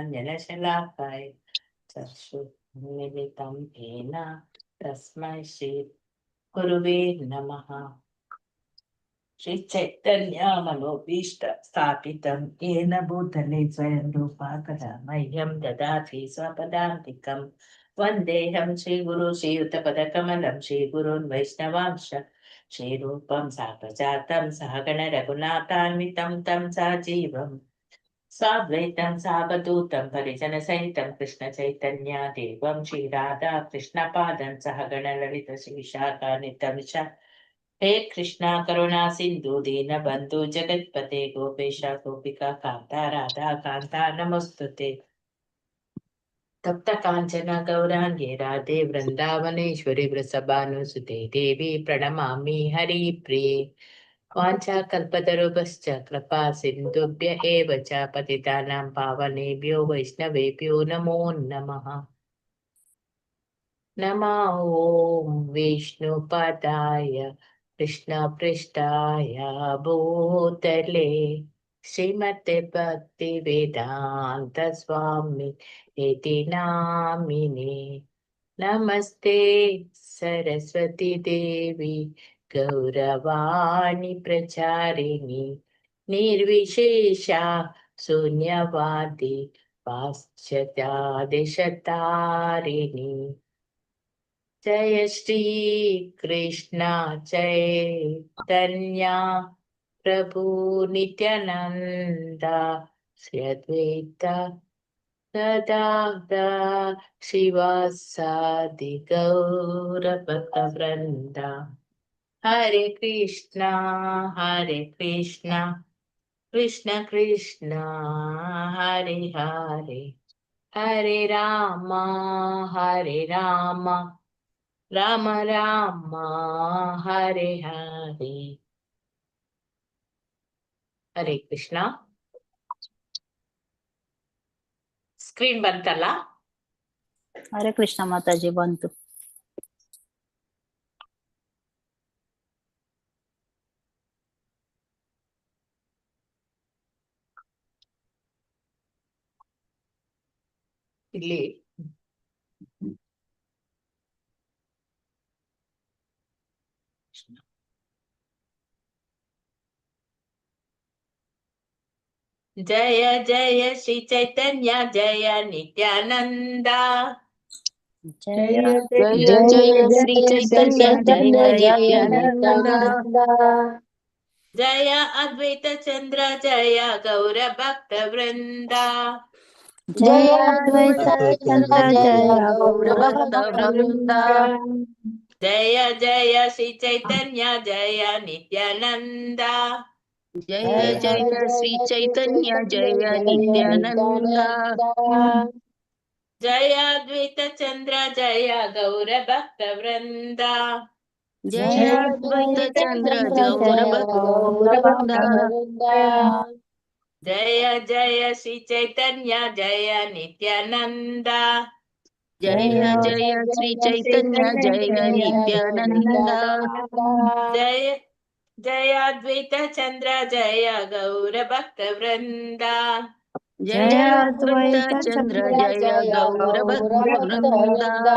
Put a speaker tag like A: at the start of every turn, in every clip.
A: ಜ್ಞಾನಾಂಜನಶಲಾಕಾಯ ಚಕ್ಷುರ್ಮಿಲಿತಂ येन तस्मै श्री गुरुवे नमः। श्री चैतन्य मनोभीष्ट स्थापितं येन भूतले स्वयं रूपा कदा मह्यं ददाति स्वपदान्तिकं वन्देऽहं श्रीगुरु श्रीयुतपदकमलं श्रीगुरून् वैष्णवांश श्रीरूपं साग्रजातं सहगण रघुनाथान्वितं तं सजीवम् स्वाद्वैतं सावधूतं परिजनसहितं कृष्णचैतन्य देवं श्रीराधा कृष्णपादं सहगण ललित श्रीशाखान्वितं च हे कृष्णा करुणा सिन्धु दीनबन्धु जगत्पते गोपेश गोपिका कान्ता राधा कान्ता नमोस्तुते। तप्त काञ्चन गौराङ्गे राधे वृन्दावनेश्वरि वृषभानुसुते देवी प्रणमामि हरिप्रिये। वाञ्छाकल्पतरुभ्यश्च कृपा सिन्धुभ्य एव च पतितानां पावनेभ्यो वैष्णवेभ्यो नमो नमः। नमो ॐ विष्णुपदाय कृष्णपृष्ठाय भूतले श्रीमते भक्तिवेदान्त स्वामी इति नामिने। नमस्ते सरस्वती देवी गौरवाणी प्रचारिणी निर्विशेषा शून्यवादी पाश्चात्यादिशतारिणी। जय श्री कृष्ण चैतन्य प्रभु नित्यानंद श्री अद्वैत गदाधर श्रीवासादि गौर भक्तवृंद। हरे कृष्णा कृष्ण कृष्ण हरे हरे, हरे राम राम राम हरे हरे। हरे कृष्ण। स्क्रीन ಬಂತಲ್ಲ?
B: ಹರೇ ಕೃಷ್ಣ ಮಾತಾಜಿ ಬಂತು.
A: ಇಲ್ಲಿ जय जय श्री चैतन्य जय नित्यानंद।
B: ಜಯ
C: जय जय श्री चैतन्य जय नित्यानंद।
A: जय अद्वैत चंद्र जय गौर भक्त वृंद।
B: ಜಯ ಅದ್ವೈತ ಚಂದ್ರ ಜಯ
C: गौर भक्त वृंद।
A: जय जय श्री चैतन्य जय नित्यानंद।
C: जय जय श्री चैतन्य जय नित्यानंद।
A: जय अद्वैत चंद्र जय गौर भक्त वृंद।
C: जय अद्वैत चंद्र गौर भक्त वृंद।
A: जय जय श्री चैतन्य जय नित्यानंद।
C: जय जय श्री चैतन्य जय नित्यानंद।
A: जय जय अद्वैत चंद्र जय गौर भक्त वृंद।
C: जय अद्वैत चंद्र जय गौर भक्त वृंद।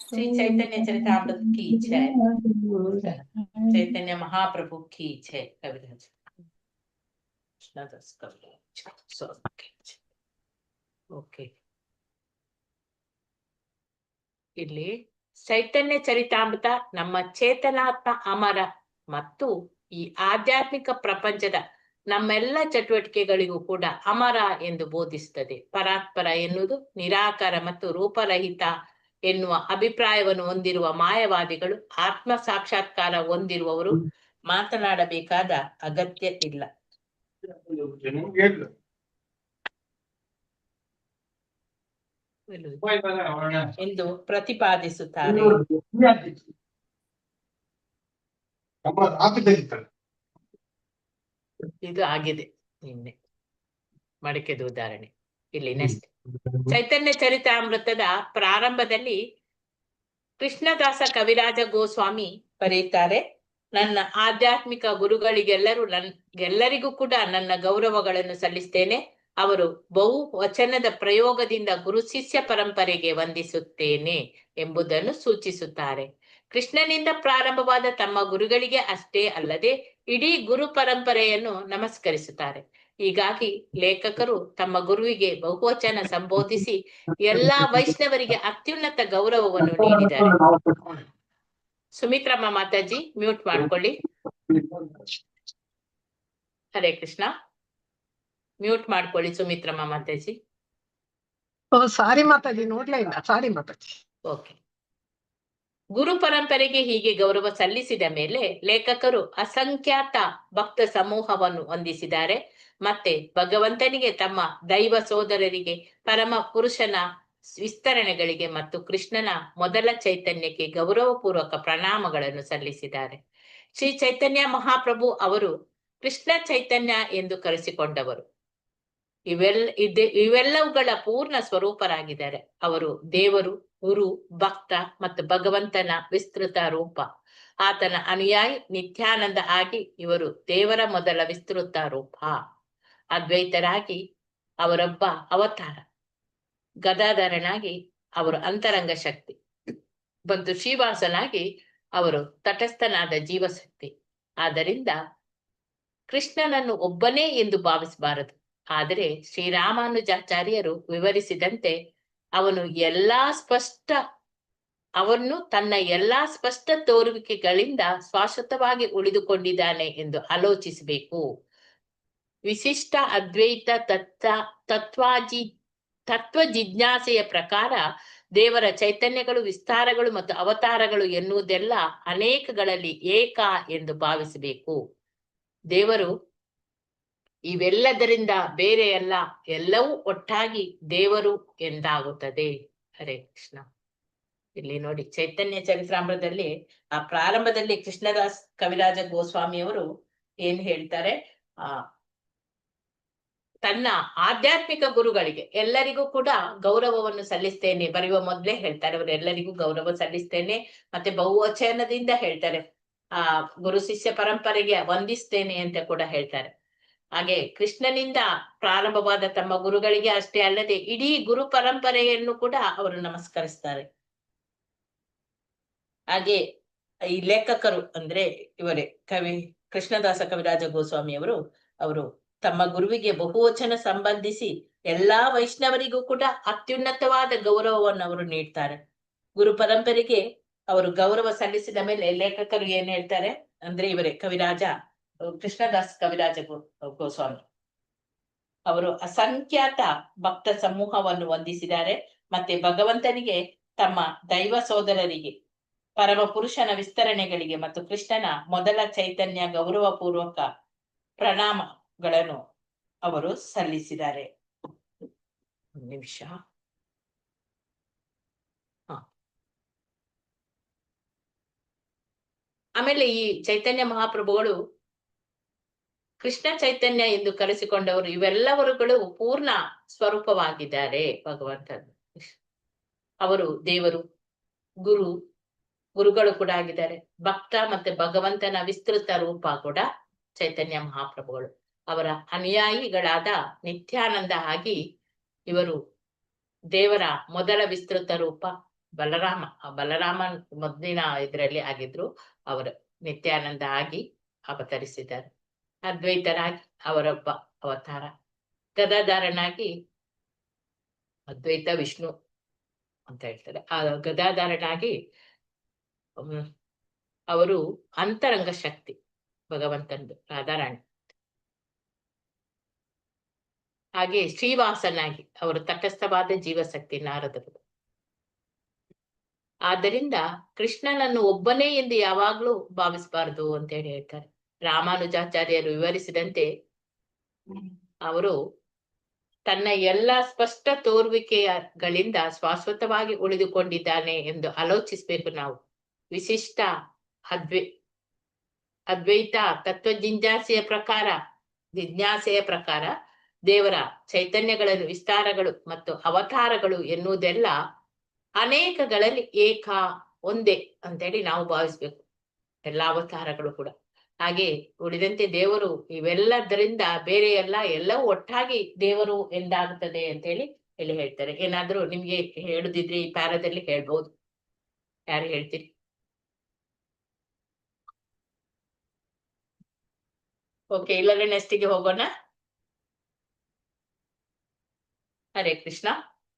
A: श्री चैतन्य चरितामृत की जय। चैतन्य महाप्रभु की जय। कविराज कृष्णदास कविराज ओके। ಇಲ್ಲಿ ಚೈತನ್ಯ ಚರಿತಾಮೃತ ನಮ್ಮ ಚೇತನಾತ್ಮ ಅಮರ ಮತ್ತು ಈ ಆಧ್ಯಾತ್ಮಿಕ ಪ್ರಪಂಚದ ನಮ್ಮೆಲ್ಲ ಚಟುವಟಿಕೆಗಳಿಗೂ ಕೂಡ ಅಮರ ಎಂದು ಬೋಧಿಸುತ್ತದೆ. ಪರಾತ್ಪರ ಎನ್ನುವುದು ನಿರಾಕಾರ ಮತ್ತು ರೂಪರಹಿತ ಎನ್ನುವ ಅಭಿಪ್ರಾಯವನ್ನು ಹೊಂದಿರುವ ಮಾಯವಾದಿಗಳು ಆತ್ಮ ಸಾಕ್ಷಾತ್ಕಾರ ಹೊಂದಿರುವವರು ಮಾತನಾಡಬೇಕಾದ ಅಗತ್ಯ ಇಲ್ಲ ಎಂದು ಪ್ರತಿಪಾದಿಸುತ್ತಾರೆ. ಇದು ಆಗಿದೆ ನಿನ್ನೆ ಮಡಿಕೆದ ಉದಾಹರಣೆ. ಇಲ್ಲಿ ನೆಕ್ಸ್ಟ್ ಚೈತನ್ಯ ಚರಿತಾಮೃತದ ಪ್ರಾರಂಭದಲ್ಲಿ ಕೃಷ್ಣದಾಸ ಕವಿರಾಜ ಗೋಸ್ವಾಮಿ ಬರೆಯುತ್ತಾರೆ, ನನ್ನ ಆಧ್ಯಾತ್ಮಿಕ ಗುರುಗಳಿಗೆಲ್ಲರಿಗೂ ಕೂಡ ನನ್ನ ಗೌರವಗಳನ್ನು ಸಲ್ಲಿಸ್ತೇನೆ. ಅವರು ಬಹು ವಚನದ ಪ್ರಯೋಗದಿಂದ ಗುರು ಶಿಷ್ಯ ಪರಂಪರೆಗೆ ವಂದಿಸುತ್ತೇನೆ ಎಂಬುದನ್ನು ಸೂಚಿಸುತ್ತಾರೆ. ಕೃಷ್ಣನಿಂದ ಪ್ರಾರಂಭವಾದ ತಮ್ಮ ಗುರುಗಳಿಗೆ ಅಷ್ಟೇ ಅಲ್ಲದೆ ಇಡೀ ಗುರು ಪರಂಪರೆಯನ್ನು ನಮಸ್ಕರಿಸುತ್ತಾರೆ. ಹೀಗಾಗಿ ಲೇಖಕರು ತಮ್ಮ ಗುರುವಿಗೆ ಬಹುವಚನ ಸಂಬೋಧಿಸಿ ಎಲ್ಲಾ ವೈಷ್ಣವರಿಗೆ ಅತ್ಯುನ್ನತ ಗೌರವವನ್ನು ನೀಡಿದ್ದಾರೆ. ಸುಮಿತ್ರಮ್ಮ ಮಾತಾಜಿ ಮ್ಯೂಟ್ ಮಾಡ್ಕೊಳ್ಳಿ. ಹರೇ ಕೃಷ್ಣ. ಮ್ಯೂಟ್ ಮಾಡ್ಕೊಳ್ಳಿ ಸುಮಿತ್ರಮ್ಮ ಮಾತಾಜಿ.
D: ಸಾರಿ ಮಾತಾಜಿ, ನೋಡ್ಲೇ ಇಲ್ಲ. ಸಾರಿ ಮಾತಾಜಿ.
A: ಓಕೆ. ಗುರು ಪರಂಪರೆಗೆ ಹೀಗೆ ಗೌರವ ಸಲ್ಲಿಸಿದ ಮೇಲೆ ಲೇಖಕರು ಅಸಂಖ್ಯಾತ ಭಕ್ತ ಸಮೂಹವನ್ನು ವಂದಿಸಿದ್ದಾರೆ. ಮತ್ತೆ ಭಗವಂತನಿಗೆ, ತಮ್ಮ ದೈವ ಸೋದರರಿಗೆ, ಪರಮ ಪುರುಷನ ವಿಸ್ತರಣೆಗಳಿಗೆ ಮತ್ತು ಕೃಷ್ಣನ ಮೊದಲ ಚೈತನ್ಯಕ್ಕೆ ಗೌರವಪೂರ್ವಕ ಪ್ರಣಾಮಗಳನ್ನು ಸಲ್ಲಿಸಿದ್ದಾರೆ. ಶ್ರೀ ಚೈತನ್ಯ ಮಹಾಪ್ರಭು ಅವರು ಕೃಷ್ಣ ಚೈತನ್ಯ ಎಂದು ಕರೆಸಿಕೊಂಡವರು. ಇವೆಲ್ಲವುಗಳ ಪೂರ್ಣ ಸ್ವರೂಪರಾಗಿದ್ದಾರೆ. ಅವರು ದೇವರು, ಗುರು, ಭಕ್ತ ಮತ್ತು ಭಗವಂತನ ವಿಸ್ತೃತ ರೂಪ. ಆತನ ಅನುಯಾಯಿ ನಿತ್ಯಾನಂದ ಆಗಿ ಇವರು ದೇವರ ಮೊದಲ ವಿಸ್ತೃತ ರೂಪ. ಅದ್ವೈತರಾಗಿ ಅವರೊಬ್ಬ ಅವತಾರ. ಗದಾಧರನಾಗಿ ಅವರು ಅಂತರಂಗ ಶಕ್ತಿ. ಮತ್ತು ಶ್ರೀವಾಸನಾಗಿ ಅವರು ತಟಸ್ಥನಾದ ಜೀವಶಕ್ತಿ. ಆದ್ದರಿಂದ ಕೃಷ್ಣನನ್ನು ಒಬ್ಬನೇ ಎಂದು ಭಾವಿಸಬಾರದು. ಆದರೆ ಶ್ರೀರಾಮಾನುಜಾಚಾರ್ಯರು ವಿವರಿಸಿದಂತೆ ಅವನು ತನ್ನ ಎಲ್ಲಾ ಸ್ಪಷ್ಟ ತೋರುವಿಕೆಗಳಿಂದ ಶಾಶ್ವತವಾಗಿ ಉಳಿದುಕೊಂಡಿದ್ದಾನೆ ಎಂದು ಆಲೋಚಿಸಬೇಕು. ವಿಶಿಷ್ಟ ಅದ್ವೈತ ತತ್ವ ಜಿಜ್ಞಾಸೆಯ ಪ್ರಕಾರ ದೇವರ ಚೈತನ್ಯಗಳು, ವಿಸ್ತಾರಗಳು ಮತ್ತು ಅವತಾರಗಳು ಎನ್ನುವುದೆಲ್ಲ ಅನೇಕಗಳಲ್ಲಿ ಏಕ ಎಂದು ಭಾವಿಸಬೇಕು. ದೇವರು ಇವೆಲ್ಲದರಿಂದ ಬೇರೆಯಲ್ಲ, ಎಲ್ಲವೂ ಒಟ್ಟಾಗಿ ದೇವರು ಎಂದಾಗುತ್ತದೆ. ಹರೇ ಕೃಷ್ಣ. ಇಲ್ಲಿ ನೋಡಿ, ಚೈತನ್ಯ ಚರಿತ್ರಾಮೃತದಲ್ಲಿ ಆ ಪ್ರಾರಂಭದಲ್ಲಿ ಕೃಷ್ಣದಾಸ್ ಕವಿರಾಜ ಗೋಸ್ವಾಮಿಯವರು ಏನ್ ಹೇಳ್ತಾರೆ, ತನ್ನ ಆಧ್ಯಾತ್ಮಿಕ ಗುರುಗಳಿಗೆ ಎಲ್ಲರಿಗೂ ಕೂಡ ಗೌರವವನ್ನು ಸಲ್ಲಿಸ್ತೇನೆ ಬರೆಯುವ ಮೊದಲೇ ಹೇಳ್ತಾರೆ. ಅವರೆಲ್ಲರಿಗೂ ಗೌರವ ಸಲ್ಲಿಸ್ತೇನೆ. ಮತ್ತೆ ಬಹುವಚನದಿಂದ ಹೇಳ್ತಾರೆ, ಗುರು ಶಿಷ್ಯ ಪರಂಪರೆಗೆ ವಂದಿಸ್ತೇನೆ ಅಂತ ಕೂಡ ಹೇಳ್ತಾರೆ. ಹಾಗೆ ಕೃಷ್ಣನಿಂದ ಪ್ರಾರಂಭವಾದ ತಮ್ಮ ಗುರುಗಳಿಗೆ ಅಷ್ಟೇ ಅಲ್ಲದೆ ಇಡೀ ಗುರು ಪರಂಪರೆಯನ್ನು ಕೂಡ ಅವರು ನಮಸ್ಕರಿಸ್ತಾರೆ. ಹಾಗೆ ಈ ಲೇಖಕರು ಅಂದ್ರೆ ಇವರೇ ಕೃಷ್ಣದಾಸ ಕವಿರಾಜ ಗೋಸ್ವಾಮಿ ಅವರು ತಮ್ಮ ಗುರುವಿಗೆ ಬಹುವಚನ ಸಂಬಂಧಿಸಿ ಎಲ್ಲಾ ವೈಷ್ಣವರಿಗೂ ಕೂಡ ಅತ್ಯುನ್ನತವಾದ ಗೌರವವನ್ನು ಅವರು ನೀಡ್ತಾರೆ. ಗುರು ಪರಂಪರೆಗೆ ಅವರು ಗೌರವ ಸಲ್ಲಿಸಿದ ಮೇಲೆ ಲೇಖಕರು ಏನ್ ಹೇಳ್ತಾರೆ ಅಂದ್ರೆ, ಇವರೇ ಕೃಷ್ಣದಾಸ್ ಕವಿರಾಜ ಗೋಸ್ವಾಮಿ ಅವರು ಅಸಂಖ್ಯಾತ ಭಕ್ತ ಸಮೂಹವನ್ನು ವಂದಿಸಿದ್ದಾರೆ. ಮತ್ತೆ ಭಗವಂತನಿಗೆ, ತಮ್ಮ ದೈವ ಸೋದರರಿಗೆ, ಪರಮ ಪುರುಷನ ವಿಸ್ತರಣೆಗಳಿಗೆ ಮತ್ತು ಕೃಷ್ಣನ ಮೊದಲ ಚೈತನ್ಯ ಗೌರವಪೂರ್ವಕ ಪ್ರಣಾಮಗಳನ್ನು ಅವರು ಸಲ್ಲಿಸಿದ್ದಾರೆ. ಒಂದು ನಿಮಿಷ. ಆಮೇಲೆ ಈ ಚೈತನ್ಯ ಮಹಾಪ್ರಭುಗಳು ಕೃಷ್ಣ ಚೈತನ್ಯ ಎಂದು ಕರೆಸಿಕೊಂಡವರು ಇವೆಲ್ಲವರುಗಳು ಪೂರ್ಣ ಸ್ವರೂಪವಾಗಿದ್ದಾರೆ ಭಗವಂತನ. ಅವರು ದೇವರು, ಗುರುಗಳು ಕೂಡ ಆಗಿದ್ದಾರೆ. ಭಕ್ತ ಮತ್ತೆ ಭಗವಂತನ ವಿಸ್ತೃತ ರೂಪ ಕೂಡ ಚೈತನ್ಯ ಮಹಾಪ್ರಭುಗಳು. ಅವರ ಅನುಯಾಯಿಗಳಾದ ನಿತ್ಯಾನಂದ ಆಗಿ ಇವರು ದೇವರ ಮೊದಲ ವಿಸ್ತೃತ ರೂಪ. ಬಲರಾಮನ್ ಮೊದಲಿನ ಇದರಲ್ಲಿ ಆಗಿದ್ರು, ಅವರು ನಿತ್ಯಾನಂದ ಆಗಿ ಅವತರಿಸಿದ್ದಾರೆ. ಅದ್ವೈತರಾಗಿ ಅವರೊಬ್ಬ ಅವತಾರ. ಗದಾಧಾರನಾಗಿ ಅದ್ವೈತ ವಿಷ್ಣು ಅಂತ ಹೇಳ್ತಾರೆ. ಆ ಗದಾಧಾರನಾಗಿ ಅವರು ಅಂತರಂಗ ಶಕ್ತಿ ಭಗವಂತಂದು, ರಾಧಾರಾಣಿ. ಹಾಗೆ ಶ್ರೀವಾಸನಾಗಿ ಅವರು ತಟಸ್ಥವಾದ ಜೀವಶಕ್ತಿ, ನಾರದರು. ಆದ್ದರಿಂದ ಕೃಷ್ಣನನ್ನು ಒಬ್ಬನೇ ಎಂದು ಯಾವಾಗ್ಲೂ ಭಾವಿಸಬಾರದು ಅಂತ ಹೇಳಿ ಹೇಳ್ತಾರೆ. ರಾಮಾನುಜಾಚಾರ್ಯರು ವಿವರಿಸಿದಂತೆ ಅವರು ತನ್ನ ಎಲ್ಲ ಸ್ಪಷ್ಟ ತೋರುವಿಕೆಗಳಿಂದ ಶಾಶ್ವತವಾಗಿ ಉಳಿದುಕೊಂಡಿದ್ದಾನೆ ಎಂದು ಆಲೋಚಿಸಬೇಕು ನಾವು. ವಿಶಿಷ್ಟ ಅದ್ವೈತ ತತ್ವ ಜಿಜ್ಞಾಸೆಯ ಪ್ರಕಾರ ದೇವರ ಚೈತನ್ಯಗಳನ್ನು, ವಿಸ್ತಾರಗಳು ಮತ್ತು ಅವತಾರಗಳು ಎನ್ನುವುದೆಲ್ಲ ಅನೇಕಗಳಲ್ಲಿ ಒಂದೇ ಅಂತೇಳಿ ನಾವು ಭಾವಿಸ್ಬೇಕು. ಎಲ್ಲಾ ಅವತಾರಗಳು ಕೂಡ ಹಾಗೆ ಉಳಿದಂತೆ ದೇವರು ಇವೆಲ್ಲದರಿಂದ ಬೇರೆ ಎಲ್ಲವೂ ಒಟ್ಟಾಗಿ ದೇವರು ಎಂದಾಗುತ್ತದೆ ಅಂತ ಹೇಳಿ ಇಲ್ಲಿ ಹೇಳ್ತಾರೆ. ಏನಾದ್ರೂ ನಿಮ್ಗೆ ಹೇಳುದಿದ್ರೆ ಈ ಪ್ಯಾರದಲ್ಲಿ ಹೇಳ್ಬೋದು. ಯಾರು ಹೇಳ್ತೀರಿ? ಓಕೆ, ಇಲ್ಲದ್ರೆ ನೆಕ್ಸ್ಟಿಗೆ ಹೋಗೋಣ. ಹರೇ ಕೃಷ್ಣ.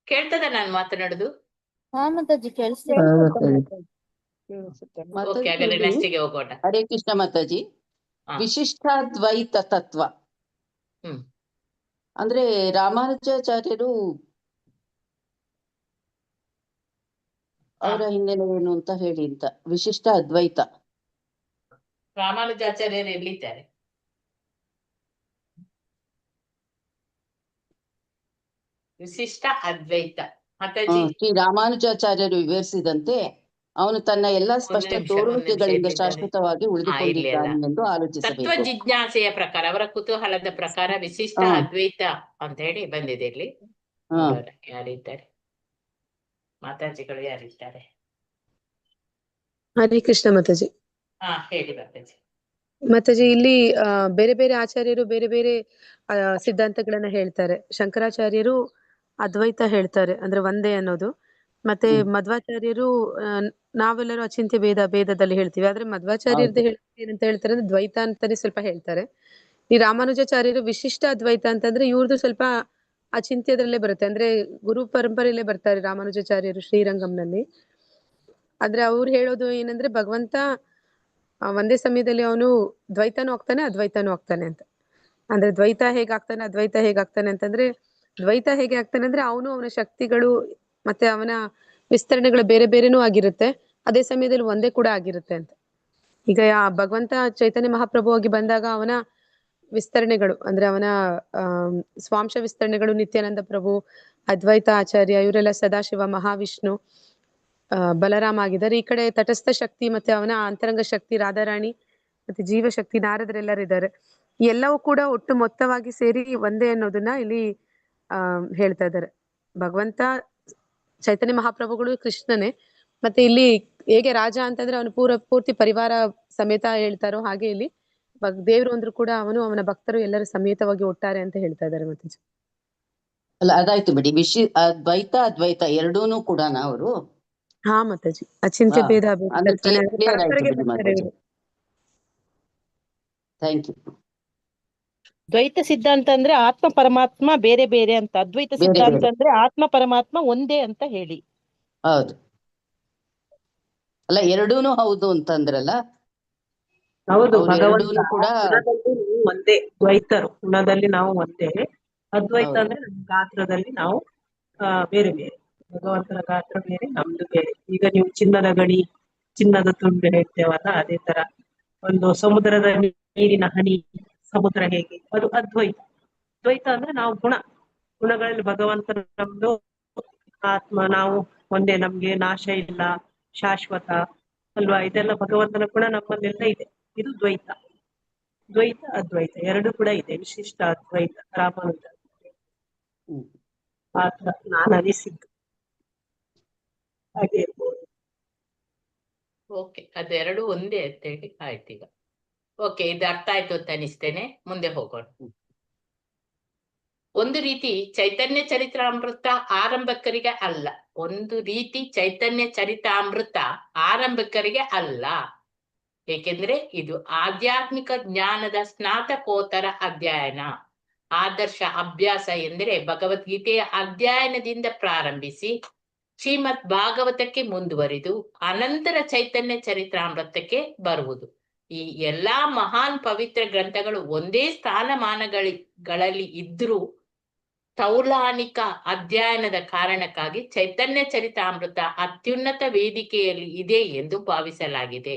A: ಕೇಳ್ತದ ನಾನು ಮಾತನಾಡುದು?
B: ಹಾ ಮಾತಾಜಿ ಕೇಳಿಸ್ತಿದೆ.
A: ಓಕೆ, ಹಾಗಾದ್ರೆ ನೆಕ್ಸ್ಟಿಗೆ ಹೋಗೋಣ.
C: ಹರೇ ಕೃಷ್ಣ ಮಾತಾಜಿ.
A: ಹಾ.
C: ವಿಶಿಷ್ಟಾದ್ವೈತ ತತ್ವ
A: ಹ್ಮ್.
C: ಅಂದ್ರೆ ರಾಮಾನುಜಾಚಾರ್ಯರು ಅವರ ಹಿನ್ನೆಲೆ ಏನು ಅಂತ ಹೇಳಿ ಅಂತ. ವಿಶಿಷ್ಟ ಅದ್ವೈತ
A: ರಾಮಾನುಜಾಚಾರ್ಯರು ಎಲ್ಲಿದ್ದಾರೆ? ವಿಶಿಷ್ಟ ಅದ್ವೈತ ಮಾತಾಜಿ.
C: ಶ್ರೀ ರಾಮಾನುಜಾಚಾರ್ಯರು ವಿವರಿಸಿದಂತೆ ಅವನು ತನ್ನ ಎಲ್ಲಾ ಸ್ಪಷ್ಟ ತೋರುವಿಕೆಗಳಿಂದ ಶಾಶ್ವತವಾಗಿ ಉಳಿದುಕೊಂಡಿದ್ದಾನೆ ಎಂದು
A: ತತ್ವ
C: ಆಲೋಚಿಸಬೇಕು.
A: ಜಿಜ್ಞಾಸೆಯ ಪ್ರಕಾರ, ಅವರ ಕುತೂಹಲದ ಪ್ರಕಾರ ವಿಶಿಷ್ಟ ಅದ್ವೈತ ಅಂತ ಹೇಳಿ ಬಂದಿದೆ ಇಲ್ಲಿ. ಯಾರಿದ್ದಾರೆ ಮಾತಾಜಿಗಳು? ಯಾರಿದ್ದಾರೆ?
E: ಹರೇ ಕೃಷ್ಣ ಮಾತಾಜಿ.
A: ಹೇಳಿ ಮಾತಾಜಿ.
E: ಮಾತಾಜಿ, ಇಲ್ಲಿ ಬೇರೆ ಬೇರೆ ಆಚಾರ್ಯರು ಬೇರೆ ಬೇರೆ ಸಿದ್ಧಾಂತಗಳನ್ನ ಹೇಳ್ತಾರೆ. ಶಂಕರಾಚಾರ್ಯರು ಅದ್ವೈತ ಹೇಳ್ತಾರೆ, ಅಂದ್ರೆ ಒಂದೇ ಅನ್ನೋದು. ಮತ್ತೆ ಮಧ್ವಾಚಾರ್ಯರು ನಾವೆಲ್ಲರೂ ಅಚಿಂತ್ಯ ಭೇದದಲ್ಲಿ ಹೇಳ್ತೀವಿ, ಆದ್ರೆ ಮಧ್ವಾಚಾರ್ಯರದ್ದು ಏನಂತ ಹೇಳ್ತಾರೆ ಅಂದ್ರೆ ದ್ವೈತ ಅಂತಾನೆ ಸ್ವಲ್ಪ ಹೇಳ್ತಾರೆ. ಈ ರಾಮಾನುಜಾಚಾರ್ಯರು ವಿಶಿಷ್ಟ ಅದ್ವೈತ ಅಂತಂದ್ರೆ ಇವ್ರದ್ದು ಸ್ವಲ್ಪ ಅಚಿಂತ್ಯದಲ್ಲೇ ಬರುತ್ತೆ, ಅಂದ್ರೆ ಗುರು ಪರಂಪರೆಯಲ್ಲೇ ಬರ್ತಾರೆ ರಾಮಾನುಜಾಚಾರ್ಯರು ಶ್ರೀರಂಗಂನಲ್ಲಿ. ಆದ್ರೆ ಅವ್ರು ಹೇಳೋದು ಏನಂದ್ರೆ ಭಗವಂತ ಒಂದೇ ಸಮಯದಲ್ಲಿ ಅವನು ದ್ವೈತನೂ ಆಗ್ತಾನೆ ಅದ್ವೈತನೂ ಆಗ್ತಾನೆ ಅಂತ. ಅಂದ್ರೆ ದ್ವೈತ ಹೇಗಾಗ್ತಾನೆ ಅದ್ವೈತ ಹೇಗಾಗ್ತಾನೆ ಅಂತಂದ್ರೆ, ದ್ವೈತ ಹೇಗೆ ಆಗ್ತಾನೆ ಅಂದ್ರೆ ಅವನ ಶಕ್ತಿಗಳು ಮತ್ತೆ ಅವನ ವಿಸ್ತರಣೆಗಳು ಬೇರೆ ಬೇರೆನೂ ಆಗಿರುತ್ತೆ, ಅದೇ ಸಮಯದಲ್ಲಿ ಒಂದೇ ಕೂಡ ಆಗಿರುತ್ತೆ ಅಂತ. ಈಗ ಭಗವಂತ ಚೈತನ್ಯ ಮಹಾಪ್ರಭು ಆಗಿ ಬಂದಾಗ ಅವನ ವಿಸ್ತರಣೆಗಳು ಅಂದ್ರೆ ಅವನ ಸ್ವಾಂಶ ವಿಸ್ತರಣೆಗಳು ನಿತ್ಯಾನಂದ ಪ್ರಭು, ಅದ್ವೈತ ಆಚಾರ್ಯ, ಇವರೆಲ್ಲ ಸದಾಶಿವ, ಮಹಾವಿಷ್ಣು, ಬಲರಾಮ ಆಗಿದ್ದಾರೆ. ಈ ಕಡೆ ತಟಸ್ಥ ಶಕ್ತಿ ಮತ್ತೆ ಅವನ ಅಂತರಂಗ ಶಕ್ತಿ ರಾಧಾರಾಣಿ ಮತ್ತೆ ಜೀವಶಕ್ತಿ ನಾರದರೆಲ್ಲರಿದ್ದಾರೆ. ಎಲ್ಲವೂ ಕೂಡ ಒಟ್ಟು ಮೊತ್ತವಾಗಿ ಸೇರಿ ಒಂದೇ ಅನ್ನೋದನ್ನ ಇಲ್ಲಿ ಹೇಳ್ತಾ ಇದ್ದಾರೆ. ಭಗವಂತ ಚೈತನ್ಯ ಮಹಾಪ್ರಭುಗಳು ಕೃಷ್ಣನೇ. ಮತ್ತೆ ಇಲ್ಲಿ ಹೇಗೆ ರಾಜ ಅಂತಂದ್ರೆ ಅವನು ಪೂರ್ತಿ ಪರಿವಾರ ಸಮೇತ ಹೇಳ್ತಾರೋ ಹಾಗೆ ಇಲ್ಲಿ ದೇವರು ಅಂದ್ರೂ ಕೂಡ ಅವನು ಅವನ ಭಕ್ತರು ಎಲ್ಲರೂ ಸಮೇತವಾಗಿ ಒಟ್ಟಾರೆ ಅಂತ ಹೇಳ್ತಾ ಇದ್ದಾರೆ. ಮತ್ತೆ
C: ಅಲ್ಲ, ಅದಾಯ್ತು ಬಿಡಿ. ಅದ್ವೈತ ಅದ್ವೈತ ಎರಡೂನು ಕೂಡ ಅವರು
E: ಹಾ ಮಾತಾಜಿ, ಅಚಿಂತ್ಯ ಭೇದ
C: ಥ್ಯಾಂಕ್ ಯು.
F: ದ್ವೈತ ಸಿದ್ಧಾಂತ ಅಂದ್ರೆ ಆತ್ಮ ಪರಮಾತ್ಮ ಬೇರೆ ಬೇರೆ ಅಂತ, ಅದ್ವೈತ ಸಿದ್ಧಾಂತ ಅಂದ್ರೆ ಆತ್ಮ ಪರಮಾತ್ಮ ಒಂದೇ ಅಂತ ಹೇಳಿ.
C: ಹೌದು, ಅಲ್ಲ ಎರಡೂನು ಹೌದು ಅಂತಂದ್ರಲ್ಲ.
D: ಹೌದು,
C: ಎರಡೂನು ಕೂಡ
D: ಒಂದೇ. ದ್ವೈತರು ಗುಣದಲ್ಲಿ ನಾವು ಒಂದೇ, ಅದ್ವೈತ ಅಂದ್ರೆ ನಮ್ಮ ಗಾತ್ರದಲ್ಲಿ ನಾವು ಬೇರೆ ಬೇರೆ. ಭಗವಂತನ ಗಾತ್ರ ಬೇರೆ, ನಮ್ದು ಬೇರೆ. ಈಗ ನೀವು ಚಿನ್ನದ ಗಣಿ, ಚಿನ್ನದ ತುಂಡು ಹೇಳ್ತೇವಲ್ಲ, ಅದೇ ತರ ಒಂದು ಸಮುದ್ರದ ನೀರಿನ ಹನಿ, ಸಮುದ್ರ ಹೇಗೆ, ಅದು ಅದ್ವೈತ. ದ್ವೈತ ಅಂದ್ರೆ ನಾವು ಗುಣಗಳಲ್ಲಿ ಭಗವಂತನ ನಮ್ದು ಆತ್ಮ ನಾವು ಒಂದೇ, ನಮ್ಗೆ ನಾಶ ಇಲ್ಲ, ಶಾಶ್ವತ ಅಲ್ವಾ. ಇದೆಲ್ಲ ಭಗವಂತನ ಗುಣ ನಮ್ಮಲ್ಲೆಲ್ಲ ಇದೆ. ಇದು ದ್ವೈತ. ದ್ವೈತ ಅದ್ವೈತ ಎರಡು ಕೂಡ ಇದೆ. ವಿಶಿಷ್ಟ ಅದ್ವೈತ ರಾಮಾನುಜ ಮಾತ್ರ ನಾನು ಅನಿಸಿದ್ದು ಹಾಗೆ ಇರ್ಬೋದು.
A: ಓಕೆ, ಅದೆರಡು ಒಂದೇ ಅಂತ ಹೇಳಿ ಆಯ್ತು. ಈಗ ಓಕೆ, ಇದು ಅರ್ಥ ಆಯ್ತು ಅಂತ ಅನಿಸ್ತೇನೆ. ಮುಂದೆ ಹೋಗೋಣ. ಒಂದು ರೀತಿ ಚೈತನ್ಯ ಚರಿತಾಮೃತ ಆರಂಭಕರಿಗೆ ಅಲ್ಲ. ಒಂದು ರೀತಿ ಚೈತನ್ಯ ಚರಿತಾಮೃತ ಆರಂಭಕರಿಗೆ ಅಲ್ಲ, ಏಕೆಂದ್ರೆ ಇದು ಆಧ್ಯಾತ್ಮಿಕ ಜ್ಞಾನದ ಸ್ನಾತಕೋತ್ತರ ಅಧ್ಯಯನ. ಆದರ್ಶ ಅಭ್ಯಾಸ ಎಂದರೆ ಭಗವದ್ಗೀತೆಯ ಅಧ್ಯಯನದಿಂದ ಪ್ರಾರಂಭಿಸಿ ಶ್ರೀಮದ್ ಭಾಗವತಕ್ಕೆ ಮುಂದುವರಿದು ಅನಂತರ ಚೈತನ್ಯ ಚರಿತಾಮೃತಕ್ಕೆ ಬರುವುದು. ಈ ಎಲ್ಲಾ ಮಹಾನ್ ಪವಿತ್ರ ಗ್ರಂಥಗಳು ಒಂದೇ ಸ್ಥಾನಮಾನಗಳಲ್ಲಿ ಇದ್ರೂ ತೌಲಾನಿಕ ಅಧ್ಯಯನದ ಕಾರಣಕ್ಕಾಗಿ ಚೈತನ್ಯ ಚರಿತಾಮೃತ ಅತ್ಯುನ್ನತ ವೇದಿಕೆಯಲ್ಲಿ ಇದೆ ಎಂದು ಭಾವಿಸಲಾಗಿದೆ.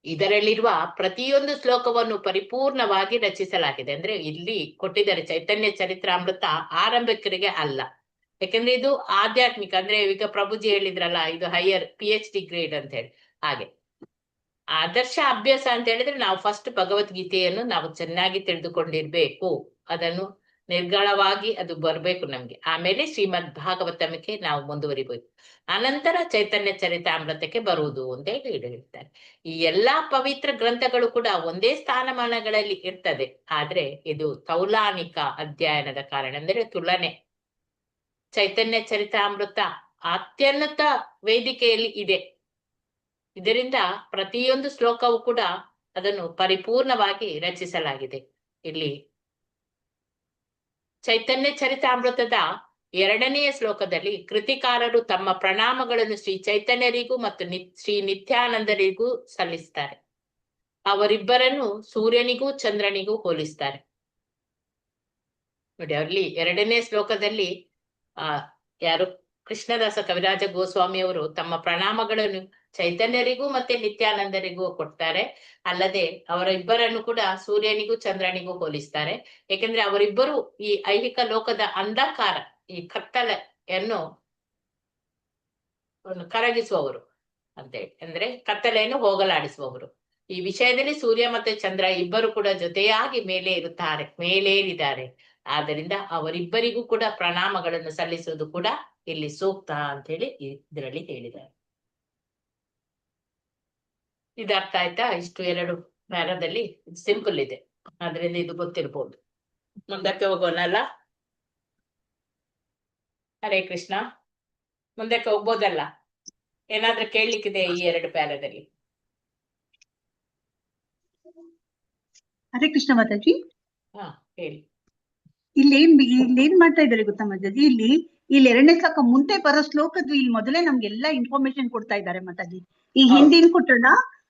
A: ಇದರಲ್ಲಿರುವ ಪ್ರತಿಯೊಂದು ಶ್ಲೋಕವನ್ನು ಪರಿಪೂರ್ಣವಾಗಿ ರಚಿಸಲಾಗಿದೆ. ಅಂದ್ರೆ ಇಲ್ಲಿ ಕೊಟ್ಟಿದ್ದಾರೆ ಚೈತನ್ಯ ಚರಿತಾಮೃತ ಆರಂಭಿಕರಿಗೆ ಅಲ್ಲ, ಯಾಕಂದ್ರೆ ಇದು ಆಧ್ಯಾತ್ಮಿಕ. ಅಂದ್ರೆ ಈಗ ಪ್ರಭುಜಿ ಹೇಳಿದ್ರಲ್ಲ, ಇದು ಹೈಯರ್ PhD ಗ್ರೇಡ್ ಅಂತ ಹೇಳಿ. ಹಾಗೆ ಆದರ್ಶ ಅಭ್ಯಾಸ ಅಂತ ಹೇಳಿದ್ರೆ ನಾವು ಫಸ್ಟ್ ಭಗವದ್ಗೀತೆಯನ್ನು ನಾವು ಚೆನ್ನಾಗಿ ತಿಳಿದುಕೊಂಡಿರ್ಬೇಕು, ಅದನ್ನು ನಿರ್ಗಳವಾಗಿ ಅದು ಬರ್ಬೇಕು ನಮ್ಗೆ. ಆಮೇಲೆ ಶ್ರೀಮದ್ ಭಾಗವತಮಕ್ಕೆ ನಾವು ಮುಂದುವರಿಬೇಕು. ಅನಂತರ ಚೈತನ್ಯ ಚರಿತಾಮೃತಕ್ಕೆ ಬರುವುದು ಅಂತ ಹೇಳಿ ಹೇಳ್ತಾರೆ. ಈ ಎಲ್ಲಾ ಪವಿತ್ರ ಗ್ರಂಥಗಳು ಕೂಡ ಒಂದೇ ಸ್ಥಾನಮಾನಗಳಲ್ಲಿ ಇರ್ತದೆ. ಆದ್ರೆ ಇದು ತೌಲಾನಿಕ ಅಧ್ಯಯನದ ಕಾರಣ, ಅಂದ್ರೆ ತುಲನೆ. ಚೈತನ್ಯ ಚರಿತಾಮೃತ ಅತ್ಯುನ್ನತ ವೇದಿಕೆಯಲ್ಲಿ ಇದೆ. ಇದರಿಂದ ಪ್ರತಿಯೊಂದು ಶ್ಲೋಕವೂ ಕೂಡ ಅದನ್ನು ಪರಿಪೂರ್ಣವಾಗಿ ರಚಿಸಲಾಗಿದೆ. ಇಲ್ಲಿ ಚೈತನ್ಯ ಚರಿತಾಮೃತದ 2ನೆಯ ಶ್ಲೋಕದಲ್ಲಿ ಕೃತಿಕಾರರು ತಮ್ಮ ಪ್ರಣಾಮಗಳನ್ನು ಶ್ರೀ ಚೈತನ್ಯರಿಗೂ ಮತ್ತು ಶ್ರೀ ನಿತ್ಯಾನಂದರಿಗೂ ಸಲ್ಲಿಸ್ತಾರೆ. ಅವರಿಬ್ಬರನ್ನು ಸೂರ್ಯನಿಗೂ ಚಂದ್ರನಿಗೂ ಹೋಲಿಸ್ತಾರೆ. ನೋಡಿ, ಅಲ್ಲಿ 2ನೇ ಶ್ಲೋಕದಲ್ಲಿ ಯಾರು ಕೃಷ್ಣದಾಸ ಕವಿರಾಜ ಗೋಸ್ವಾಮಿ ಅವರು ತಮ್ಮ ಪ್ರಣಾಮಗಳನ್ನು ಚೈತನ್ಯರಿಗೂ ಮತ್ತೆ ನಿತ್ಯಾನಂದರಿಗೂ ಕೊಡ್ತಾರೆ. ಅಲ್ಲದೆ ಅವರಿಬ್ಬರನ್ನು ಕೂಡ ಸೂರ್ಯನಿಗೂ ಚಂದ್ರನಿಗೂ ಹೋಲಿಸ್ತಾರೆ. ಏಕೆಂದ್ರೆ ಅವರಿಬ್ಬರು ಈ ಐಹಿಕ ಲೋಕದ ಅಂಧಕಾರ, ಈ ಕತ್ತಲೆಯನ್ನು ಕರಗಿಸುವವರು ಅಂತೇಳಿ, ಅಂದ್ರೆ ಕತ್ತಲೆಯನ್ನು ಹೋಗಲಾಡಿಸುವವರು. ಈ ವಿಷಯದಲ್ಲಿ ಸೂರ್ಯ ಮತ್ತೆ ಚಂದ್ರ ಇಬ್ಬರು ಕೂಡ ಜೊತೆಯಾಗಿ ಮೇಲೇರಿದ್ದಾರೆ. ಆದ್ದರಿಂದ ಅವರಿಬ್ಬರಿಗೂ ಕೂಡ ಪ್ರಣಾಮಗಳನ್ನು ಸಲ್ಲಿಸುವುದು ಕೂಡ ಇಲ್ಲಿ ಸೂಕ್ತ ಅಂತ ಹೇಳಿ ಇದರಲ್ಲಿ ಹೇಳಿದ್ದಾರೆ. ಇದು ಅರ್ಥ ಆಯ್ತಾ? ಇಷ್ಟು 2 ಪ್ಯಾರಾದಲ್ಲಿ ಸಿಂಪಲ್ ಇದೆ, ಆದ್ರಿಂದ ಇದು ಗೊತ್ತಿರ್ಬೋದು. ಮುಂದಕ್ಕೆ ಹೋಗೋಣಲ್ಲ? ಹರೇ ಕೃಷ್ಣ. ಮುಂದಕ್ಕೆ ಹೋಗ್ಬೋದಲ್ಲ? ಏನಾದ್ರೂ ಕೇಳಲಿಕ್ಕಿದೆ ಈ 2 ಪ್ಯಾರಾದಲ್ಲಿ?
G: ಹರೇ ಕೃಷ್ಣ ಮಾತಾಜಿ.
A: ಹಾ, ಹೇಳಿ.
G: ಇಲ್ಲೇನ್ ಮಾಡ್ತಾ ಇದ್ದಾರೆ ಗೊತ್ತಾ ಮಾತಾಜಿ? ಇಲ್ಲಿ 2ನೇ ಶ್ಲೋಕ ಮುಂದೆ ಬರೋ ಶ್ಲೋಕದ್ದು ಇಲ್ಲಿ ಮೊದಲೇ ನಮ್ಗೆಲ್ಲಾ ಇನ್ಫಾರ್ಮೇಶನ್ ಕೊಡ್ತಾ ಇದ್ದಾರೆ ಮಾತಾಜಿ. ಈ ಹಿಂದಿನ ಕೊಟ್ಟಣ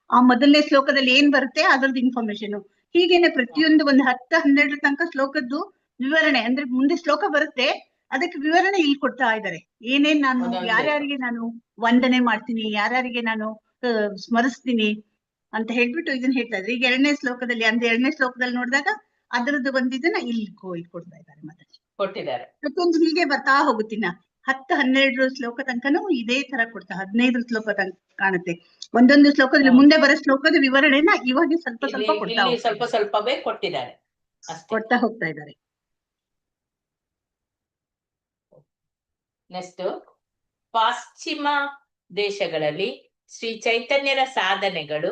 G: ಆ ಮೊದಲನೇ ಶ್ಲೋಕದಲ್ಲಿ ಏನ್ ಬರುತ್ತೆ ಅದ್ರದ್ದು ಇನ್ಫಾರ್ಮೇಶನ್. ಹೀಗೇನೆ ಪ್ರತಿಯೊಂದು ಒಂದು 10-12 ತನಕ ಶ್ಲೋಕದ್ದು ವಿವರಣೆ, ಅಂದ್ರೆ ಮುಂದೆ ಶ್ಲೋಕ ಬರುತ್ತೆ ಅದಕ್ಕೆ ವಿವರಣೆ ಇಲ್ಲಿ ಕೊಡ್ತಾ ಇದ್ದಾರೆ. ಏನೇನ್ ನಾನು ಯಾರ್ಯಾರಿಗೆ ನಾನು ವಂದನೆ ಮಾಡ್ತೀನಿ, ಯಾರ್ಯಾರಿಗೆ ನಾನು ಸ್ಮರಿಸ್ತೀನಿ ಅಂತ ಹೇಳ್ಬಿಟ್ಟು ಇದನ್ನ ಹೇಳ್ತಾ ಇದ್ದಾರೆ. ಈಗ 2ನೇ ಶ್ಲೋಕದಲ್ಲಿ, ಅಂದ್ರೆ 2ನೇ ಶ್ಲೋಕದಲ್ಲಿ ನೋಡಿದಾಗ ಅದರದ್ದು ಬಂದಿದ್ದನ್ನ ಇಲ್ಲಿ ಕೊಡ್ತಾ ಇದ್ದಾರೆ ಮಾತಾಜಿ.
A: ಕೊಟ್ಟಿದ್ದಾರೆ.
G: ಪ್ರತಿಯೊಂದು ಹೀಗೆ ಬರ್ತಾ ಹೋಗುತ್ತಿನ 10-12 ಶ್ಲೋಕ ತನಕನೂ ಇದೇ ತರ ಕೊಡ್ತಾ, 15 ಶ್ಲೋಕ ತನಕ ಕಾಣುತ್ತೆ. ಒಂದೊಂದು ಶ್ಲೋಕದಲ್ಲಿ ಮುಂದೆ ಬರೋ ಶ್ಲೋಕದ ವಿವರಣೆನ ಇವಾಗ ಸ್ವಲ್ಪ
A: ಸ್ವಲ್ಪವೇ ಕೊಟ್ಟಿದ್ದಾರೆ,
G: ಕೊಡ್ತಾ ಹೋಗ್ತಾ ಇದ್ದಾರೆ.
A: ನೆಕ್ಸ್ಟ್, ಪಾಶ್ಚಿಮ ದೇಶಗಳಲ್ಲಿ ಶ್ರೀ ಚೈತನ್ಯರ ಸಾಧನೆಗಳು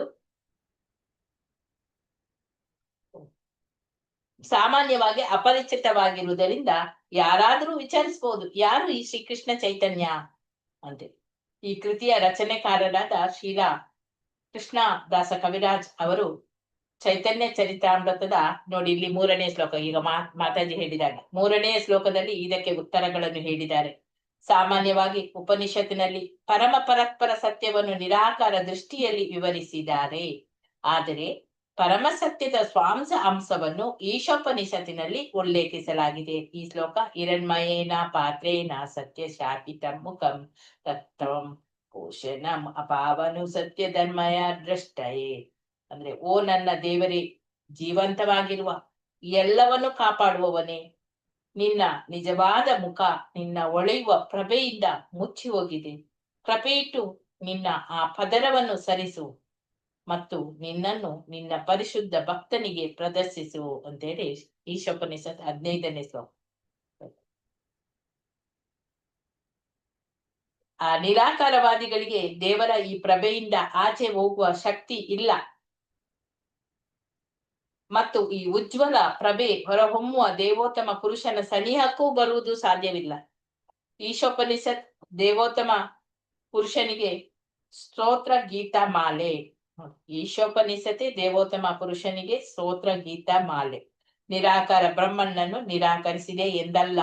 A: ಸಾಮಾನ್ಯವಾಗಿ ಅಪರಿಚಿತವಾಗಿರುವುದರಿಂದ ಯಾರಾದರೂ ವಿಚಾರಿಸಬಹುದು, ಯಾರು ಈ ಶ್ರೀಕೃಷ್ಣ ಚೈತನ್ಯ ಅಂತ. ಈ ಕೃತಿಯ ರಚನೆಕಾರರಾದ ಶ್ರೀಲಾ ಕೃಷ್ಣದಾಸ ಕವಿರಾಜ್ ಅವರು ಚೈತನ್ಯ ಚರಿತಾಮೃತದ, ನೋಡಿ ಇಲ್ಲಿ 3ನೇ ಶ್ಲೋಕ, ಈಗ ಮಾತಾಜಿ ಹೇಳಿದಾಗ 3ನೇ ಶ್ಲೋಕದಲ್ಲಿ ಇದಕ್ಕೆ ಉತ್ತರಗಳನ್ನು ಹೇಳಿದ್ದಾರೆ. ಸಾಮಾನ್ಯವಾಗಿ ಉಪನಿಷತ್ತಿನಲ್ಲಿ ಪರಮ ಪರಸ್ಪರ ಸತ್ಯವನ್ನು ನಿರಾಕಾರ ದೃಷ್ಟಿಯಲ್ಲಿ ವಿವರಿಸಿದ್ದಾರೆ. ಆದರೆ ಪರಮ ಸತ್ಯದ ಸ್ವಾಂಶ ಅಂಶವನ್ನು ಈಶೋಪನಿಷತ್ತಿನಲ್ಲಿ ಉಲ್ಲೇಖಿಸಲಾಗಿದೆ. ಈ ಶ್ಲೋಕ ಹಿರಣ್ಮಯೇನ ಪಾತ್ರೇನ ಸತ್ಯ ಶಾಪಿತಂ ಮುಖಂ ತತ್ವಂ ಪೋಷಣಂ ಅಪಾವನು ಸತ್ಯ ಧರ್ಮಯ ದೃಷ್ಟಯೇ. ಅಂದ್ರೆ, ಓ ನನ್ನ ದೇವರೇ, ಜೀವಂತವಾಗಿರುವ ಎಲ್ಲವನ್ನು ಕಾಪಾಡುವವನೇ, ನಿನ್ನ ನಿಜವಾದ ಮುಖ ನಿನ್ನ ಹೊಳೆಯುವ ಪ್ರಭೆಯಿಂದ ಮುಚ್ಚಿ ಹೋಗಿದೆ. ಕೃಪೆಯಿಟ್ಟು ನಿನ್ನ ಆ ಪದರವನ್ನು ಸರಿಸು ಮತ್ತು ನಿನ್ನನ್ನು ನಿನ್ನ ಪರಿಶುದ್ಧ ಭಕ್ತನಿಗೆ ಪ್ರದರ್ಶಿಸು ಅಂತೇಳಿ ಈಶೋಪನಿಷತ್ 15ನೇ ಶ್ಲೋಕ. ಆ ನಿರಾಕಾರವಾದಿಗಳಿಗೆ ದೇವರ ಈ ಪ್ರಭೆಯಿಂದ ಆಚೆ ಹೋಗುವ ಶಕ್ತಿ ಇಲ್ಲ ಮತ್ತು ಈ ಉಜ್ವಲ ಪ್ರಭೆ ಹೊರಹೊಮ್ಮುವ ದೇವೋತ್ತಮ ಪುರುಷನ ಸನಿಹಕ್ಕೂ ಬರುವುದು ಸಾಧ್ಯವಿಲ್ಲ. ಈಶೋಪನಿಷತ್ ದೇವೋತ್ತಮ ಪುರುಷನಿಗೆ ಸ್ತೋತ್ರ ಗೀತಾ ಮಾಲೆ. ಈಶೋಪನಿಷತ್ತೆ ದೇವೋತ್ತಮ ಪುರುಷನಿಗೆ ಸ್ತೋತ್ರ ಗೀತಾ ಮಾಲೆ. ನಿರಾಕಾರ ಬ್ರಹ್ಮನನ್ನು ನಿರಾಕರಿಸಿದೆ ಎಂದಲ್ಲ,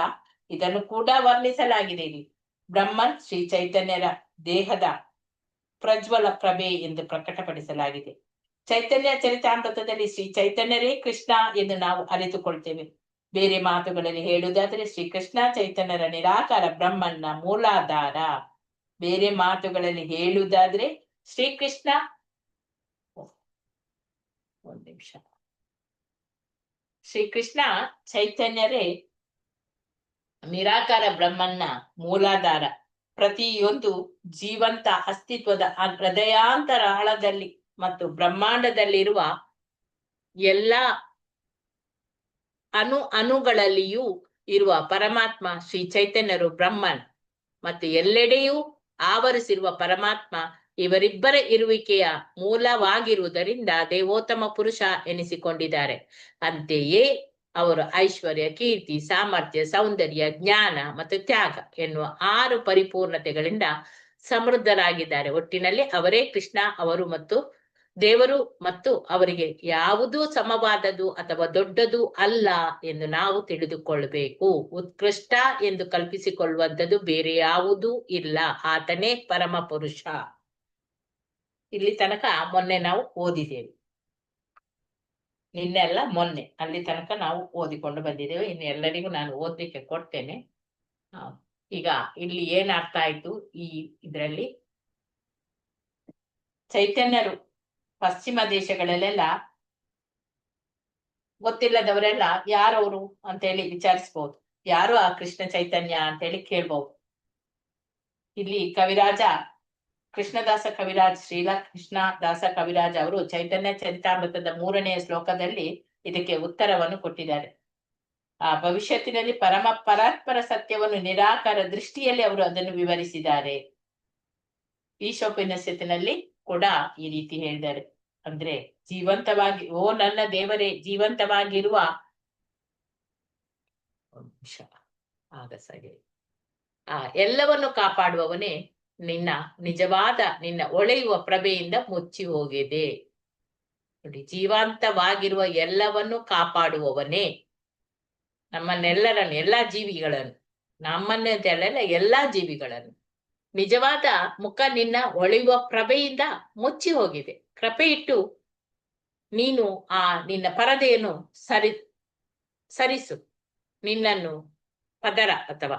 A: ಇದನ್ನು ಕೂಡ ವರ್ಣಿಸಲಾಗಿದೆ. ಇಲ್ಲಿ ಬ್ರಹ್ಮನ್ ಶ್ರೀ ಚೈತನ್ಯರ ದೇಹದ ಪ್ರಜ್ವಲ ಪ್ರಭೆ ಎಂದು ಪ್ರಕಟಪಡಿಸಲಾಗಿದೆ. ಚೈತನ್ಯ ಚರಿತಾಮೃತದಲ್ಲಿ ಶ್ರೀ ಚೈತನ್ಯರೇ ಕೃಷ್ಣ ಎಂದು ನಾವು ಅರಿತುಕೊಳ್ತೇವೆ. ಬೇರೆ ಮಾತುಗಳಲ್ಲಿ ಹೇಳುವುದಾದರೆ ಶ್ರೀ ಕೃಷ್ಣ ಚೈತನ್ಯರ ನಿರಾಕಾರ ಬ್ರಹ್ಮನ್ನ ಮೂಲಾಧಾರ. ಬೇರೆ ಮಾತುಗಳಲ್ಲಿ ಹೇಳುವುದಾದ್ರೆ ಶ್ರೀಕೃಷ್ಣ, ಒಂದ್ ನಿಮಿಷ, ಶ್ರೀಕೃಷ್ಣ ಚೈತನ್ಯರೇ ನಿರಾಕಾರ ಬ್ರಹ್ಮನ್ನ ಮೂಲಾಧಾರ. ಪ್ರತಿಯೊಂದು ಜೀವಂತ ಅಸ್ತಿತ್ವದ ಹೃದಯಾಂತರಾಳದಲ್ಲಿ ಮತ್ತು ಬ್ರಹ್ಮಾಂಡದಲ್ಲಿರುವ ಎಲ್ಲ ಅಣುಗಳಲ್ಲಿಯೂ ಇರುವ ಪರಮಾತ್ಮ ಶ್ರೀ ಚೈತನ್ಯರು ಬ್ರಹ್ಮನ್ ಮತ್ತು ಎಲ್ಲೆಡೆಯೂ ಆವರಿಸಿರುವ ಪರಮಾತ್ಮ ಇವರಿಬ್ಬರ ಇರುವಿಕೆಯ ಮೂಲವಾಗಿರುವುದರಿಂದ ದೇವೋತ್ತಮ ಪುರುಷ ಎನಿಸಿಕೊಂಡಿದ್ದಾರೆ. ಅಂತೆಯೇ ಅವರು ಐಶ್ವರ್ಯ, ಕೀರ್ತಿ, ಸಾಮರ್ಥ್ಯ, ಸೌಂದರ್ಯ, ಜ್ಞಾನ ಮತ್ತು ತ್ಯಾಗ ಎನ್ನುವ 6 ಪರಿಪೂರ್ಣತೆಗಳಿಂದ ಸಮೃದ್ಧರಾಗಿದ್ದಾರೆ. ಒಟ್ಟಿನಲ್ಲಿ ಅವರೇ ಕೃಷ್ಣ, ಅವರು ಮತ್ತು ದೇವರು, ಮತ್ತು ಅವರಿಗೆ ಯಾವುದೂ ಸಮವಾದದ್ದು ಅಥವಾ ದೊಡ್ಡದು ಅಲ್ಲ ಎಂದು ನಾವು ತಿಳಿದುಕೊಳ್ಳಬೇಕು. ಉತ್ಕೃಷ್ಟ ಎಂದು ಕಲ್ಪಿಸಿಕೊಳ್ಳುವಂಥದ್ದು ಬೇರೆ ಯಾವುದೂ ಇಲ್ಲ, ಆತನೇ ಪರಮ ಪುರುಷ. ಇಲ್ಲಿ ತನಕ ಮೊನ್ನೆ ನಾವು ಓದಿದ್ದೇವೆ, ನಿನ್ನೆಲ್ಲ ಮೊನ್ನೆ ಅಲ್ಲಿ ತನಕ ನಾವು ಓದಿಕೊಂಡು ಬಂದಿದ್ದೇವೆ. ಇನ್ನು ಎಲ್ಲರಿಗೂ ನಾನು ಓದ್ಲಿಕ್ಕೆ ಕೊಡ್ತೇನೆ. ಈಗ ಇಲ್ಲಿ ಏನ್ ಅರ್ಥ ಆಯ್ತು ಈ ಇದ್ರಲ್ಲಿ? ಚೈತನ್ಯರು ಪಶ್ಚಿಮ ದೇಶಗಳಲ್ಲೆಲ್ಲ ಗೊತ್ತಿಲ್ಲದವರೆಲ್ಲ ಯಾರವರು ಅಂತೇಳಿ ವಿಚಾರಿಸ್ಬೋದು. ಯಾರು ಆ ಕೃಷ್ಣ ಚೈತನ್ಯ ಅಂತೇಳಿ ಕೇಳ್ಬಹುದು. ಇಲ್ಲಿ ಕವಿರಾಜ ಕೃಷ್ಣದಾಸ ಕವಿರಾಜ್, ಶ್ರೀಲಾ ಕೃಷ್ಣದಾಸ ಕವಿರಾಜ್ ಅವರು ಚೈತನ್ಯ ಚರಿತಾಮೃತದ 3ನೇ ಶ್ಲೋಕದಲ್ಲಿ ಇದಕ್ಕೆ ಉತ್ತರವನ್ನು ಕೊಟ್ಟಿದ್ದಾರೆ. ಆ ಭವಿಷ್ಯತ್ತಿನಲ್ಲಿ ಪರಸ್ಪರ ಸತ್ಯವನ್ನು ನಿರಾಕಾರ ದೃಷ್ಟಿಯಲ್ಲಿ ಅವರು ಅದನ್ನು ವಿವರಿಸಿದ್ದಾರೆ. ಈಶೋಪನಿಷತ್ತಿನಲ್ಲಿ ಕೂಡ ಈ ರೀತಿ ಹೇಳಿದ್ದಾರೆ. ಅಂದ್ರೆ ಜೀವಂತವಾಗಿ, ಓ ನನ್ನ ದೇವರೇ, ಜೀವಂತವಾಗಿರುವ ಎಲ್ಲವನ್ನು ಕಾಪಾಡುವವನೇ, ನಿನ್ನ ನಿಜವಾದ ನಿನ್ನ ಒಳೆಯುವ ಪ್ರಭೆಯಿಂದ ಮುಚ್ಚಿ ಹೋಗಿದೆ. ನೋಡಿ, ಜೀವಂತವಾಗಿರುವ ಎಲ್ಲವನ್ನು ಕಾಪಾಡುವವನೇ, ನಮ್ಮನ್ನೆಲ್ಲರನ್ನು, ಎಲ್ಲಾ ಜೀವಿಗಳನ್ನು, ನಮ್ಮನ್ನೆಲ್ಲ ಎಲ್ಲಾ ಜೀವಿಗಳನ್ನು, ನಿಜವಾದ ಮುಖ ನಿನ್ನ ಒಳೆಯುವ ಪ್ರಭೆಯಿಂದ ಮುಚ್ಚಿ ಹೋಗಿದೆ. ಕೃಪೆ ಇಟ್ಟು ನೀನು ಆ ನಿನ್ನ ಪರದೆಯನ್ನು ಸರಿಸು. ನಿನ್ನನ್ನು ಪದರ ಅಥವಾ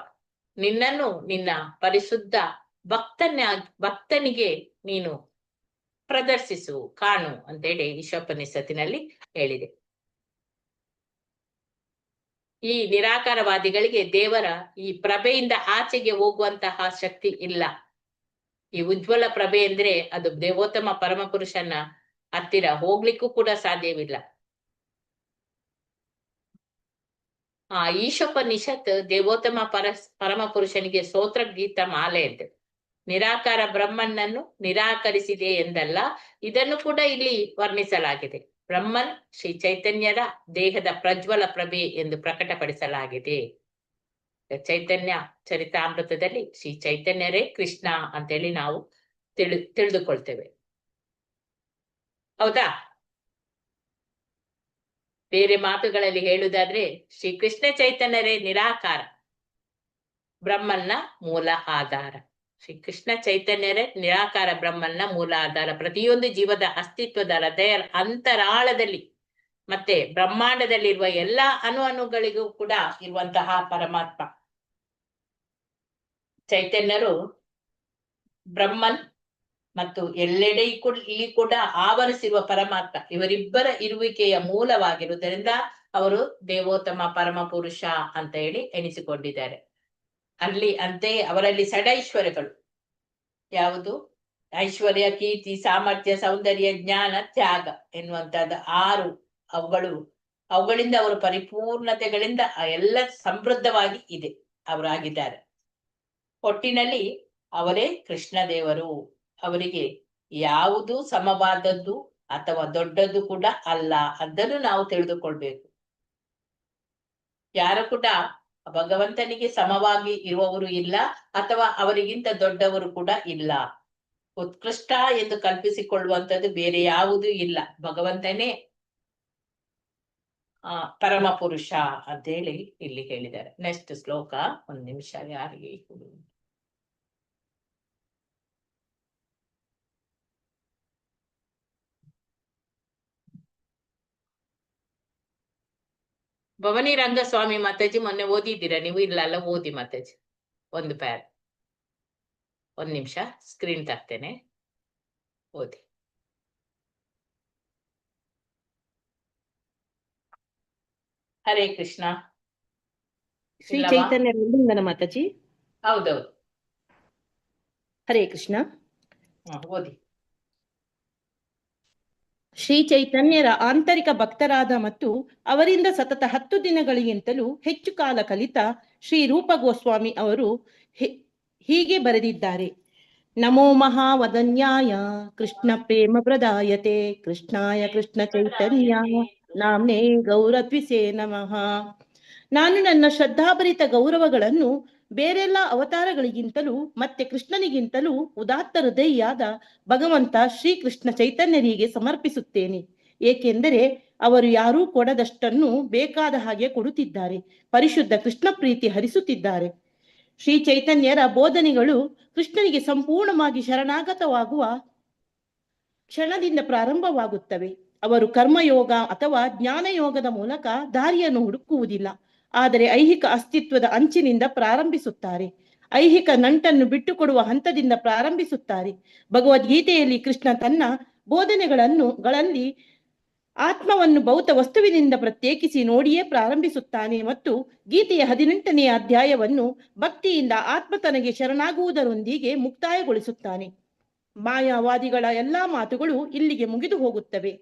A: ನಿನ್ನನ್ನು ನಿನ್ನ ಪರಿಶುದ್ಧ ಭಕ್ತನಿಗೆ ನೀನು ಪ್ರದರ್ಶಿಸು, ಕಾಣು ಅಂತೇಳಿ ಈಶೋಪನಿಷತ್ತಿನಲ್ಲಿ ಹೇಳಿದೆ. ಈ ನಿರಾಕಾರವಾದಿಗಳಿಗೆ ದೇವರ ಈ ಪ್ರಭೆಯಿಂದ ಆಚೆಗೆ ಹೋಗುವಂತಹ ಶಕ್ತಿ ಇಲ್ಲ. ಈ ಉಜ್ವಲ ಪ್ರಭೆ ಅಂದ್ರೆ ಅದು ದೇವೋತ್ತಮ ಪರಮಪುರುಷನ ಹತ್ತಿರ ಹೋಗ್ಲಿಕ್ಕೂ ಕೂಡ ಸಾಧ್ಯವಿಲ್ಲ. ಆ ಈಶೋಪನಿಷತ್ ದೇವೋತ್ತಮ ಪರಮಪುರುಷನಿಗೆ ಸ್ತೋತ್ರ ಗೀತ ಮಾಲೆ ಅಂತೆ. ನಿರಾಕಾರ ಬ್ರಹ್ಮನನ್ನು ನಿರಾಕರಿಸಿದೆ ಎಂದಲ್ಲ, ಇದನ್ನು ಕೂಡ ಇಲ್ಲಿ ವರ್ಣಿಸಲಾಗಿದೆ. ಬ್ರಹ್ಮನ್ ಶ್ರೀ ಚೈತನ್ಯರ ದೇಹದ ಪ್ರಜ್ವಲ ಪ್ರಭೆ ಎಂದು ಪ್ರಕಟಪಡಿಸಲಾಗಿದೆ. ಚೈತನ್ಯ ಚರಿತಾಮೃತದಲ್ಲಿ ಶ್ರೀ ಚೈತನ್ಯರೇ ಕೃಷ್ಣ ಅಂತೇಳಿ ನಾವು ತಿಳಿದುಕೊಳ್ತೇವೆ. ಹೌದಾ? ಬೇರೆ ಮಾತುಗಳಲ್ಲಿ ಹೇಳುವುದಾದ್ರೆ ಶ್ರೀ ಕೃಷ್ಣ ಚೈತನ್ಯರೇ ನಿರಾಕಾರ, ಬ್ರಹ್ಮನ್ನ ಮೂಲ ಆಧಾರ. ಶ್ರೀ ಕೃಷ್ಣ ಚೈತನ್ಯರೇ ನಿರಾಕಾರ, ಬ್ರಹ್ಮನ್ನ ಮೂಲ ಆಧಾರ. ಪ್ರತಿಯೊಂದು ಜೀವದ ಅಸ್ತಿತ್ವದ ಹೃದಯ ಅಂತರಾಳದಲ್ಲಿ ಮತ್ತೆ ಬ್ರಹ್ಮಾಂಡದಲ್ಲಿರುವ ಎಲ್ಲಾ ಅಣುಗಳಿಗೂ ಕೂಡ ಇರುವಂತಹ ಪರಮಾತ್ಮ ಚೈತನ್ಯರು ಬ್ರಹ್ಮನ್ ಮತ್ತು ಎಲ್ಲೆಡೆ ಇಲ್ಲಿ ಕೂಡ ಆವರಿಸಿರುವ ಪರಮಾತ್ಮ ಇವರಿಬ್ಬರ ಇರುವಿಕೆಯ ಮೂಲವಾಗಿರುವುದರಿಂದ ಅವರು ದೇವೋತ್ತಮ ಪರಮ ಪುರುಷ ಅಂತ ಹೇಳಿ ಎನಿಸಿಕೊಂಡಿದ್ದಾರೆ. ಅಂತೆಯೇ ಅವರಲ್ಲಿ ಷಡೈಶ್ವರ್ಯಗಳು ಯಾವುದು? ಐಶ್ವರ್ಯ, ಕೀರ್ತಿ, ಸಾಮರ್ಥ್ಯ, ಸೌಂದರ್ಯ, ಜ್ಞಾನ, ತ್ಯಾಗ ಎನ್ನುವಂತಹದ್ದು 6 ಅವುಗಳಿಂದ ಅವರು ಪರಿಪೂರ್ಣತೆಗಳಿಂದ ಎಲ್ಲ ಸಮೃದ್ಧವಾಗಿ ಇದೆ ಅವರಾಗಿದ್ದಾರೆ. ಒಟ್ಟಿನಲ್ಲಿ ಅವರೇ ಕೃಷ್ಣ ದೇವರು. ಅವರಿಗೆ ಯಾವುದು ಸಮವಾದದ್ದು ಅಥವಾ ದೊಡ್ಡದ್ದು ಕೂಡ ಅಲ್ಲ, ಅದನ್ನು ನಾವು ತಿಳಿದುಕೊಳ್ಬೇಕು. ಯಾರು ಕೂಡ ಭಗವಂತನಿಗೆ ಸಮವಾಗಿ ಇರುವವರು ಇಲ್ಲ ಅಥವಾ ಅವರಿಗಿಂತ ದೊಡ್ಡವರು ಕೂಡ ಇಲ್ಲ. ಉತ್ಕೃಷ್ಟ ಎಂದು ಕಲ್ಪಿಸಿಕೊಳ್ಳುವಂಥದ್ದು ಬೇರೆ ಯಾವುದೂ ಇಲ್ಲ. ಭಗವಂತನೇ ಪರಮ ಪುರುಷ ಅಂತ ಹೇಳಿ ಇಲ್ಲಿ ಹೇಳಿದ್ದಾರೆ. ನೆಕ್ಸ್ಟ್ ಶ್ಲೋಕ, 1 ನಿಮಿಷ, ಯಾರಿಗೆ ಭವಾನಿ ರಂಗಸ್ವಾಮಿ ಮಾತಾಜಿ ಮೊನ್ನೆ ಓದಿದ್ದೀರಾ ನೀವು? ಇಲ್ಲ ಓದಿ ಮಾತಾಜಿ, 1 ಪ್ಯಾರ್. 1 ನಿಮಿಷ ಸ್ಕ್ರೀನ್ ತರ್ತೇನೆ, ಓದಿ. ಹರೇ ಕೃಷ್ಣ.
F: ಶ್ರೀ ಚೈತನ್ಯ ವೃಂದನ ಮಾತಾಜಿ.
A: ಹೌದೌದು,
F: ಹರೇ ಕೃಷ್ಣ.
A: ಓದಿ.
F: ಶ್ರೀ ಚೈತನ್ಯರ ಆಂತರಿಕ ಭಕ್ತರಾದ ಮತ್ತು ಅವರಿಂದ ಸತತ 10 ದಿನಗಳಿಗಿಂತಲೂ ಹೆಚ್ಚು ಕಾಲ ಕಲಿತ ಶ್ರೀ ರೂಪ ಗೋಸ್ವಾಮಿ ಅವರು ಹೀಗೆ ಬರೆದಿದ್ದಾರೆ. ನಮೋ ಮಹಾವದನ್ಯಾಯ ಕೃಷ್ಣ ಪ್ರೇಮ ಪ್ರದಾಯತೆ ಕೃಷ್ಣಾಯ ಕೃಷ್ಣ ಚೈತನ್ಯ ನಾಮ್ನೇ ಗೌರದ್ವಿಸೇ ನಮಃ. ನಾನು ನನ್ನ ಶ್ರದ್ಧಾಭರಿತ ಗೌರವಗಳನ್ನು ಬೇರೆಲ್ಲ ಅವತಾರಗಳಿಗಿಂತಲೂ ಮತ್ತೆ ಕೃಷ್ಣನಿಗಿಂತಲೂ ಉದಾತ್ತ ಹೃದಯಿಯಾದ ಭಗವಂತ ಶ್ರೀಕೃಷ್ಣ ಚೈತನ್ಯರಿಗೆ ಸಮರ್ಪಿಸುತ್ತೇನೆ. ಏಕೆಂದರೆ ಅವರು ಯಾರೂ ಕೊಡದಷ್ಟನ್ನು ಬೇಕಾದ ಹಾಗೆ ಕೊಡುತ್ತಿದ್ದಾರೆ. ಪರಿಶುದ್ಧ ಕೃಷ್ಣ ಪ್ರೀತಿ ಹರಿಸುತ್ತಿದ್ದಾರೆ. ಶ್ರೀ ಚೈತನ್ಯರ ಬೋಧನೆಗಳು ಕೃಷ್ಣನಿಗೆ ಸಂಪೂರ್ಣವಾಗಿ ಶರಣಾಗತವಾಗುವ ಕ್ಷಣದಿಂದ ಪ್ರಾರಂಭವಾಗುತ್ತವೆ. ಅವರು ಕರ್ಮಯೋಗ ಅಥವಾ ಜ್ಞಾನಯೋಗದ ಮೂಲಕ ದಾರಿಯನ್ನು ಹುಡುಕುವುದಿಲ್ಲ, ಆದರೆ ಐಹಿಕ ಅಸ್ತಿತ್ವದ ಅಂಚಿನಿಂದ ಪ್ರಾರಂಭಿಸುತ್ತಾರೆ. ಐಹಿಕ ನಂಟನ್ನು ಬಿಟ್ಟುಕೊಡುವ ಹಂತದಿಂದ ಪ್ರಾರಂಭಿಸುತ್ತಾರೆ. ಭಗವದ್ಗೀತೆಯಲ್ಲಿ ಕೃಷ್ಣ ತನ್ನ ಬೋಧನೆಗಳಲ್ಲಿ ಆತ್ಮವನ್ನು ಭೌತ ವಸ್ತುವಿನಿಂದ ಪ್ರತ್ಯೇಕಿಸಿ ನೋಡಿಯೇ ಪ್ರಾರಂಭಿಸುತ್ತಾನೆ ಮತ್ತು ಗೀತೆಯ 18ನೇ ಅಧ್ಯಾಯವನ್ನು ಭಕ್ತಿಯಿಂದ ಆತ್ಮ ತನಗೆ ಶರಣಾಗುವುದರೊಂದಿಗೆ ಮುಕ್ತಾಯಗೊಳಿಸುತ್ತಾನೆ. ಮಾಯಾವಾದಿಗಳ ಎಲ್ಲಾ ಮಾತುಗಳು ಇಲ್ಲಿಗೆ ಮುಗಿದು ಹೋಗುತ್ತವೆ.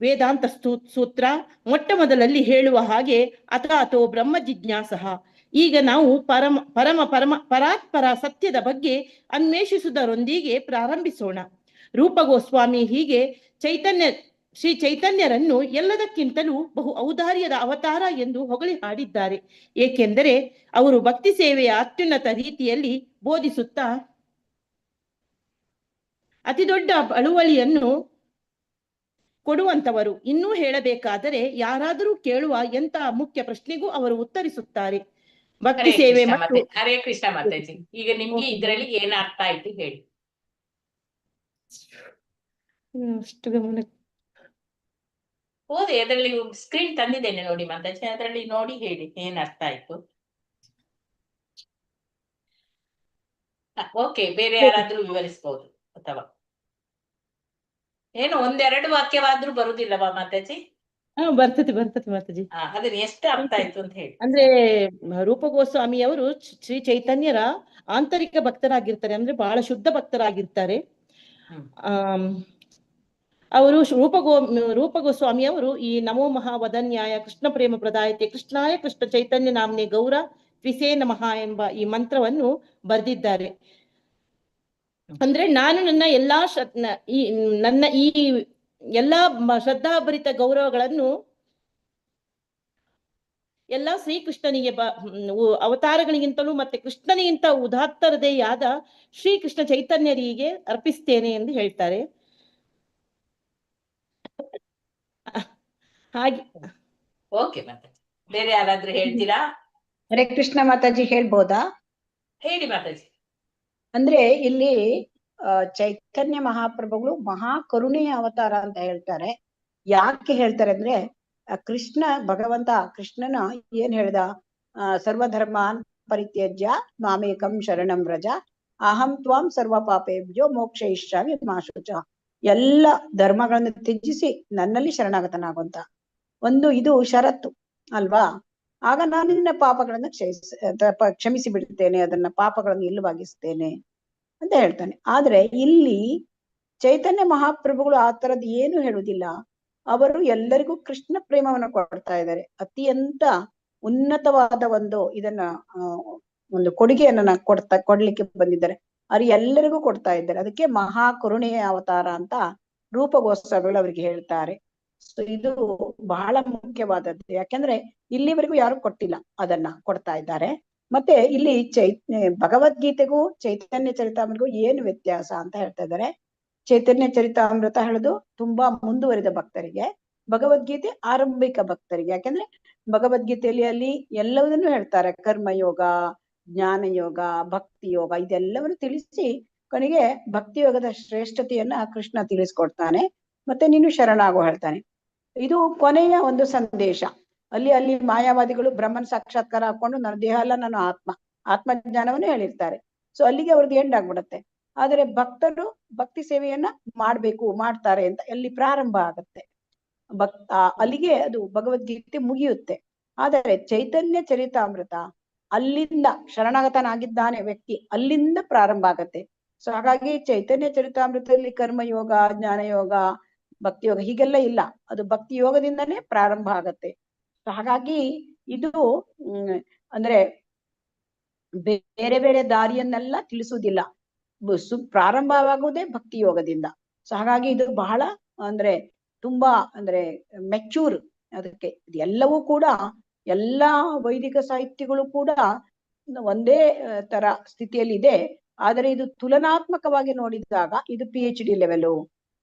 F: ವೇದಾಂತ ಸೂತ್ರ ಮೊಟ್ಟ ಮೊದಲಲ್ಲಿ ಹೇಳುವ ಹಾಗೆ ಅಥಾತೋ ಬ್ರಹ್ಮ ಜಿಜ್ಞಾಸಃ. ಈಗ ನಾವು ಪರಾತ್ಪರ ಸತ್ಯದ ಬಗ್ಗೆ ಅನ್ವೇಷಿಸುವುದರೊಂದಿಗೆ ಪ್ರಾರಂಭಿಸೋಣ. ರೂಪ ಗೋಸ್ವಾಮಿ ಹೀಗೆ ಶ್ರೀ ಚೈತನ್ಯರನ್ನು ಎಲ್ಲದಕ್ಕಿಂತಲೂ ಬಹು ಔದಾರ್ಯದ ಅವತಾರ ಎಂದು ಹೊಗಳಿ ಹಾಡಿದ್ದಾರೆ. ಏಕೆಂದರೆ ಅವರು ಭಕ್ತಿ ಸೇವೆಯ ಅತ್ಯುನ್ನತ ರೀತಿಯಲ್ಲಿ ಬೋಧಿಸುತ್ತಾ ಅತಿ ದೊಡ್ಡ ಬಳುವಳಿಯನ್ನು ಕೊಡುವಂತವರು. ಇನ್ನೂ ಹೇಳಬೇಕಾದರೆ ಯಾರಾದರೂ ಕೇಳುವ ಎಂತ ಮುಖ್ಯ ಪ್ರಶ್ನೆಗೂ ಅವರು ಉತ್ತರಿಸುತ್ತಾರೆ. ಭಕ್ತಿ ಸೇವೆ ಮತ್ತು
A: ಹರೇ ಕೃಷ್ಣ ಮಾತಾಜಿ, ಈಗ ನಿಮ್ಗೆ ಇದರಲ್ಲಿ ಏನ್ ಅರ್ಥ ಆಯ್ತು ಹೇಳಿ.
F: ಅಷ್ಟು ಗಮನ
A: ಹೌದು, ಅದರಲ್ಲಿ ಸ್ಕ್ರೀನ್ ತಂದಿದ್ದೇನೆ ನೋಡಿ ಮಾತಾಜಿ, ಅದರಲ್ಲಿ ನೋಡಿ ಹೇಳಿ ಏನ್ ಅರ್ಥ ಆಯ್ತು. ಓಕೆ, ಬೇರೆ ಯಾರಾದ್ರೂ ವಿವರಿಸಬಹುದು ಅಥವಾ ಏನು ಒಂದೆರಡು ವಾಕ್ಯವಾದ್ರೂ ಬರುದಿಲ್ಲವಾ ಮಾತಾಜಿ?
F: ಬರ್ತದೆ ಮಾತಾಜಿ.
A: ಅದನ್ನ ಎಷ್ಟು ಅರ್ಥ ಆಯ್ತು ಅಂತ ಹೇಳಿ.
F: ಅಂದ್ರೆ ರೂಪ ಗೋಸ್ವಾಮಿ ಅವರು ಶ್ರೀ ಚೈತನ್ಯರ ಆಂತರಿಕ ಭಕ್ತರಾಗಿರ್ತಾರೆ, ಅಂದ್ರೆ ಬಹಳ ಶುದ್ಧ ಭಕ್ತರಾಗಿರ್ತಾರೆ. ಅವರು ರೂಪ ಗೋಸ್ವಾಮಿ ಅವರು ಈ ನಮೋ ಮಹಾವದನ್ಯಾಯ ಕೃಷ್ಣ ಪ್ರೇಮ ಪ್ರದಾಯತೆ ಕೃಷ್ಣಾಯ ಕೃಷ್ಣ ಚೈತನ್ಯ ನಾಮ್ನೆ ಗೌರ ದ್ವಿಸೇ ನಮಃ ಎಂಬ ಈ ಮಂತ್ರವನ್ನು ಬರೆದಿದ್ದಾರೆ. ಅಂದ್ರೆ ನಾನು ನನ್ನ ಎಲ್ಲಾ ಶ್ರದ್ಧಾಭರಿತ ಗೌರವಗಳನ್ನು ಎಲ್ಲ ಶ್ರೀಕೃಷ್ಣನಿಗೆ ಅವತಾರಗಳಿಗಿಂತಲೂ ಮತ್ತೆ ಕೃಷ್ಣನಿಗಿಂತ ಉದಾತ್ತ ಹೃದಯಿಯಾದ ಶ್ರೀಕೃಷ್ಣ ಚೈತನ್ಯರಿಗೆ ಅರ್ಪಿಸ್ತೇನೆ ಎಂದು ಹೇಳ್ತಾರೆ. ಹಾಗೆ
A: ಓಕೆ ಮಾತಾಜಿ, ಬೇರೆ ಯಾರಾದ್ರೂ ಹೇಳ್ತೀರಾ?
H: ಹರೇ ಕೃಷ್ಣ ಮಾತಾಜಿ, ಹೇಳ್ಬೋದಾ?
A: ಹೇಳಿ ಮಾತಾಜಿ.
H: ಅಂದ್ರೆ ಇಲ್ಲಿ ಚೈತನ್ಯ ಮಹಾಪ್ರಭುಗಳು ಮಹಾ ಕರುಣೆಯ ಅವತಾರ ಅಂತ ಹೇಳ್ತಾರೆ. ಯಾಕೆ ಹೇಳ್ತಾರೆ ಅಂದ್ರೆ ಭಗವಂತ ಕೃಷ್ಣನ ಏನ್ ಹೇಳ್ದ, ಸರ್ವಧರ್ಮಾನ್ ಪರಿತ್ಯಜ್ಯ ಮಾಮೇಕಂ ಶರಣಂ ವ್ರಜ ಅಹಂ ತ್ವಾಂ ಸರ್ವ ಪಾಪೇಭ್ಯೋ ಮೋಕ್ಷಯಿಷ್ಯಾಮಿ ಮಾ ಶುಚಃ. ಎಲ್ಲ ಧರ್ಮಗಳನ್ನು ತ್ಯಜಿಸಿ ನನ್ನಲ್ಲಿ ಶರಣಾಗತನಾಗುವಂತ ಒಂದು ಇದು ಷರತ್ತು ಅಲ್ವಾ. ಆಗ ನಾನು ನಿನ್ನ ಪಾಪಗಳನ್ನ ಕ್ಷಮಿಸಿ ಬಿಡ್ತೇನೆ, ಅದನ್ನ ಪಾಪಗಳನ್ನು ಇಲ್ಲವಾಗಿಸ್ತೇನೆ ಅಂತ ಹೇಳ್ತಾನೆ. ಆದ್ರೆ ಇಲ್ಲಿ ಚೈತನ್ಯ ಮಹಾಪ್ರಭುಗಳು ಆ ತರದ್ ಏನು ಹೇಳುವುದಿಲ್ಲ. ಅವರು ಎಲ್ಲರಿಗೂ ಕೃಷ್ಣ ಪ್ರೇಮವನ್ನು ಕೊಡ್ತಾ ಇದ್ದಾರೆ. ಅತ್ಯಂತ ಉನ್ನತವಾದ ಒಂದು ಕೊಡುಗೆಯನ್ನ ಕೊಡ್ಲಿಕ್ಕೆ ಬಂದಿದ್ದಾರೆ. ಅವ್ರು ಎಲ್ಲರಿಗೂ ಕೊಡ್ತಾ ಇದ್ದಾರೆ. ಅದಕ್ಕೆ ಮಹಾ ಕರುಣೆಯ ಅವತಾರ ಅಂತ ರೂಪ ಗೋಸ್ವಾಮಿಗಳು ಅವ್ರಿಗೆ ಹೇಳ್ತಾರೆ. ಸೊ ಇದು ಬಹಳ ಮುಖ್ಯವಾದದ್ದು. ಯಾಕೆಂದ್ರೆ ಇಲ್ಲಿವರೆಗೂ ಯಾರು ಕೊಟ್ಟಿಲ್ಲ, ಅದನ್ನ ಕೊಡ್ತಾ ಇದ್ದಾರೆ. ಮತ್ತೆ ಇಲ್ಲಿ ಭಗವದ್ಗೀತೆಗೂ ಚೈತನ್ಯ ಚರಿತಾಮೃತಗೂ ಏನು ವ್ಯತ್ಯಾಸ ಅಂತ ಹೇಳ್ತಾ ಇದ್ದಾರೆ. ಚೈತನ್ಯ ಚರಿತಾಮೃತ ಹೇಳುದು ತುಂಬಾ ಮುಂದುವರಿದ ಭಕ್ತರಿಗೆ, ಭಗವದ್ಗೀತೆ ಆರಂಭಿಕ ಭಕ್ತರಿಗೆ. ಯಾಕೆಂದ್ರೆ ಭಗವದ್ಗೀತೆಯಲ್ಲಿ ಅಲ್ಲಿ ಎಲ್ಲವನ್ನೂ ಹೇಳ್ತಾರೆ. ಕರ್ಮಯೋಗ, ಜ್ಞಾನಯೋಗ, ಭಕ್ತಿ ಯೋಗ ಇದೆಲ್ಲವನ್ನು ತಿಳಿಸಿ ಕೊನೆಗೆ ಭಕ್ತಿ ಯೋಗದ ಶ್ರೇಷ್ಠತೆಯನ್ನ ಕೃಷ್ಣ ತಿಳಿಸ್ಕೊಡ್ತಾನೆ. ಮತ್ತೆ ನೀನು ಶರಣಾಗೋ ಹೇಳ್ತಾನೆ. ಇದು ಕೊನೆಯ ಒಂದು ಸಂದೇಶ. ಅಲ್ಲಿ ಮಾಯಾವಾದಿಗಳು ಬ್ರಹ್ಮನ್ ಸಾಕ್ಷಾತ್ಕಾರ ಹಾಕೊಂಡು ನನ್ನ ದೇಹ ಅಲ್ಲ, ನಾನು ಆತ್ಮಜ್ಞಾನವನ್ನು ಹೇಳಿರ್ತಾರೆ. ಸೊ ಅಲ್ಲಿಗೆ ಅವ್ರದ್ದು ಎಂಡ್ ಆಗ್ಬಿಡತ್ತೆ. ಆದರೆ ಭಕ್ತರು ಭಕ್ತಿ ಸೇವೆಯನ್ನ ಮಾಡ್ತಾರೆ ಅಂತ ಅಲ್ಲಿ ಪ್ರಾರಂಭ ಆಗತ್ತೆ. ಅಲ್ಲಿಗೆ ಅದು ಭಗವದ್ಗೀತೆ ಮುಗಿಯುತ್ತೆ. ಆದರೆ ಚೈತನ್ಯ ಚರಿತಾಮೃತ ಅಲ್ಲಿಂದ ಶರಣಾಗತನಾಗಿದ್ದಾನೆ ವ್ಯಕ್ತಿ, ಅಲ್ಲಿಂದ ಪ್ರಾರಂಭ ಆಗತ್ತೆ. ಸೊ ಹಾಗಾಗಿ ಚೈತನ್ಯ ಚರಿತಾಮೃತದಲ್ಲಿ ಕರ್ಮಯೋಗ, ಜ್ಞಾನಯೋಗ, ಭಕ್ತಿ ಯೋಗ ಹೀಗೆಲ್ಲ ಇಲ್ಲ, ಅದು ಭಕ್ತಿ ಯೋಗದಿಂದನೇ ಪ್ರಾರಂಭ ಆಗತ್ತೆ. ಹಾಗಾಗಿ ಇದು ಅಂದ್ರೆ ಬೇರೆ ಬೇರೆ ದಾರಿಯನ್ನೆಲ್ಲ ತಿಳಿಸುವುದಿಲ್ಲ, ಪ್ರಾರಂಭವಾಗುವುದೇ ಭಕ್ತಿ ಯೋಗದಿಂದ. ಸೊ ಹಾಗಾಗಿ ಇದು ಬಹಳ ಅಂದ್ರೆ ತುಂಬಾ ಅಂದ್ರೆ ಮೆಚ್ಯೂರ್. ಅದಕ್ಕೆ ಎಲ್ಲವೂ ಕೂಡ ಎಲ್ಲಾ ವೈದಿಕ ಸಾಹಿತ್ಯಗಳು ಕೂಡ ಒಂದೇ ತರ ಸ್ಥಿತಿಯಲ್ಲಿ ಇದೆ. ಆದರೆ ಇದು ತುಲನಾತ್ಮಕವಾಗಿ ನೋಡಿದಾಗ ಇದು PhD ಲೆವೆಲು.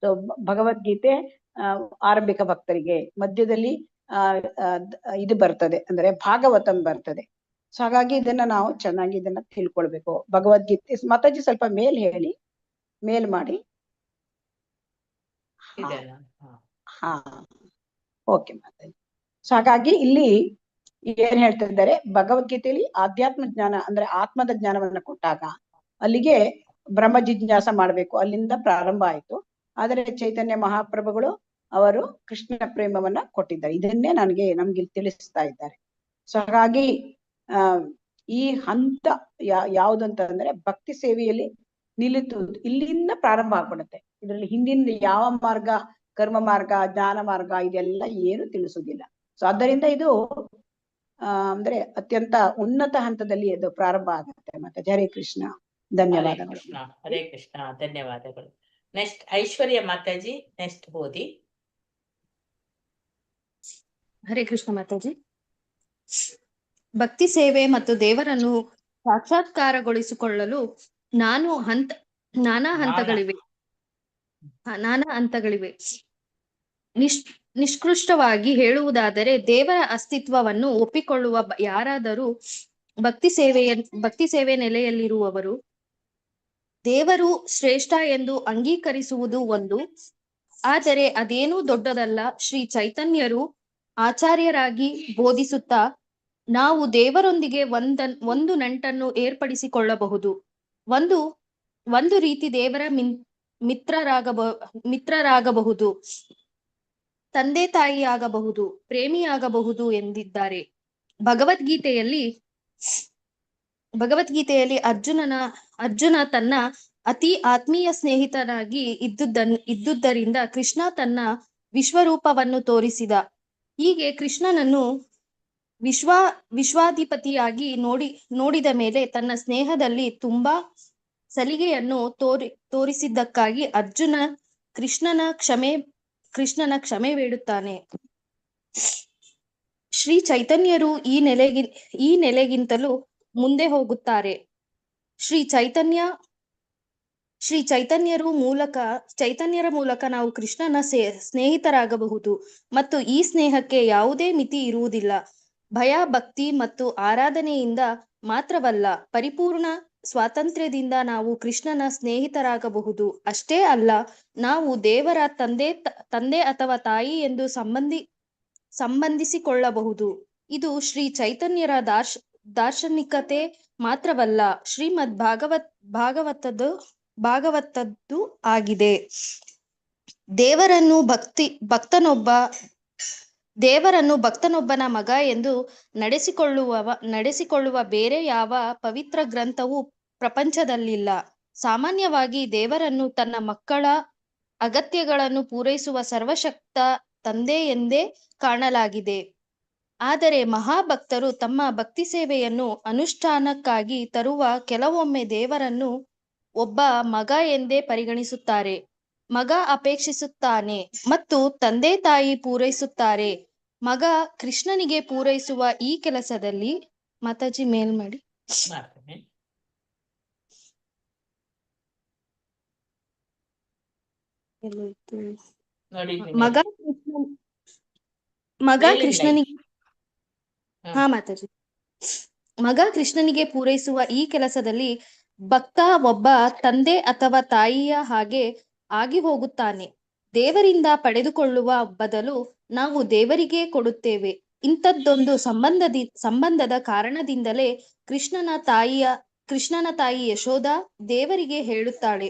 H: ಭಗವದ್ಗೀತೆ ಆರಂಭಿಕ ಭಕ್ತರಿಗೆ, ಮಧ್ಯದಲ್ಲಿ ಇದು ಬರ್ತದೆ ಅಂದ್ರೆ ಭಾಗವತಂ ಬರ್ತದೆ. ಸೊ ಹಾಗಾಗಿ ಇದನ್ನ ನಾವು ಚೆನ್ನಾಗಿ ಇದನ್ನ ತಿಳ್ಕೊಳ್ಬೇಕು. ಭಗವದ್ಗೀತೆ ಮಾತಾಜಿ ಸ್ವಲ್ಪ ಹೇಳಿ, ಮೇಲ್ ಮಾಡಿ. ಹಾ ಓಕೆ ಮಾತಾಜಿ. ಸೊ ಹಾಗಾಗಿ ಇಲ್ಲಿ ಏನ್ ಹೇಳ್ತಾ ಇದ್ದಾರೆ, ಭಗವದ್ಗೀತೆಯಲ್ಲಿ ಆಧ್ಯಾತ್ಮ ಜ್ಞಾನ ಅಂದ್ರೆ ಆತ್ಮದ ಜ್ಞಾನವನ್ನ ಕೊಟ್ಟಾಗ ಅಲ್ಲಿಗೆ ಬ್ರಹ್ಮ ಜಿಜ್ಞಾಸ ಮಾಡ್ಬೇಕು, ಅಲ್ಲಿಂದ ಪ್ರಾರಂಭ ಆಯ್ತು. ಆದರೆ ಚೈತನ್ಯ ಮಹಾಪ್ರಭುಗಳು ಅವರು ಕೃಷ್ಣ ಪ್ರೇಮವನ್ನ ಕೊಟ್ಟಿದ್ದಾರೆ. ಇದನ್ನೇ ನಮ್ಗೆ ತಿಳಿಸ್ತಾ ಇದ್ದಾರೆ. ಸೊ ಹಾಗಾಗಿ ಈ ಹಂತ ಯಾವುದು ಅಂತಂದ್ರೆ ಭಕ್ತಿ ಸೇವೆಯಲ್ಲಿ ನಿಲ್ಲಿಸುವುದು ಇಲ್ಲಿಂದ ಪ್ರಾರಂಭ ಆಗ್ಬಿಡುತ್ತೆ. ಇದರಲ್ಲಿ ಹಿಂದಿನ ಯಾವ ಮಾರ್ಗ, ಕರ್ಮ ಮಾರ್ಗ, ಜ್ಞಾನ ಮಾರ್ಗ ಇದೆಲ್ಲ ಏನು ತಿಳಿಸುವುದಿಲ್ಲ. ಸೊ ಆದ್ದರಿಂದ ಇದು ಅಂದ್ರೆ ಅತ್ಯಂತ ಉನ್ನತ ಹಂತದಲ್ಲಿ ಇದು ಪ್ರಾರಂಭ ಆಗುತ್ತೆ. ಮತ್ತೆ ಹರೇ ಕೃಷ್ಣ, ಧನ್ಯವಾದಗಳು.
A: ಹರೇ ಕೃಷ್ಣ, ಧನ್ಯವಾದಗಳು. ನೆಕ್ಸ್ಟ್ ಐಶ್ವರ್ಯ ಮಾತಾಜಿ, ನೆಕ್ಸ್ಟ್ ಓದಿ.
I: ಹರೇ ಕೃಷ್ಣ ಮಾತಾಜಿ. ಭಕ್ತಿ ಸೇವೆ ಮತ್ತು ದೇವರನ್ನು ಸಾಕ್ಷಾತ್ಕಾರಗೊಳಿಸಿಕೊಳ್ಳಲು ನಾನಾ ಹಂತಗಳಿವೆ. ನಿಷ್ಕೃಷ್ಟವಾಗಿ ಹೇಳುವುದಾದರೆ, ದೇವರ ಅಸ್ತಿತ್ವವನ್ನು ಒಪ್ಪಿಕೊಳ್ಳುವ ಯಾರಾದರೂ ಭಕ್ತಿ ಸೇವೆ ನೆಲೆಯಲ್ಲಿರುವವರು ದೇವರು ಶ್ರೇಷ್ಠ ಎಂದು ಅಂಗೀಕರಿಸುವುದು ಒಂದು. ಆದರೆ ಅದೇನೂ ದೊಡ್ಡದಲ್ಲ. ಶ್ರೀ ಚೈತನ್ಯರು ಆಚಾರ್ಯರಾಗಿ ಬೋಧಿಸುತ್ತಾ ನಾವು ದೇವರೊಂದಿಗೆ ಒಂದು ನಂಟನ್ನು ಏರ್ಪಡಿಸಿಕೊಳ್ಳಬಹುದು. ಒಂದು ರೀತಿ ದೇವರ ಮಿತ್ರರಾಗಬಹುದು, ತಂದೆ ತಾಯಿಯಾಗಬಹುದು, ಪ್ರೇಮಿಯಾಗಬಹುದು ಎಂದಿದ್ದಾರೆ. ಭಗವದ್ಗೀತೆಯಲ್ಲಿ ಅರ್ಜುನ ತನ್ನ ಅತಿ ಆತ್ಮೀಯ ಸ್ನೇಹಿತನಾಗಿ ಇದ್ದುದರಿಂದ ಕೃಷ್ಣ ತನ್ನ ವಿಶ್ವರೂಪವನ್ನು ತೋರಿಸಿದ. ಹೀಗೆ ಕೃಷ್ಣನನ್ನು ವಿಶ್ವಾಧಿಪತಿಯಾಗಿ ನೋಡಿದ ಮೇಲೆ ತನ್ನ ಸ್ನೇಹದಲ್ಲಿ ತುಂಬಾ ಸಲಿಗೆಯನ್ನು ತೋರಿಸಿದ್ದಕ್ಕಾಗಿ ಅರ್ಜುನ ಕೃಷ್ಣನ ಕ್ಷಮೆ ಬೇಡುತ್ತಾನೆ. ಶ್ರೀ ಚೈತನ್ಯರು ಈ ನೆಲೆಗಿಂತಲೂ ಮುಂದೆ ಹೋಗುತ್ತಾರೆ. ಚೈತನ್ಯರ ಮೂಲಕ ನಾವು ಕೃಷ್ಣನ ಸ್ನೇಹಿತರಾಗಬಹುದು ಮತ್ತು ಈ ಸ್ನೇಹಕ್ಕೆ ಯಾವುದೇ ಮಿತಿ ಇರುವುದಿಲ್ಲ. ಭಯ, ಭಕ್ತಿ ಮತ್ತು ಆರಾಧನೆಯಿಂದ ಮಾತ್ರವಲ್ಲ, ಪರಿಪೂರ್ಣ ಸ್ವಾತಂತ್ರ್ಯದಿಂದ ನಾವು ಕೃಷ್ಣನ ಸ್ನೇಹಿತರಾಗಬಹುದು. ಅಷ್ಟೇ ಅಲ್ಲ, ನಾವು ದೇವರ ತಂದೆ ಅಥವಾ ತಾಯಿ ಎಂದು ಸಂಬಂಧಿಸಿಕೊಳ್ಳಬಹುದು. ಇದು ಶ್ರೀ ಚೈತನ್ಯರ ದಾರ್ಶನಿಕತೆ ಮಾತ್ರವಲ್ಲ, ಶ್ರೀಮದ್ ಭಾಗವತದ್ದು ಆಗಿದೆ. ದೇವರನ್ನು ಭಕ್ತನೊಬ್ಬನ ಮಗ ಎಂದು ನಡೆಸಿಕೊಳ್ಳುವ ಬೇರೆ ಯಾವ ಪವಿತ್ರ ಗ್ರಂಥವೂ ಪ್ರಪಂಚದಲ್ಲಿಲ್ಲ. ಸಾಮಾನ್ಯವಾಗಿ ದೇವರನ್ನು ತನ್ನ ಮಕ್ಕಳ ಅಗತ್ಯಗಳನ್ನು ಪೂರೈಸುವ ಸರ್ವಶಕ್ತ ತಂದೆ ಎಂದೇ ಕಾಣಲಾಗಿದೆ. ಆದರೆ ಮಹಾಭಕ್ತರು ತಮ್ಮ ಭಕ್ತಿ ಸೇವೆಯನ್ನು ಅನುಷ್ಠಾನಕ್ಕಾಗಿ ತರುವ ಕೆಲವೊಮ್ಮೆ ದೇವರನ್ನು ಒಬ್ಬ ಮಗ ಎಂದೇ ಪರಿಗಣಿಸುತ್ತಾರೆ. ಮಗ ಅಪೇಕ್ಷಿಸುತ್ತಾನೆ ಮತ್ತು ತಂದೆ ತಾಯಿ ಪೂರೈಸುತ್ತಾರೆ. ಮಗ ಕೃಷ್ಣನಿಗೆ ಪೂರೈಸುವ ಈ ಕೆಲಸದಲ್ಲಿ ಮಾತಾಜಿ ಮೇಲ್ ಮಾಡಿ. ಮಗ ಕೃಷ್ಣನಿಗೆ ಪೂರೈಸುವ ಈ ಕೆಲಸದಲ್ಲಿ ಭಕ್ತ ಒಬ್ಬ ತಂದೆ ಅಥವಾ ತಾಯಿಯ ಹಾಗೆ ಆಗಿ ಹೋಗುತ್ತಾನೆ. ದೇವರಿಂದ ಪಡೆದುಕೊಳ್ಳುವ ಬದಲು ನಾವು ದೇವರಿಗೆ ಕೊಡುತ್ತೇವೆ. ಇಂಥದ್ದೊಂದು ಸಂಬಂಧದ ಕಾರಣದಿಂದಲೇ ಕೃಷ್ಣನ ತಾಯಿ ಯಶೋಧ ದೇವರಿಗೆ ಹೇಳುತ್ತಾಳೆ,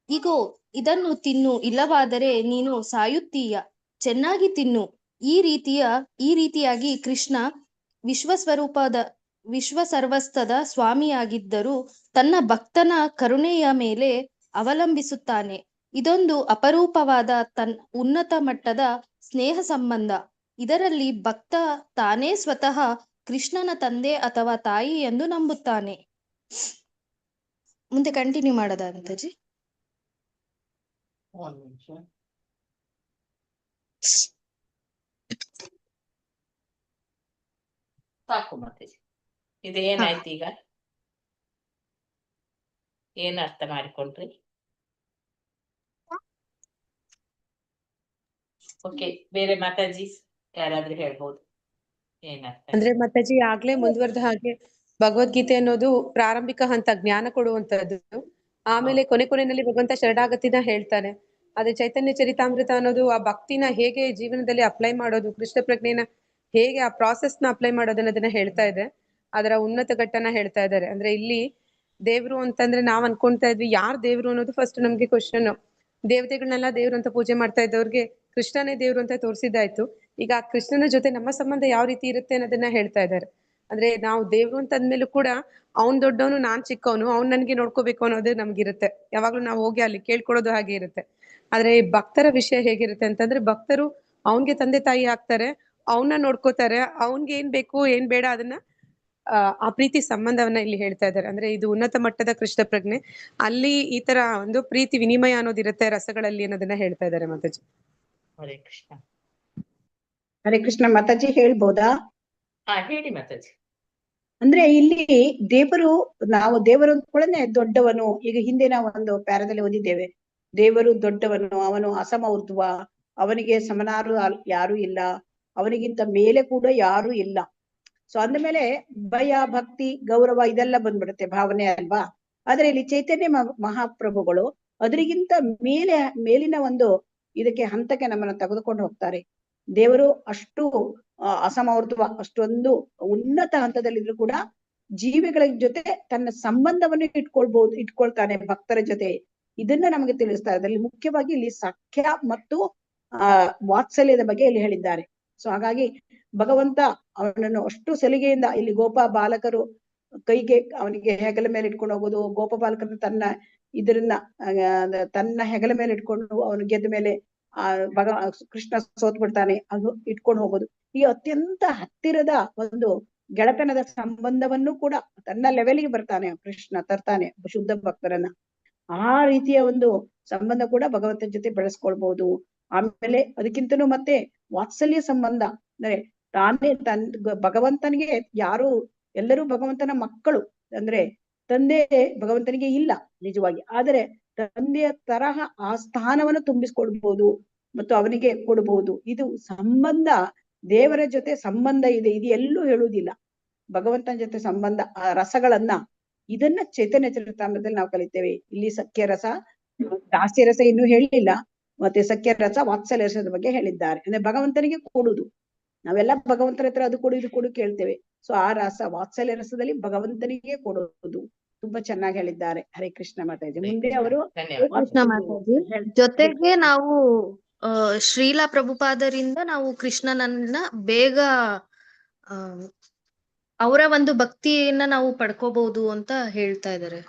I: ಇಗೋ ಇದನ್ನು ತಿನ್ನು, ಇಲ್ಲವಾದರೆ ನೀನು ಸಾಯುತ್ತೀಯ, ಚೆನ್ನಾಗಿ ತಿನ್ನು. ಈ ರೀತಿಯಾಗಿ ಕೃಷ್ಣ ವಿಶ್ವಸರ್ವಸ್ಥದ ಸ್ವಾಮಿಯಾಗಿದ್ದರೂ ತನ್ನ ಭಕ್ತನ ಕರುಣೆಯ ಮೇಲೆ ಅವಲಂಬಿಸುತ್ತಾನೆ. ಇದೊಂದು ಅಪರೂಪವಾದ ಉನ್ನತ ಮಟ್ಟದ ಸ್ನೇಹ ಸಂಬಂಧ. ಇದರಲ್ಲಿ ಭಕ್ತ ತಾನೇ ಸ್ವತಃ ಕೃಷ್ಣನ ತಂದೆ ಅಥವಾ ತಾಯಿ ಎಂದು ನಂಬುತ್ತಾನೆ. ಮುಂದೆ ಕಂಟಿನ್ಯೂ ಮಾಡೋದಾ ಮಾತಾಜಿ?
A: ಒಂದ್ ನಿಮಿಷ. ಸಾಕು ಮಾತಾಜಿ. ಇದೇನಾಯ್ತು ಈಗ? ಏನ್ ಅರ್ಥ ಮಾಡಿಕೊಂಡ್ರಿ? ಓಕೆ, ಬೇರೆ ಮಾತಾಜಿ ಯಾರಾದ್ರೂ ಹೇಳ್ಬೋದು ಏನರ್ಥ?
E: ಅಂದ್ರೆ ಮಾತಾಜಿ ಆಗ್ಲೇ ಮುಂದುವರೆದ ಹಾಗೆ ಭಗವದ್ಗೀತೆ ಅನ್ನೋದು ಪ್ರಾರಂಭಿಕ ಹಂತ, ಜ್ಞಾನ ಕೊಡುವಂತದ್ದು. ಆಮೇಲೆ ಕೊನೆಯಲ್ಲಿ ಭಗವಂತ ಶರಣಾಗತಿನ ಹೇಳ್ತಾನೆ. ಅದೇ ಚೈತನ್ಯ ಚರಿತಾಮೃತ ಅನ್ನೋದು ಆ ಭಕ್ತಿನ ಹೇಗೆ ಜೀವನದಲ್ಲಿ ಅಪ್ಲೈ ಮಾಡೋದು, ಕೃಷ್ಣ ಪ್ರಜ್ಞೆನ ಹೇಗೆ ಆ ಪ್ರಾಸೆಸ್ ನ ಅಪ್ಲೈ ಮಾಡೋದು ಅನ್ನೋದನ್ನ ಹೇಳ್ತಾ ಇದೆ. ಅದರ ಉನ್ನತ ಘಟ್ಟನ ಹೇಳ್ತಾ ಇದ್ದಾರೆ. ಅಂದ್ರೆ ಇಲ್ಲಿ ದೇವ್ರು ಅಂತಂದ್ರೆ ನಾವ್ ಅನ್ಕೊಂತಾ ಇದ್ವಿ ಯಾರ್ ದೇವ್ರು ಅನ್ನೋದು ಫಸ್ಟ್ ನಮ್ಗೆ ಕ್ವಶನ್. ದೇವತೆಗಳನ್ನೆಲ್ಲ ದೇವ್ರು ಅಂತ ಪೂಜೆ ಮಾಡ್ತಾ ಇದ್ದವ್ರಿಗೆ ಕೃಷ್ಣನೇ ದೇವ್ರು ಅಂತ ತೋರಿಸಿದ್ದಾಯ್ತು. ಈಗ ಆ ಕೃಷ್ಣನ ಜೊತೆ ನಮ್ಮ ಸಂಬಂಧ ಯಾವ ರೀತಿ ಇರುತ್ತೆ ಅನ್ನೋದನ್ನ ಹೇಳ್ತಾ ಇದ್ದಾರೆ. ಅಂದ್ರೆ ನಾವು ದೇವ್ರು ಅಂತ ಅಂದ್ಮೇಲೂ ಕೂಡ ಅವ್ನ್ ದೊಡ್ಡವನು ನಾನ್ ಚಿಕ್ಕವನು, ಅವ್ನ್ ನನ್ಗೆ ನೋಡ್ಕೋಬೇಕು ಅನ್ನೋದು ನಮ್ಗಿರುತ್ತೆ. ಯಾವಾಗ್ಲೂ ನಾವು ಹೋಗಿ ಅಲ್ಲಿ ಕೇಳ್ಕೊಳ್ಳೋದು ಹಾಗೆ ಇರುತ್ತೆ. ಆದ್ರೆ ಈ ಭಕ್ತರ ವಿಷಯ ಹೇಗಿರುತ್ತೆ ಅಂತಂದ್ರೆ ಭಕ್ತರು ಅವನ್ಗೆ ತಂದೆ ತಾಯಿ ಆಗ್ತಾರೆ, ಅವನ್ನ ನೋಡ್ಕೋತಾರೆ, ಅವನ್ಗೆ ಏನ್ ಬೇಕು ಏನ್ ಬೇಡ ಅದನ್ನ ಆ ಪ್ರೀತಿ ಸಂಬಂಧವನ್ನ ಇಲ್ಲಿ ಹೇಳ್ತಾ ಇದ್ದಾರೆ. ಅಂದ್ರೆ ಇದು ಉನ್ನತ ಮಟ್ಟದ ಕೃಷ್ಣ ಪ್ರಜ್ಞೆ. ಅಲ್ಲಿ ಈ ತರ ಒಂದು ಪ್ರೀತಿ ವಿನಿಮಯ ಅನ್ನೋದಿರುತ್ತೆ ರಸಗಳಲ್ಲಿ ಅನ್ನೋದನ್ನ ಹೇಳ್ತಾ ಇದ್ದಾರೆ ಮಾತಾಜಿ.
A: ಹರೇ ಕೃಷ್ಣ.
H: ಹರೇ ಕೃಷ್ಣ ಮಾತಾಜಿ, ಹೇಳ್ಬೋದಾ?
A: ಹೇಳಿ ಮಾತಾಜಿ.
H: ಅಂದ್ರೆ ಇಲ್ಲಿ ನಾವು ದೇವರು ಅಂದ್ಕೊಳ್ಳೆ ದೊಡ್ಡವನು. ಈಗ ಹಿಂದೆ ನಾವು ಒಂದು ಪ್ಯಾರದಲ್ಲಿ ಓದಿದ್ದೇವೆ, ದೇವರು ದೊಡ್ಡವನು, ಅವನು ಅಸಮೌರ್ಧ್ವ, ಅವನಿಗೆ ಸಮನಾರು ಯಾರು ಇಲ್ಲ, ಅವನಿಗಿಂತ ಮೇಲೆ ಕೂಡ ಯಾರು ಇಲ್ಲ. ಸೊ ಅಂದ್ಮೇಲೆ ಭಯ, ಭಕ್ತಿ, ಗೌರವ ಇದೆಲ್ಲ ಬಂದ್ಬಿಡುತ್ತೆ ಭಾವನೆ ಅಲ್ವಾ. ಆದ್ರೆ ಇಲ್ಲಿ ಚೈತನ್ಯ ಮಹಾಪ್ರಭುಗಳು ಅದರಿಗಿಂತ ಮೇಲಿನ ಒಂದು ಇದಕ್ಕೆ ಹಂತಕ್ಕೆ ನಮ್ಮನ್ನು ತೆಗೆದುಕೊಂಡು ಹೋಗ್ತಾರೆ. ದೇವರು ಅಷ್ಟು ಅಸಮೌರ್ಧ್ವ, ಅಷ್ಟೊಂದು ಉನ್ನತ ಹಂತದಲ್ಲಿದ್ರು ಕೂಡ ಜೀವಿಗಳ ಜೊತೆ ತನ್ನ ಸಂಬಂಧವನ್ನು ಇಟ್ಕೊಳ್ತಾನೆ ಭಕ್ತರ ಜೊತೆ. ಇದನ್ನ ನಮಗೆ ತಿಳಿಸ್ತಾರೆ. ಅದರಲ್ಲಿ ಮುಖ್ಯವಾಗಿ ಇಲ್ಲಿ ಸಖ್ಯ ಮತ್ತು ವಾತ್ಸಲ್ಯದ ಬಗ್ಗೆ ಇಲ್ಲಿ ಹೇಳಿದ್ದಾರೆ. ಸೊ ಹಾಗಾಗಿ ಭಗವಂತ ಅವನನ್ನು ಅಷ್ಟು ಸಲಿಗೆಯಿಂದ ಇಲ್ಲಿ ಗೋಪ ಬಾಲಕರು ಕೈಗೆ ಅವನಿಗೆ ಹೆಗಲ ಮೇಲೆ ಇಟ್ಕೊಂಡು ಹೋಗೋದು, ಗೋಪ ಬಾಲಕರನ್ನು ತನ್ನ ಹೆಗಲ ಮೇಲೆ ಇಟ್ಕೊಂಡು ಅವನು ಗೆದ್ದ ಮೇಲೆ ಕೃಷ್ಣ ಸೋತ್ ಬಿಡ್ತಾನೆ, ಅದು ಇಟ್ಕೊಂಡು ಹೋಗೋದು. ಈ ಅತ್ಯಂತ ಹತ್ತಿರದ ಒಂದು ಗೆಳತನದ ಸಂಬಂಧವನ್ನು ಕೂಡ ತನ್ನ ಲೆವೆಲ್ಗೆ ಬರ್ತಾನೆ ಕೃಷ್ಣ, ತರ್ತಾನೆ ಶುದ್ಧ ಭಕ್ತರನ್ನ. ಆ ರೀತಿಯ ಒಂದು ಸಂಬಂಧ ಕೂಡ ಭಗವಂತನ ಜೊತೆ ಬೆಳೆಸ್ಕೊಳ್ಬಹುದು. ಆಮೇಲೆ ಅದಕ್ಕಿಂತನೂ ಮತ್ತೆ ವಾತ್ಸಲ್ಯ ಸಂಬಂಧ ಅಂದ್ರೆ ಭಗವಂತನಿಗೆ ಎಲ್ಲರೂ ಭಗವಂತನ ಮಕ್ಕಳು. ಅಂದ್ರೆ ತಂದೆ ಭಗವಂತನಿಗೆ ಇಲ್ಲ ನಿಜವಾಗಿ, ಆದರೆ ತಂದೆಯ ತರಹ ಆ ಸ್ಥಾನವನ್ನು ತುಂಬಿಸ್ಕೊಡ್ಬಹುದು ಮತ್ತು ಅವನಿಗೆ ಕೊಡ್ಬಹುದು. ಇದು ಸಂಬಂಧ, ದೇವರ ಜೊತೆ ಸಂಬಂಧ ಇದೆ, ಇದು ಎಲ್ಲೂ ಹೇಳುವುದಿಲ್ಲ. ಭಗವಂತನ ಜೊತೆ ಸಂಬಂಧ, ಆ ರಸಗಳನ್ನ ಇದನ್ನ ಚೈತನ್ಯ ಚರಿತಾಮೃತದಲ್ಲಿ ನಾವು ಕಲಿತೇವೆ. ಇಲ್ಲಿ ಸಖ್ಯ ರಸ, ದಾಸ್ಯ ರಸ ಇನ್ನೂ ಹೇಳಿಲ್ಲ, ಮತ್ತೆ ಸಖ್ಯ ರಸ, ವಾತ್ಸಲ್ಯ ರಸದ ಬಗ್ಗೆ ಹೇಳಿದ್ದಾರೆ. ಅಂದ್ರೆ ಭಗವಂತನಿಗೆ ಕೊಡುದು. ನಾವೆಲ್ಲ ಭಗವಂತನ ಹತ್ರ ಅದು ಕೊಡು ಇದು ಕೊಡು ಕೇಳ್ತೇವೆ. ಸೊ ಆ ರಸ ವಾತ್ಸಲ್ಯ ರಸದಲ್ಲಿ ಭಗವಂತನಿಗೆ ಕೊಡುವುದು ತುಂಬಾ ಚೆನ್ನಾಗಿ ಹೇಳಿದ್ದಾರೆ. ಹರೇ ಕೃಷ್ಣ ಮಾತಾಜಿ. ಮುಂದೆ ಅವರು
I: ಕೃಷ್ಣ ಮಾತಾಜಿ ಜೊತೆಗೆ ನಾವು ಶ್ರೀಲ ಪ್ರಭುಪಾದರಿಂದ ನಾವು ಕೃಷ್ಣನನ್ನ ಬೇಗ ಅವರ ಒಂದು ಭಕ್ತಿಯನ್ನ ನಾವು ಪಡ್ಕೋಬಹುದು ಅಂತ ಹೇಳ್ತಾ ಇದ್ದಾರೆ.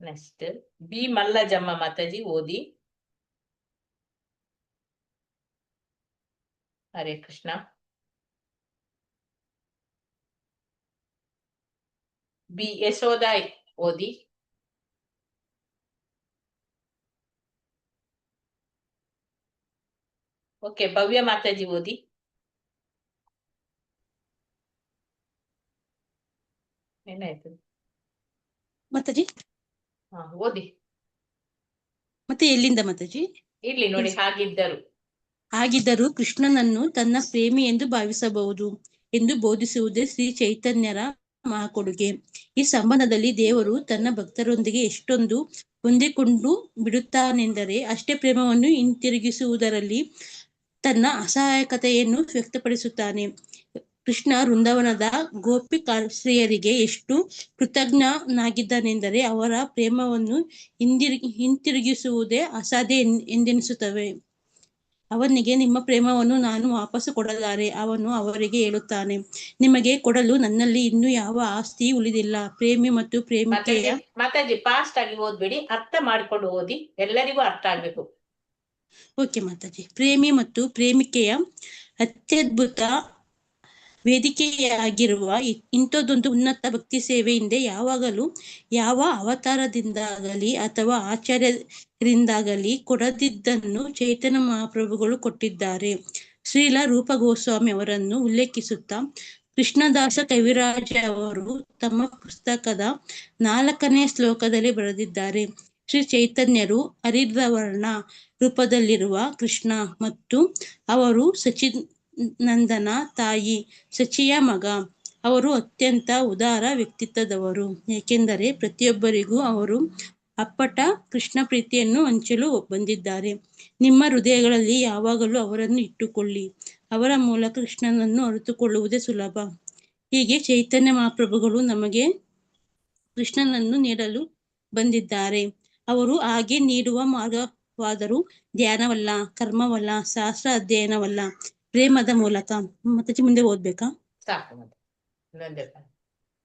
A: ನೆಕ್ಸ್ಟ್ ಬಿ ಮಲ್ಲಜಮ್ಮ ಮಾತಾಜಿ ಓದಿ. ಹರೇ ಕೃಷ್ಣ. ಬಿ ಯಶೋದಾ ಓದಿ. ಓಕೆ, ಭವ್ಯ ಮಾತಾಜಿ ಓದಿ. ಏನಾಯ್ತು
J: ಮಾತಾಜಿ?
A: ಓದಿ.
J: ಮತ್ತೆ ಎಲ್ಲಿಂದ ಮಾತಾಜಿ?
A: ಇಲ್ಲಿ ನೋಡಿ,
J: ಹಾಗಿದ್ದರೂ ಕೃಷ್ಣನನ್ನು ತನ್ನ ಪ್ರೇಮಿ ಎಂದು ಭಾವಿಸಬಹುದು ಎಂದು ಬೋಧಿಸುವುದೇ ಶ್ರೀ ಚೈತನ್ಯರ ಮಹಾಕೊಡುಗೆ. ಈ ಸಂಬಂಧದಲ್ಲಿ ದೇವರು ತನ್ನ ಭಕ್ತರೊಂದಿಗೆ ಎಷ್ಟೊಂದು ಹೊಂದಿಕೊಂಡು ಬಿಡುತ್ತಾನೆಂದರೆ ಅಷ್ಟೇ ಪ್ರೇಮವನ್ನು ಹಿಂತಿರುಗಿಸುವುದರಲ್ಲಿ ತನ್ನ ಅಸಹಾಯಕತೆಯನ್ನು ವ್ಯಕ್ತಪಡಿಸುತ್ತಾನೆ. ಕೃಷ್ಣ ವೃಂದಾವನದ ಗೋಪಿಕಾಶ್ರೀಯರಿಗೆ ಎಷ್ಟು ಕೃತಜ್ಞನಾಗಿದ್ದಾನೆಂದರೆ ಅವರ ಪ್ರೇಮವನ್ನು ಹಿಂತಿರುಗಿಸುವುದೇ ಅಸಾಧ್ಯ ಎಂದೆನಿಸುತ್ತವೆ. ಅವನಿಗೆ ನಿಮ್ಮ ಪ್ರೇಮವನ್ನು ನಾನು ವಾಪಸ್ಸು ಕೊಡಲಾರೆ. ಅವನು ಅವರಿಗೆ ಹೇಳುತ್ತಾನೆ, ನಿಮಗೆ ಕೊಡಲು ನನ್ನಲ್ಲಿ ಇನ್ನೂ ಯಾವ ಆಸ್ತಿ ಉಳಿದಿಲ್ಲ. ಪ್ರೇಮಿ ಮತ್ತು ಪ್ರೇಮಿಕೆಯ
A: ಮಾತಾಜಿ ಫಾಸ್ಟ್ ಆಗಿ ಓದ್ಬೇಡಿ, ಅರ್ಥ ಮಾಡ್ಕೊಂಡು ಓದಿ, ಎಲ್ಲರಿಗೂ ಅರ್ಥ ಆಗ್ಬೇಕು.
J: ಓಕೆ ಮಾತಾಜಿ. ಪ್ರೇಮಿ ಮತ್ತು ಪ್ರೇಮಿಕೆಯ ಅತ್ಯದ್ಭುತ ವೇದಿಕೆಯಾಗಿರುವ ಇಂಥದ್ದೊಂದು ಉನ್ನತ ಭಕ್ತಿ ಸೇವೆ ಹಿಂದೆ ಯಾವಾಗಲೂ ಯಾವ ಅವತಾರದಿಂದಾಗಲಿ ಅಥವಾ ಆಚಾರ್ಯರಿಂದಾಗಲಿ ಕೊಡದಿದ್ದನ್ನು ಚೈತನ್ಯ ಮಹಾಪ್ರಭುಗಳು ಕೊಟ್ಟಿದ್ದಾರೆ. ಶ್ರೀಲ ರೂಪ ಗೋಸ್ವಾಮಿ ಅವರನ್ನು ಉಲ್ಲೇಖಿಸುತ್ತಾ ಕೃಷ್ಣದಾಸ ಕವಿರಾಜ ಅವರು ತಮ್ಮ ಪುಸ್ತಕದ 4ನೇ ಶ್ಲೋಕದಲ್ಲಿ ಬರೆದಿದ್ದಾರೆ, ಶ್ರೀ ಚೈತನ್ಯರು ಹರಿದ್ರವರ್ಣ ರೂಪದಲ್ಲಿರುವ ಕೃಷ್ಣ ಮತ್ತು ಅವರು ಸಚಿನಂದನ ತಾಯಿ ಸಚಿಯ ಮಗ. ಅವರು ಅತ್ಯಂತ ಉದಾರ ವ್ಯಕ್ತಿತ್ವದವರು, ಏಕೆಂದರೆ ಪ್ರತಿಯೊಬ್ಬರಿಗೂ ಅವರು ಅಪ್ಪಟ ಕೃಷ್ಣ ಪ್ರೀತಿಯನ್ನು ಹಂಚಲು ಬಂದಿದ್ದಾರೆ. ನಿಮ್ಮ ಹೃದಯಗಳಲ್ಲಿ ಯಾವಾಗಲೂ ಅವರನ್ನು ಇಟ್ಟುಕೊಳ್ಳಿ, ಅವರ ಮೂಲಕ ಕೃಷ್ಣನನ್ನು ಅರಿತುಕೊಳ್ಳುವುದೇ ಸುಲಭ. ಹೀಗೆ ಚೈತನ್ಯ ಮಹಾಪ್ರಭುಗಳು ನಮಗೆ ಕೃಷ್ಣನನ್ನು ನೀಡಲು ಬಂದಿದ್ದಾರೆ. ಅವರು ಹಾಗೆ ನೀಡುವ ಮಾರ್ಗವಾದರೂ ಧ್ಯಾನವಲ್ಲ, ಕರ್ಮವಲ್ಲ, ಶಾಸ್ತ್ರ ಅಧ್ಯಯನವಲ್ಲ, ಪ್ರೇಮದ ಮೂಲಕ. ಮತ್ತೆ ಮುಂದೆ ಓದ್ಬೇಕಾ?
A: ಸಾಕು, ಮತ್ತೆ ಇನ್ನೊಂದೇ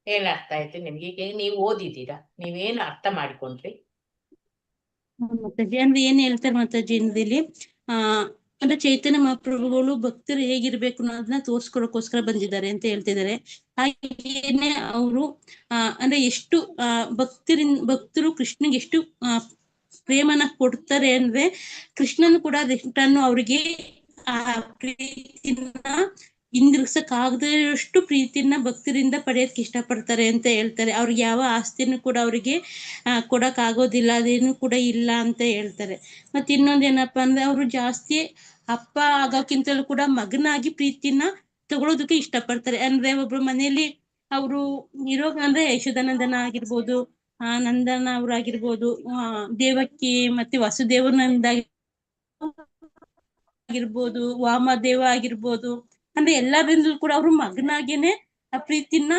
A: ಏನ್ ಅರ್ಥ ಆಯ್ತು ನಿಮ್ಗೆ? ಈಗ ನೀವು ಓದಿದ್ದೀರಾ, ನೀವೇನು ಅರ್ಥ ಮಾಡಿಕೊಂಡ್ರಿ?
J: ಮಾತಾಜಿ ಅಂದ್ರೆ ಏನ್ ಹೇಳ್ತಾರೆ ಮಾತಾಜಿ ಇಲ್ಲಿ ಅಂದ್ರೆ ಚೈತನ್ಯ ಮಹಾಪ್ರಭುಗಳು ಭಕ್ತರು ಹೇಗಿರ್ಬೇಕು ಅನ್ನೋದನ್ನ ತೋರ್ಸ್ಕೊಳಕ್ಕೋಸ್ಕರ ಬಂದಿದ್ದಾರೆ ಅಂತ ಹೇಳ್ತಿದ್ದಾರೆ. ಹಾಗೇನೆ ಅವರು ಅಂದ್ರೆ ಎಷ್ಟು ಭಕ್ತರು ಕೃಷ್ಣಗೆ ಎಷ್ಟು ಪ್ರೇಮನ ಕೊಡ್ತಾರೆ ಅಂದ್ರೆ ಕೃಷ್ಣನು ಕೂಡ ರಿಟರ್ನ್ ಅವ್ರಿಗೆ ಆ ಪ್ರೀತಿನ ಹಿಂದಿರ್ಸಕ್ಕಾಗದಷ್ಟು ಪ್ರೀತಿನ ಭಕ್ತರಿಂದ ಪಡೆಯಕ್ಕೆ ಇಷ್ಟಪಡ್ತಾರೆ ಅಂತ ಹೇಳ್ತಾರೆ. ಅವ್ರಿಗೆ ಯಾವ ಆಸ್ತಿನೂ ಕೂಡ ಅವ್ರಿಗೆ ಕೊಡಕ್ ಆಗೋದಿಲ್ಲ, ಅದೇನು ಕೂಡ ಇಲ್ಲ ಅಂತ ಹೇಳ್ತಾರೆ. ಮತ್ತೆ ಇನ್ನೊಂದೇನಪ್ಪಾ ಅಂದ್ರೆ ಅವರು ಜಾಸ್ತಿ ಅಪ್ಪ ಆಗೋಕ್ಕಿಂತಲೂ ಕೂಡ ಮಗನಾಗಿ ಪ್ರೀತಿನ ತಗೊಳೋದಕ್ಕೆ ಇಷ್ಟಪಡ್ತಾರೆ. ಅಂದ್ರೆ ಒಬ್ರು ಮನೆಯಲ್ಲಿ ಅವರು ಇರೋ ಅಂದ್ರೆ ಯಶೋಧಾನಂದನ ಆಗಿರ್ಬೋದು, ನಂದನ ಅವ್ರಾಗಿರ್ಬೋದು, ದೇವಕಿ ಮತ್ತೆ ವಸುದೇವನಂದ ಆಗಿರ್ಬೋದು, ವಾಮದೇವ ಆಗಿರ್ಬೋದು, ಅಂದ್ರೆ ಎಲ್ಲರಿಂದಲೂ ಕೂಡ ಅವರು ಮಗನಾಗೇನೆ ಆ ಪ್ರೀತಿನ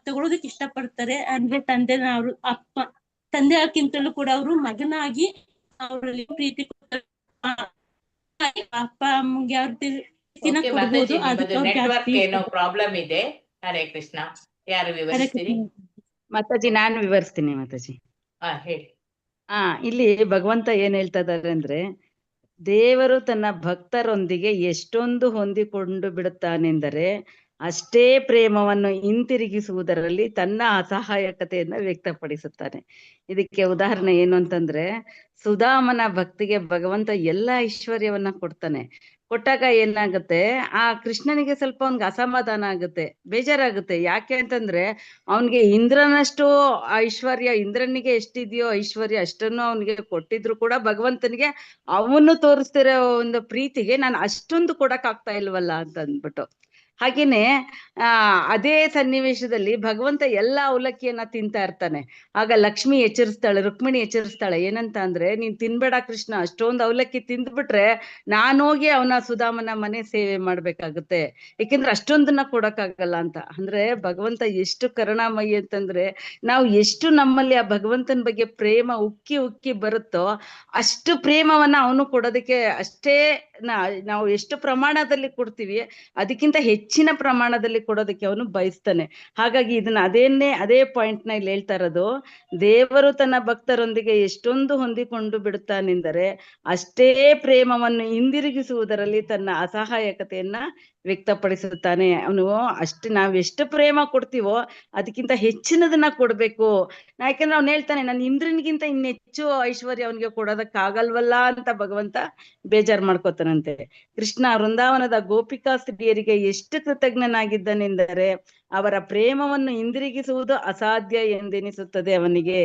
J: ತಗೊಳೋದಕ್ಕೆ ಇಷ್ಟಪಡ್ತಾರೆ. ಅಂದ್ರೆ ಅವ್ರು ತಂದೆ ಹಾಕಿಂತಲೂ ಕೂಡ ಅವರು ಮಗನಾಗಿ ಅವರಲ್ಲಿ ಪ್ರೀತಿ ಅಪ್ಪ ಅಮ್ಮಗೆ ಅವ್ರ ಪ್ರೀತಿನ ಕೊಡ್ಬೋದು.
A: ನೆಟ್ವರ್ಕ್ ಏನೋ ಪ್ರಾಬ್ಲಮ್ ಇದೆ. ಹರೇ ಕೃಷ್ಣ. ಯಾರು ವಿವರಿಸ್ತೀರಿ?
C: ಮಾತಾಜಿ ನಾನು ವಿವರಿಸ್ತೀನಿ ಮಾತಾಜಿ.
A: ಹೇಳಿ.
C: ಇಲ್ಲಿ ಭಗವಂತ ಏನ್ ಹೇಳ್ತಾ ಇದ್ದಾರೆ ಅಂದ್ರೆ, ದೇವರು ತನ್ನ ಭಕ್ತರೊಂದಿಗೆ ಎಷ್ಟೊಂದು ಹೊಂದಿಕೊಂಡು ಬಿಡುತ್ತಾನೆಂದರೆ ಅಷ್ಟೇ ಪ್ರೇಮವನ್ನು ಹಿಂತಿರುಗಿಸುವುದರಲ್ಲಿ ತನ್ನ ಅಸಹಾಯಕತೆಯನ್ನ ವ್ಯಕ್ತಪಡಿಸುತ್ತಾನೆ. ಇದಕ್ಕೆ ಉದಾಹರಣೆ ಏನು ಅಂತಂದ್ರೆ, ಸುಧಾಮನ ಭಕ್ತಿಗೆ ಭಗವಂತ ಎಲ್ಲ ಐಶ್ವರ್ಯವನ್ನ ಕೊಡ್ತಾನೆ. ಕೊಟ್ಟಾಗ ಏನಾಗುತ್ತೆ, ಆ ಕೃಷ್ಣನಿಗೆ ಸ್ವಲ್ಪ ಅವ್ನಿಗೆ ಅಸಮಾಧಾನ ಆಗುತ್ತೆ, ಬೇಜಾರಾಗುತ್ತೆ. ಯಾಕೆ ಅಂತಂದ್ರೆ ಅವನಿಗೆ ಇಂದ್ರನಷ್ಟು ಐಶ್ವರ್ಯ, ಇಂದ್ರನಿಗೆ ಎಷ್ಟಿದೆಯೋ ಐಶ್ವರ್ಯ ಅಷ್ಟನ್ನು ಅವನಿಗೆ ಕೊಟ್ಟಿದ್ರು ಕೂಡ ಭಗವಂತನಿಗೆ ಅವನು ತೋರಿಸ್ತಿರೋ ಒಂದು ಪ್ರೀತಿಗೆ ನಾನು ಅಷ್ಟೊಂದು ಕೊಡಕ್ ಆಗ್ತಾ ಇಲ್ವಲ್ಲ ಅಂತ ಅಂದ್ಬಿಟ್ಟು. ಹಾಗೇನೆ ಅದೇ ಸನ್ನಿವೇಶದಲ್ಲಿ ಭಗವಂತ ಎಲ್ಲ ಅವಲಕ್ಕಿಯನ್ನ ತಿಂತಾ ಇರ್ತಾನೆ. ಆಗ ಲಕ್ಷ್ಮಿ ಎಚ್ಚರಿಸ್ತಾಳೆ, ರುಕ್ಮಿಣಿ ಎಚ್ಚರಿಸ್ತಾಳೆ, ಏನಂತ ಅಂದ್ರೆ, ನೀನ್ ತಿನ್ಬೇಡ ಕೃಷ್ಣ, ಅಷ್ಟೊಂದು ಅವಲಕ್ಕಿ ತಿಂದ್ಬಿಟ್ರೆ ನಾನೋಗಿ ಅವನ ಸುಧಾಮನ ಮನೆ ಸೇವೆ ಮಾಡ್ಬೇಕಾಗುತ್ತೆ, ಏಕೆಂದ್ರೆ ಅಷ್ಟೊಂದನ್ನ ಕೊಡಕ್ಕಾಗಲ್ಲ ಅಂತ. ಅಂದ್ರೆ ಭಗವಂತ ಎಷ್ಟು ಕರುಣಾಮಯಿ ಅಂತಂದ್ರೆ, ನಾವು ಎಷ್ಟು ನಮ್ಮಲ್ಲಿ ಆ ಭಗವಂತನ ಬಗ್ಗೆ ಪ್ರೇಮ ಉಕ್ಕಿ ಉಕ್ಕಿ ಬರುತ್ತೋ ಅಷ್ಟು ಪ್ರೇಮವನ್ನ ಅವನು ಕೊಡೋದಕ್ಕೆ ಅಷ್ಟೇ ನಾವು ಎಷ್ಟು ಪ್ರಮಾಣದಲ್ಲಿ ಕೊಡ್ತೀವಿ ಅದಕ್ಕಿಂತ ಹೆಚ್ಚಿನ ಪ್ರಮಾಣದಲ್ಲಿ ಕೊಡೋದಕ್ಕೆ ಅವನು ಬಯಸ್ತಾನೆ. ಹಾಗಾಗಿ ಇದನ್ನ ಅದೇ ಪಾಯಿಂಟ್ ನ ಇಲ್ಲಿ ಹೇಳ್ತಾ ಇರೋದು, ದೇವರು ತನ್ನ ಭಕ್ತರೊಂದಿಗೆ ಎಷ್ಟೊಂದು ಹೊಂದಿಕೊಂಡು ಬಿಡುತ್ತಾನೆಂದರೆ ಅಷ್ಟೇ ಪ್ರೇಮವನ್ನು ಹಿಂದಿರುಗಿಸುವುದರಲ್ಲಿ ತನ್ನ ಅಸಹಾಯಕತೆಯನ್ನ ವ್ಯಕ್ತಪಡಿಸುತ್ತಾನೆ. ಅವನು ನಾವ್ ಎಷ್ಟು ಪ್ರೇಮ ಕೊಡ್ತೀವೋ ಅದಕ್ಕಿಂತ ಹೆಚ್ಚಿನದನ್ನ ಕೊಡ್ಬೇಕು. ಯಾಕಂದ್ರೆ ಅವ್ನು ಹೇಳ್ತಾನೆ, ನನ್ನ ಇಂದ್ರನಿಗಿಂತ ಇನ್ನೆಚ್ಚು ಐಶ್ವರ್ಯ ಅವನಿಗೆ ಕೊಡೋದಕ್ಕಾಗಲ್ವಲ್ಲ ಅಂತ ಭಗವಂತ ಬೇಜಾರ್ ಮಾಡ್ಕೋತಾನಂತೆ. ಕೃಷ್ಣ ವೃಂದಾವನದ ಗೋಪಿಕಾ ಸ್ತ್ರೀಯರಿಗೆ ಎಷ್ಟು ಕೃತಜ್ಞನಾಗಿದ್ದನೆಂದರೆ ಅವರ ಪ್ರೇಮವನ್ನು ಹಿಂದಿರುಗಿಸುವುದು ಅಸಾಧ್ಯ ಎಂದೆನಿಸುತ್ತದೆ ಅವನಿಗೆ.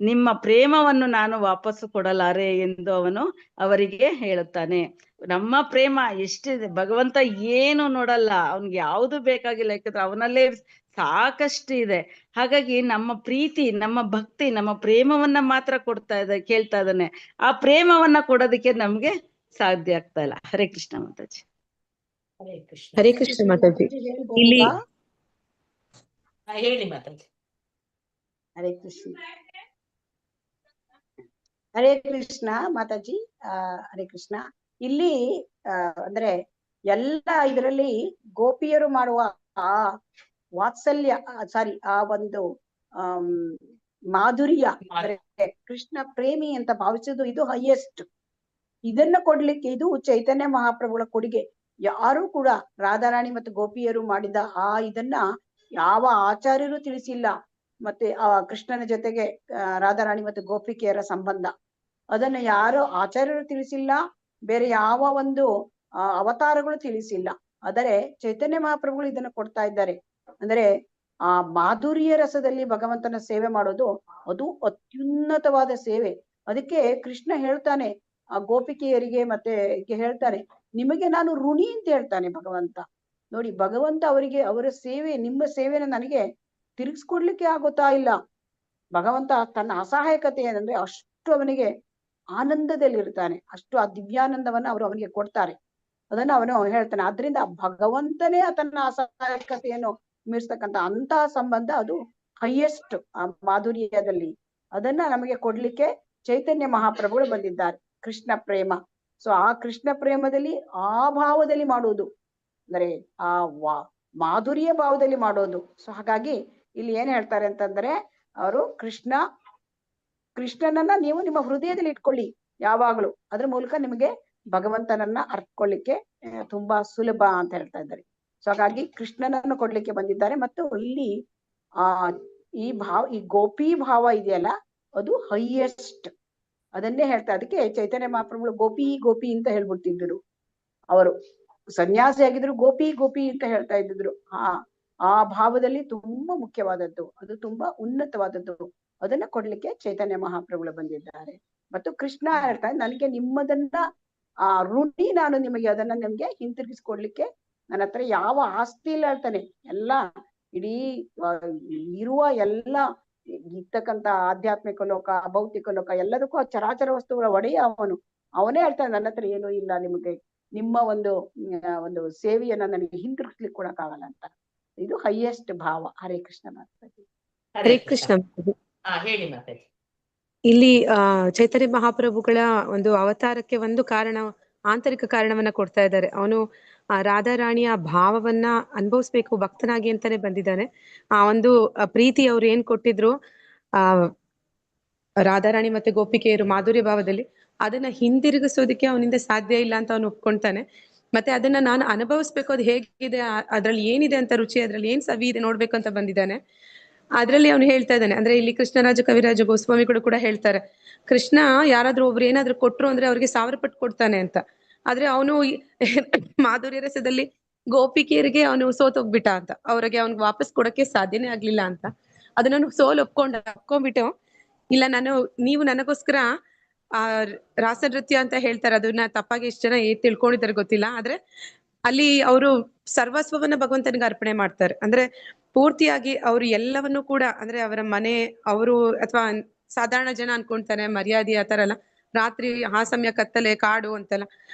C: ನಿಮ್ಮ ಪ್ರೇಮವನ್ನು ನಾನು ವಾಪಸ್ಸು ಕೊಡಲಾರೆ ಎಂದು ಅವನು ಅವರಿಗೆ ಹೇಳುತ್ತಾನೆ. ನಮ್ಮ ಪ್ರೇಮ ಎಷ್ಟಿದೆ, ಭಗವಂತ ಏನು ನೋಡಲ್ಲ, ಅವನ್ಗೆ ಯಾವುದು ಬೇಕಾಗಿಲ್ಲ, ಯಾಕಂದ್ರೆ ಅವನಲ್ಲೇ ಸಾಕಷ್ಟು ಇದೆ. ಹಾಗಾಗಿ ನಮ್ಮ ಪ್ರೀತಿ, ನಮ್ಮ ಭಕ್ತಿ, ನಮ್ಮ ಪ್ರೇಮವನ್ನ ಮಾತ್ರ ಕೇಳ್ತಾ ಇದ್ದಾನೆ. ಆ ಪ್ರೇಮವನ್ನ ಕೊಡೋದಕ್ಕೆ ನಮ್ಗೆ ಸಾಧ್ಯ ಆಗ್ತಾ ಇಲ್ಲ. ಹರೇ ಕೃಷ್ಣ ಮಾತಾಜಿ.
A: ಹರೇ ಕೃಷ್ಣ.
E: ಹರೇ ಕೃಷ್ಣ ಮಾತಾಜಿ. ಇಲ್ಲಿ
A: ಹೇಳಿ ಮಾತಾಜಿ.
H: ಹರೇ ಕೃಷ್ಣ. ಹರೇ ಕೃಷ್ಣ ಮಾತಾಜಿ. ಹರೇ ಕೃಷ್ಣ. ಇಲ್ಲಿ ಅಂದ್ರೆ ಎಲ್ಲ ಇದರಲ್ಲಿ ಗೋಪಿಯರು ಮಾಡುವ ಆ ವಾತ್ಸಲ್ಯ ಸಾರಿ ಆ ಒಂದು ಮಾಧುರ್ಯ ಅಂದ್ರೆ ಕೃಷ್ಣ ಪ್ರೇಮಿ ಅಂತ ಭಾವಿಸೋದು ಇದು ಹೈಯೆಸ್ಟ್. ಇದನ್ನ ಕೊಡ್ಲಿಕ್ಕೆ ಇದು ಚೈತನ್ಯ ಮಹಾಪ್ರಭುಗಳ ಕೊಡುಗೆ. ಯಾರು ಕೂಡ ರಾಧಾರಾಣಿ ಮತ್ತು ಗೋಪಿಯರು ಮಾಡಿದ ಇದನ್ನ ಯಾವ ಆಚಾರ್ಯರು ತಿಳಿಸಿಲ್ಲ. ಮತ್ತೆ ಆ ಕೃಷ್ಣನ ಜೊತೆಗೆ ರಾಧಾರಾಣಿ ಮತ್ತು ಗೋಪಿಕೆಯರ ಸಂಬಂಧ ಅದನ್ನ ಯಾರು ಆಚಾರ್ಯರು ತಿಳಿಸಿಲ್ಲ, ಬೇರೆ ಯಾವ ಒಂದು ಅವತಾರಗಳು ತಿಳಿಸಿಲ್ಲ. ಆದರೆ ಚೈತನ್ಯ ಮಹಾಪ್ರಭುಗಳು ಇದನ್ನ ಕೊಡ್ತಾ ಇದ್ದಾರೆ. ಅಂದ್ರೆ ಆ ಮಾಧುರ್ಯ ರಸದಲ್ಲಿ ಭಗವಂತನ ಸೇವೆ ಮಾಡೋದು ಅದು ಅತ್ಯುನ್ನತವಾದ ಸೇವೆ. ಅದಕ್ಕೆ ಕೃಷ್ಣ ಹೇಳ್ತಾನೆ ಆ ಗೋಪಿಕೆಯರಿಗೆ ಮತ್ತೆ ಹೇಳ್ತಾನೆ, ನಿಮಗೆ ನಾನು ಋಣಿ ಅಂತ ಹೇಳ್ತಾನೆ ಭಗವಂತ. ನೋಡಿ, ಭಗವಂತ ಅವರಿಗೆ ಅವರ ಸೇವೆ, ನಿಮ್ಮ ಸೇವೆನ ನನಗೆ ತಿರುಗಿಸ್ಕೊಡ್ಲಿಕ್ಕೆ ಆಗುತ್ತಾ ಇಲ್ಲ. ಭಗವಂತ ತನ್ನ ಅಸಹಾಯಕತೆ ಏನಂದ್ರೆ ಅಷ್ಟು ಅವನಿಗೆ ಆನಂದದಲ್ಲಿರ್ತಾನೆ, ಅಷ್ಟು ಆ ದಿವ್ಯಾನಂದವನ್ನ ಅವನಿಗೆ ಕೊಡ್ತಾರೆ. ಅದನ್ನ ಅವನು ಹೇಳ್ತಾನೆ. ಆದ್ರಿಂದ ಭಗವಂತನೇ ತನ್ನ ಅಸಹಾಯಕತೆಯನ್ನು ಮೀರ್ಸ್ತಕ್ಕಂಥ ಅಂತಹ ಸಂಬಂಧ ಅದು ಹೈಯೆಸ್ಟ್ ಆ ಮಾಧುರ್ಯದಲ್ಲಿ. ಅದನ್ನ ನಮಗೆ ಕೊಡ್ಲಿಕ್ಕೆ ಚೈತನ್ಯ ಮಹಾಪ್ರಭುಗಳು ಬಂದಿದ್ದಾರೆ. ಕೃಷ್ಣ ಪ್ರೇಮ. ಸೊ ಆ ಕೃಷ್ಣ ಪ್ರೇಮದಲ್ಲಿ ಆ ಭಾವದಲ್ಲಿ ಮಾಡುವುದು ಅಂದ್ರೆ ಆ ಮಾಧುರ್ಯ ಭಾವದಲ್ಲಿ ಮಾಡೋದು. ಸೊ ಹಾಗಾಗಿ ಇಲ್ಲಿ ಏನ್ ಹೇಳ್ತಾರೆ ಅಂತಂದ್ರೆ ಅವರು ಕೃಷ್ಣನನ್ನ ನೀವು ನಿಮ್ಮ ಹೃದಯದಲ್ಲಿ ಇಟ್ಕೊಳ್ಳಿ ಯಾವಾಗ್ಲೂ. ಅದ್ರ ಮೂಲಕ ನಿಮಗೆ ಭಗವಂತನನ್ನ ಅರ್ತ್ಕೊಳ್ಳಿಕ್ಕೆ ತುಂಬಾ ಸುಲಭ ಅಂತ ಹೇಳ್ತಾ ಇದ್ದಾರೆ. ಸೊ ಹಾಗಾಗಿ ಕೃಷ್ಣನನ್ನು ಕೊಡ್ಲಿಕ್ಕೆ ಬಂದಿದ್ದಾರೆ. ಮತ್ತು ಇಲ್ಲಿ ಈ ಗೋಪಿ ಭಾವ ಇದೆಯಲ್ಲ ಅದು ಹೈಯೆಸ್ಟ್. ಅದನ್ನೇ ಹೇಳ್ತಾ, ಅದಕ್ಕೆ ಚೈತನ್ಯ ಮಹಾಪ್ರಭುಗಳು ಗೋಪಿ ಗೋಪಿ ಅಂತ ಹೇಳ್ಬಿಡ್ತಿದ್ರು. ಅವರು ಸನ್ಯಾಸಿ ಆಗಿದ್ರು ಗೋಪಿ ಗೋಪಿ ಅಂತ ಹೇಳ್ತಾ ಇದ್ದಿದ್ರು. ಆ ಭಾವದಲ್ಲಿ ತುಂಬಾ ಮುಖ್ಯವಾದದ್ದು, ಅದು ತುಂಬಾ ಉನ್ನತವಾದದ್ದು. ಅದನ್ನ ಕೊಡ್ಲಿಕ್ಕೆ ಚೈತನ್ಯ ಮಹಾಪ್ರಭುಗಳು ಬಂದಿದ್ದಾರೆ. ಮತ್ತು ಕೃಷ್ಣ ಹೇಳ್ತಾರೆ, ನನಗೆ ನಿಮ್ಮದನ್ನ ಋಣಿ ನಾನು ನಿಮಗೆ, ಅದನ್ನ ನಿಮ್ಗೆ ಹಿಂತಿರುಗಿಸ್ಕೊಡ್ಲಿಕ್ಕೆ ನನ್ನ ಹತ್ರ ಯಾವ ಆಸ್ತಿ ಇಲ್ಲ ಹೇಳ್ತಾನೆ. ಎಲ್ಲ ಇಡೀ ಇರುವ ಎಲ್ಲ ಇರ್ತಕ್ಕಂಥ ಆಧ್ಯಾತ್ಮಿಕ ಲೋಕ, ಭೌತಿಕ ಲೋಕ ಎಲ್ಲದಕ್ಕೂ ಚರಾಚರ ವಸ್ತುಗಳ ಒಡೆಯ ಅವನೇ ಹೇಳ್ತಾನೆ, ನನ್ನ ಹತ್ರ ಏನೂ ಇಲ್ಲ, ನಿಮಗೆ ನಿಮ್ಮ ಒಂದು ಸೇವೆಯನ್ನ ನನಗೆ ಹಿಂತಿರುಗಿಸ್ಲಿಕ್ಕೆ ಕೊಡಕ್ಕಾಗಲ್ಲ ಅಂತ. ಇದು ಹೈಯೆಸ್ಟ್ ಭಾವ. ಹರೇ ಕೃಷ್ಣ ಮಾತಾಜಿ.
E: ಹರೇ ಕೃಷ್ಣ.
A: ಹೇಳಿ ಮಾತಾಜಿ.
E: ಇಲ್ಲಿ ಚೈತನ್ಯ ಮಹಾಪ್ರಭುಗಳ ಒಂದು ಅವತಾರಕ್ಕೆ ಒಂದು ಕಾರಣ, ಆಂತರಿಕ ಕಾರಣವನ್ನ ಕೊಡ್ತಾ ಇದ್ದಾರೆ. ಅವನು ರಾಧಾರಾಣಿಯ ಭಾವವನ್ನ ಅನುಭವಿಸ್ಬೇಕು ಭಕ್ತನಾಗಿ ಅಂತಾನೆ ಬಂದಿದ್ದಾನೆ. ಆ ಒಂದು ಪ್ರೀತಿ ಅವ್ರು ಏನ್ ಕೊಟ್ಟಿದ್ರು ರಾಧಾರಾಣಿ ಮತ್ತೆ ಗೋಪಿಕೆಯರು ಮಾಧುರ್ಯ ಭಾವದಲ್ಲಿ, ಅದನ್ನ ಹಿಂದಿರುಗಿಸೋದಕ್ಕೆ ಅವನಿಂದ ಸಾಧ್ಯ ಇಲ್ಲ ಅಂತ ಅವನು ಒಪ್ಕೊಂತಾನೆ. ಮತ್ತೆ ಅದನ್ನ ನಾನು ಅನುಭವಿಸ್ಬೇಕು, ಅದು ಹೇಗಿದೆ, ಅದ್ರಲ್ಲಿ ಏನಿದೆ ಅಂತ ರುಚಿ, ಅದ್ರಲ್ಲಿ ಏನ್ ಸವಿ ಇದೆ ನೋಡ್ಬೇಕು ಅಂತ ಬಂದಿದ್ದಾನೆ. ಅದ್ರಲ್ಲಿ ಅವನು ಹೇಳ್ತಾ ಇದ್ದಾನೆ. ಅಂದ್ರೆ ಇಲ್ಲಿ ಕೃಷ್ಣರಾಜ ಕವಿರಾಜ ಗೋಸ್ವಾಮಿಗಳು ಕೂಡ ಹೇಳ್ತಾರೆ, ಕೃಷ್ಣ ಯಾರಾದ್ರೂ ಒಬ್ರು ಏನಾದ್ರು ಕೊಟ್ರು ಅಂದ್ರೆ ಅವ್ರಿಗೆ 1000 ಪಟ್ಟು ಕೊಡ್ತಾನೆ ಅಂತ. ಆದ್ರೆ ಅವನು ಮಾಧುರ್ಯ ರಸದಲ್ಲಿ ಗೋಪಿಕೆಯರಿಗೆ ಅವನು ಸೋತೋಗ್ಬಿಟ್ಟ ಅಂತ, ಅವ್ರಿಗೆ ಅವ್ನಿಗೆ ವಾಪಸ್ ಕೊಡಕ್ಕೆ ಸಾಧ್ಯನೇ ಆಗ್ಲಿಲ್ಲ ಅಂತ. ಅದನ್ನ ಒಪ್ಕೊಂಡ್ಬಿಟ್ಟು, ಇಲ್ಲ ನೀವು ನನಗೋಸ್ಕರ ರಾಸ ನೃತ್ಯ ಅಂತ ಹೇಳ್ತಾರೆ, ಅದನ್ನ ತಪ್ಪಾಗಿ ಎಷ್ಟು ಜನ ತಿಳ್ಕೊಂಡಿದ್ದಾರೆ ಗೊತ್ತಿಲ್ಲ. ಆದ್ರೆ ಅಲ್ಲಿ ಅವರು ಸರ್ವಸ್ವವನ್ನ ಭಗವಂತನಿಗೆ ಅರ್ಪಣೆ ಮಾಡ್ತಾರೆ. ಅಂದ್ರೆ ಪೂರ್ತಿಯಾಗಿ ಅವರು ಎಲ್ಲವನ್ನೂ ಕೂಡ, ಅಂದ್ರೆ ಅವರ ಮನೆ, ಅವರು ಅಥವಾ ಸಾಧಾರಣ ಜನ ಅನ್ಕೊಂತಾರೆ ಮರ್ಯಾದೆ ಆ ತರ ಎಲ್ಲ, ರಾತ್ರಿ ಹಾಸಮ್ಯ ಕತ್ತಲೆ ಕಾಡು ಅಂತೆಲ್ಲ,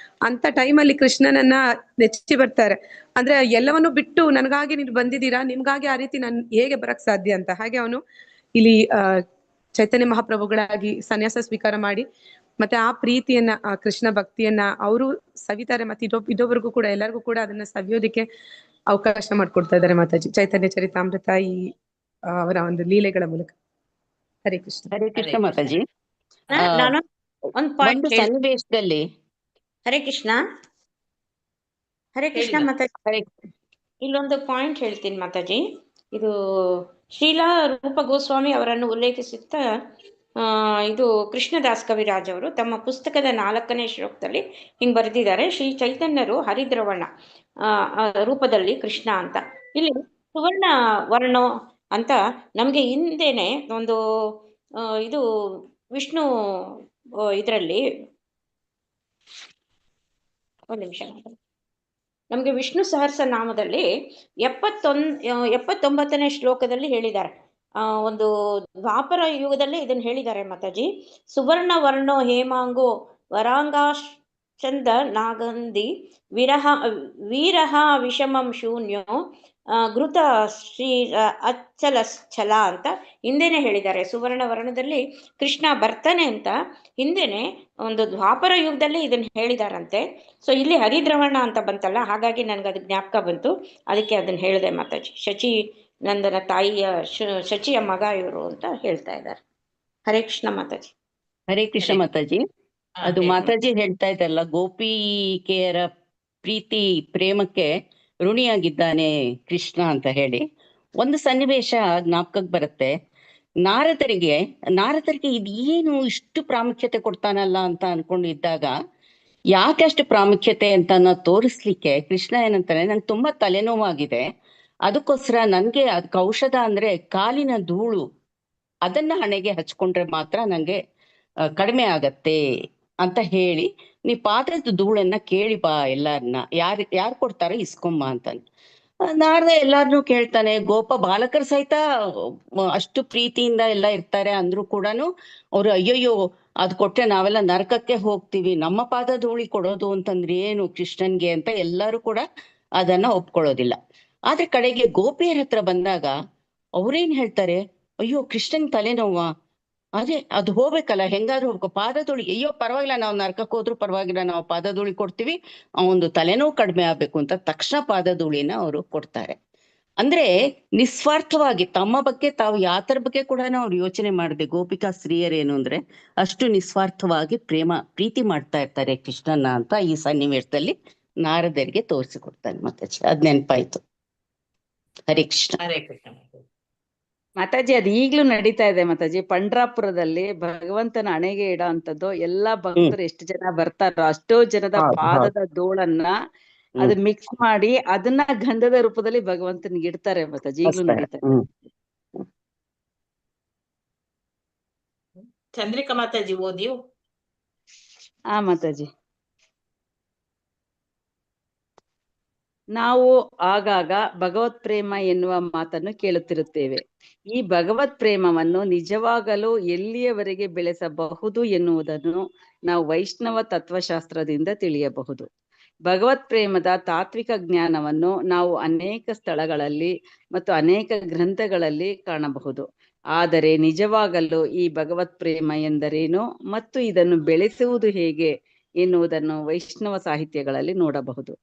E: ಅಂತ ಟೈಮಲ್ಲಿ ಕೃಷ್ಣನನ್ನ ನೆಚ್ಚಿ ಬರ್ತಾರೆ. ಅಂದ್ರೆ ಎಲ್ಲವನ್ನೂ ಬಿಟ್ಟು ನನಗಾಗಿ ನೀವು ಬಂದಿದ್ದೀರಾ, ನಿಮ್ಗಾಗಿ ಆ ರೀತಿ ನಾನು ಹೇಗೆ ಬರಕ್ ಸಾಧ್ಯ ಅಂತ. ಹಾಗೆ ಅವನು ಇಲ್ಲಿ ಚೈತನ್ಯ ಮಹಾಪ್ರಭುಗಳಾಗಿ ಸನ್ಯಾಸ ಸ್ವೀಕಾರ ಮಾಡಿ, ಮತ್ತೆ ಆ ಪ್ರೀತಿಯನ್ನ, ಆ ಕೃಷ್ಣ ಭಕ್ತಿಯನ್ನ ಅವರು ಸವಿತಾರೆ. ಮತ್ತೆ ಇದೊಬ್ಬರಿಗೂ ಕೂಡ, ಎಲ್ಲರಿಗೂ ಕೂಡ ಅದನ್ನ ಸವಿಯೋದಿಕ್ಕೆ ಅವಕಾಶ ಮಾಡ್ಕೊಡ್ತಾ ಇದ್ದಾರೆ ಮಾತಾಜಿ ಚೈತನ್ಯ ಚರಿತಾಮೃತ ಈ ಅವರ ಒಂದು ಲೀಲೆಗಳ ಮೂಲಕ. ಹರೇ ಕೃಷ್ಣ.
K: ಹರೇ ಕೃಷ್ಣ ಮಾತಾಜಿ.
L: ನಾನು
K: ಒಂದು ಸನ್ನಿವೇಶದಲ್ಲಿ
L: ಹರೇ ಕೃಷ್ಣ, ಹರೇ ಕೃಷ್ಣ ಮಾತಾಜಿ, ಇಲ್ಲೊಂದು ಪಾಯಿಂಟ್ ಹೇಳ್ತೀನಿ ಮಾತಾಜಿ. ಇದು ಶ್ರೀಲಾ ರೂಪ ಗೋಸ್ವಾಮಿ ಅವರನ್ನು ಉಲ್ಲೇಖಿಸುತ್ತಾ ಇದು ಕೃಷ್ಣದಾಸ್ ಕವಿರಾಜ್ ಅವರು ತಮ್ಮ ಪುಸ್ತಕದ 4ನೇ ಶ್ಲೋಕದಲ್ಲಿ ಹಿಂಗ್ ಬರೆದಿದ್ದಾರೆ, ಶ್ರೀ ಚೈತನ್ಯರು ಹರಿದ್ರವಣ ರೂಪದಲ್ಲಿ ಕೃಷ್ಣ ಅಂತ. ಇಲ್ಲಿ ಸುವರ್ಣ ವರ್ಣ ಅಂತ ನಮ್ಗೆ ಹಿಂದೆನೆ ಒಂದು ಇದು ವಿಷ್ಣು ಇದರಲ್ಲಿ ಒಂದು ನಿಮಿಷ, ನಮ್ಗೆ ವಿಷ್ಣು ಸಹಸ್ರ ನಾಮದಲ್ಲಿ 79ನೇ ಶ್ಲೋಕದಲ್ಲಿ ಹೇಳಿದ್ದಾರೆ. ಒಂದು ದ್ವಾಪರ ಯುಗದಲ್ಲಿ ಇದನ್ನ ಹೇಳಿದ್ದಾರೆ ಮಾತಾಜಿ. ಸುವರ್ಣ ವರ್ಣೋ ಹೇಮಾಂಗೋ ವರಾಂಗಾಶ್ಚಂದ ನಾಗಂದಿ ವೀರಹ ವಿಷಮಂ ಶೂನ್ಯೋ ಘೃತ ಶ್ರೀ ಅಚ್ಚಲ ಛಲ ಅಂತ ಹಿಂದೆನೆ ಹೇಳಿದ್ದಾರೆ. ಸುವರ್ಣ ವರ್ಣದಲ್ಲಿ ಕೃಷ್ಣ ಬರ್ತಾನೆ ಅಂತ ಹಿಂದೆನೆ ಒಂದು ದ್ವಾಪರ ಯುಗದಲ್ಲಿ ಇದನ್ನ ಹೇಳಿದಾರಂತೆ. ಸೊ ಇಲ್ಲಿ ಹರಿದ್ರವಣ ಅಂತ ಬಂತಲ್ಲ, ಹಾಗಾಗಿ ನನ್ಗೆ ಅದು ಜ್ಞಾಪಕ ಬಂತು, ಅದಕ್ಕೆ ಅದನ್ನ ಹೇಳಿದೆ ಮಾತಾಜಿ. ಶಚಿ ನಂದನ ತಾಯಿಯ ಶಚಿಯ ಮಗ ಇವರು ಅಂತ ಹೇಳ್ತಾ ಇದ್ದಾರೆ. ಹರೇ ಕೃಷ್ಣ ಮಾತಾಜಿ.
K: ಹರೇ ಕೃಷ್ಣ ಮಾತಾಜಿ. ಅದು ಮಾತಾಜಿ ಹೇಳ್ತಾ ಇದ್ದಲ್ಲ, ಗೋಪಿಕೆಯರ ಪ್ರೀತಿ ಪ್ರೇಮಕ್ಕೆ ಋಣಿಯಾಗಿದ್ದಾನೆ ಕೃಷ್ಣ ಅಂತ ಹೇಳಿ ಒಂದು ಸನ್ನಿವೇಶ ಜ್ಞಾಪಕಕ್ಕೆ ಬರುತ್ತೆ. ನಾರದರಿಗೆ ಇದು ಏನು ಇಷ್ಟು ಪ್ರಾಮುಖ್ಯತೆ ಕೊಡ್ತಾನಲ್ಲ ಅಂತ ಅನ್ಕೊಂಡಿದ್ದಾಗ, ಯಾಕೆ ಅಷ್ಟು ಪ್ರಾಮುಖ್ಯತೆ ಅಂತ ತೋರಿಸ್ಲಿಕ್ಕೆ ಕೃಷ್ಣ ಏನಂತಾನೆ, ನಂಗೆ ತುಂಬಾ ತಲೆನೋವಾಗಿದೆ, ಅದಕ್ಕೋಸ್ಕರ ನನ್ಗೆ ಅದಕ್ಕೆ ಔಷಧ ಅಂದ್ರೆ ಕಾಲಿನ ಧೂಳು, ಅದನ್ನ ಹಣೆಗೆ ಹಚ್ಕೊಂಡ್ರೆ ಮಾತ್ರ ನಂಗೆ ಕಡಿಮೆ ಆಗತ್ತೆ ಅಂತ ಹೇಳಿ, ನೀ ಪಾದದ ಧೂಳನ್ನ ಕೇಳಿ ಬಾ, ಎಲ್ಲಾರನ್ನ ಯಾರು ಕೊಡ್ತಾರೋ ಇಸ್ಕೊಂಬ ಅಂತ. ನಾರದ ಎಲ್ಲಾರನ್ನೂ ಕೇಳ್ತಾನೆ. ಗೋಪ ಬಾಲಕರ ಸಹಿತ ಅಷ್ಟು ಪ್ರೀತಿಯಿಂದ ಎಲ್ಲ ಇರ್ತಾರೆ ಅಂದ್ರೂ ಕೂಡನು ಅವ್ರು ಅಯ್ಯಯ್ಯೋ ಅದ್ ಕೊಟ್ರೆ ನಾವೆಲ್ಲ ನರಕಕ್ಕೆ ಹೋಗ್ತೀವಿ, ನಮ್ಮ ಪಾದ ಧೂಳಿ ಕೊಡೋದು ಅಂತಂದ್ರೆ ಏನು ಕೃಷ್ಣನ್ಗೆ ಅಂತ ಎಲ್ಲರೂ ಕೂಡ ಅದನ್ನ ಒಪ್ಕೊಳ್ಳೋದಿಲ್ಲ. ಆದ್ರೆ ಕಡೆಗೆ ಗೋಪಿಯರ ಹತ್ರ ಬಂದಾಗ ಅವ್ರೇನ್ ಹೇಳ್ತಾರೆ, ಅಯ್ಯೋ ಕೃಷ್ಣನ್ ತಲೆನೋವಾ, ಅದೇ ಅದು ಹೋಗ್ಬೇಕಲ್ಲ, ಹೆಂಗಾದ್ರೂ ಹೋಗ್ಬೇಕು, ಪಾದಧೂಳಿ, ಅಯ್ಯೋ ಪರವಾಗಿಲ್ಲ, ನಾವು ನರಕಕ್ಕೆ ಹೋದ್ರು ಪರವಾಗಿಲ್ಲ, ನಾವು ಪಾದಧೂಳಿ ಕೊಡ್ತೀವಿ, ಅವನು ತಲೆನೋವು ಕಡಿಮೆ ಆಗ್ಬೇಕು ಅಂತ ತಕ್ಷಣ ಪಾದಧೂಳಿನ ಅವರು ಕೊಡ್ತಾರೆ. ಅಂದ್ರೆ ನಿಸ್ವಾರ್ಥವಾಗಿ ತಮ್ಮ ಬಗ್ಗೆ ತಾವು ಯಾತರ ಬಗ್ಗೆ ಕೂಡ ಅವ್ರು ಯೋಚನೆ ಮಾಡದೆ, ಗೋಪಿಕಾ ಸ್ತ್ರೀಯರೇನು ಅಂದ್ರೆ ಅಷ್ಟು ನಿಸ್ವಾರ್ಥವಾಗಿ ಪ್ರೀತಿ ಮಾಡ್ತಾ ಇರ್ತಾರೆ ಕೃಷ್ಣನ ಅಂತ ಈ ಸನ್ನಿವೇಶದಲ್ಲಿ ನಾರದರಿಗೆ ತೋರಿಸಿಕೊಡ್ತಾನೆ. ಮತ್ತೆ ಅದ್ ನೆನಪಾಯ್ತು. ಹರೇ ಕೃಷ್ಣ.
A: ಹರೇ ಕೃಷ್ಣ
C: ಮಾತಾಜಿ. ಅದು ಈಗ್ಲೂ ನಡೀತಾ ಇದೆ ಮಾತಾಜಿ. ಪಂಡ್ರಾಪುರದಲ್ಲಿ ಭಗವಂತನ ಹಣೆಗೆ ಇಡೋ ಅಂತದ್ದು ಎಲ್ಲಾ ಭಕ್ತರು ಎಷ್ಟು ಜನ ಬರ್ತಾರೋ ಅಷ್ಟೋ ಜನದ ಪಾದದ ಧೂಳನ್ನ ಅದು ಮಿಕ್ಸ್ ಮಾಡಿ ಅದನ್ನ ಗಂಧದ ರೂಪದಲ್ಲಿ ಭಗವಂತನಿಗೆ ಇಡ್ತಾರೆ ಮಾತಾಜಿ. ಈಗ್ಲೂ ನಡೀತಾ ಇದೆ.
A: ಚಂದ್ರಿಕಾ ಮಾತಾಜಿ ಓದಿಯು.
C: ಮಾತಾಜಿ. ನಾವು ಆಗಾಗ ಭಗವತ್ ಪ್ರೇಮ ಎನ್ನುವ ಮಾತನ್ನು ಕೇಳುತ್ತಿರುತ್ತೇವೆ. ಈ ಭಗವತ್ ಪ್ರೇಮವನ್ನು ನಿಜವಾಗಲೂ ಎಲ್ಲಿಯವರೆಗೆ ಬೆಳೆಸಬಹುದು ಎನ್ನುವುದನ್ನು ನಾವು ವೈಷ್ಣವ ತತ್ವಶಾಸ್ತ್ರದಿಂದ ತಿಳಿಯಬಹುದು. ಭಗವತ್ ಪ್ರೇಮದ ತಾತ್ವಿಕ ಜ್ಞಾನವನ್ನು ನಾವು ಅನೇಕ ಸ್ಥಳಗಳಲ್ಲಿ ಮತ್ತು ಅನೇಕ ಗ್ರಂಥಗಳಲ್ಲಿ ಕಾಣಬಹುದು. ಆದರೆ ನಿಜವಾಗಲೂ ಈ ಭಗವತ್ ಪ್ರೇಮ ಎಂದರೇನು ಮತ್ತು ಇದನ್ನು ಬೆಳೆಸುವುದು ಹೇಗೆ ಎನ್ನುವುದನ್ನು ವೈಷ್ಣವ ಸಾಹಿತ್ಯಗಳಲ್ಲಿ ನೋಡಬಹುದು.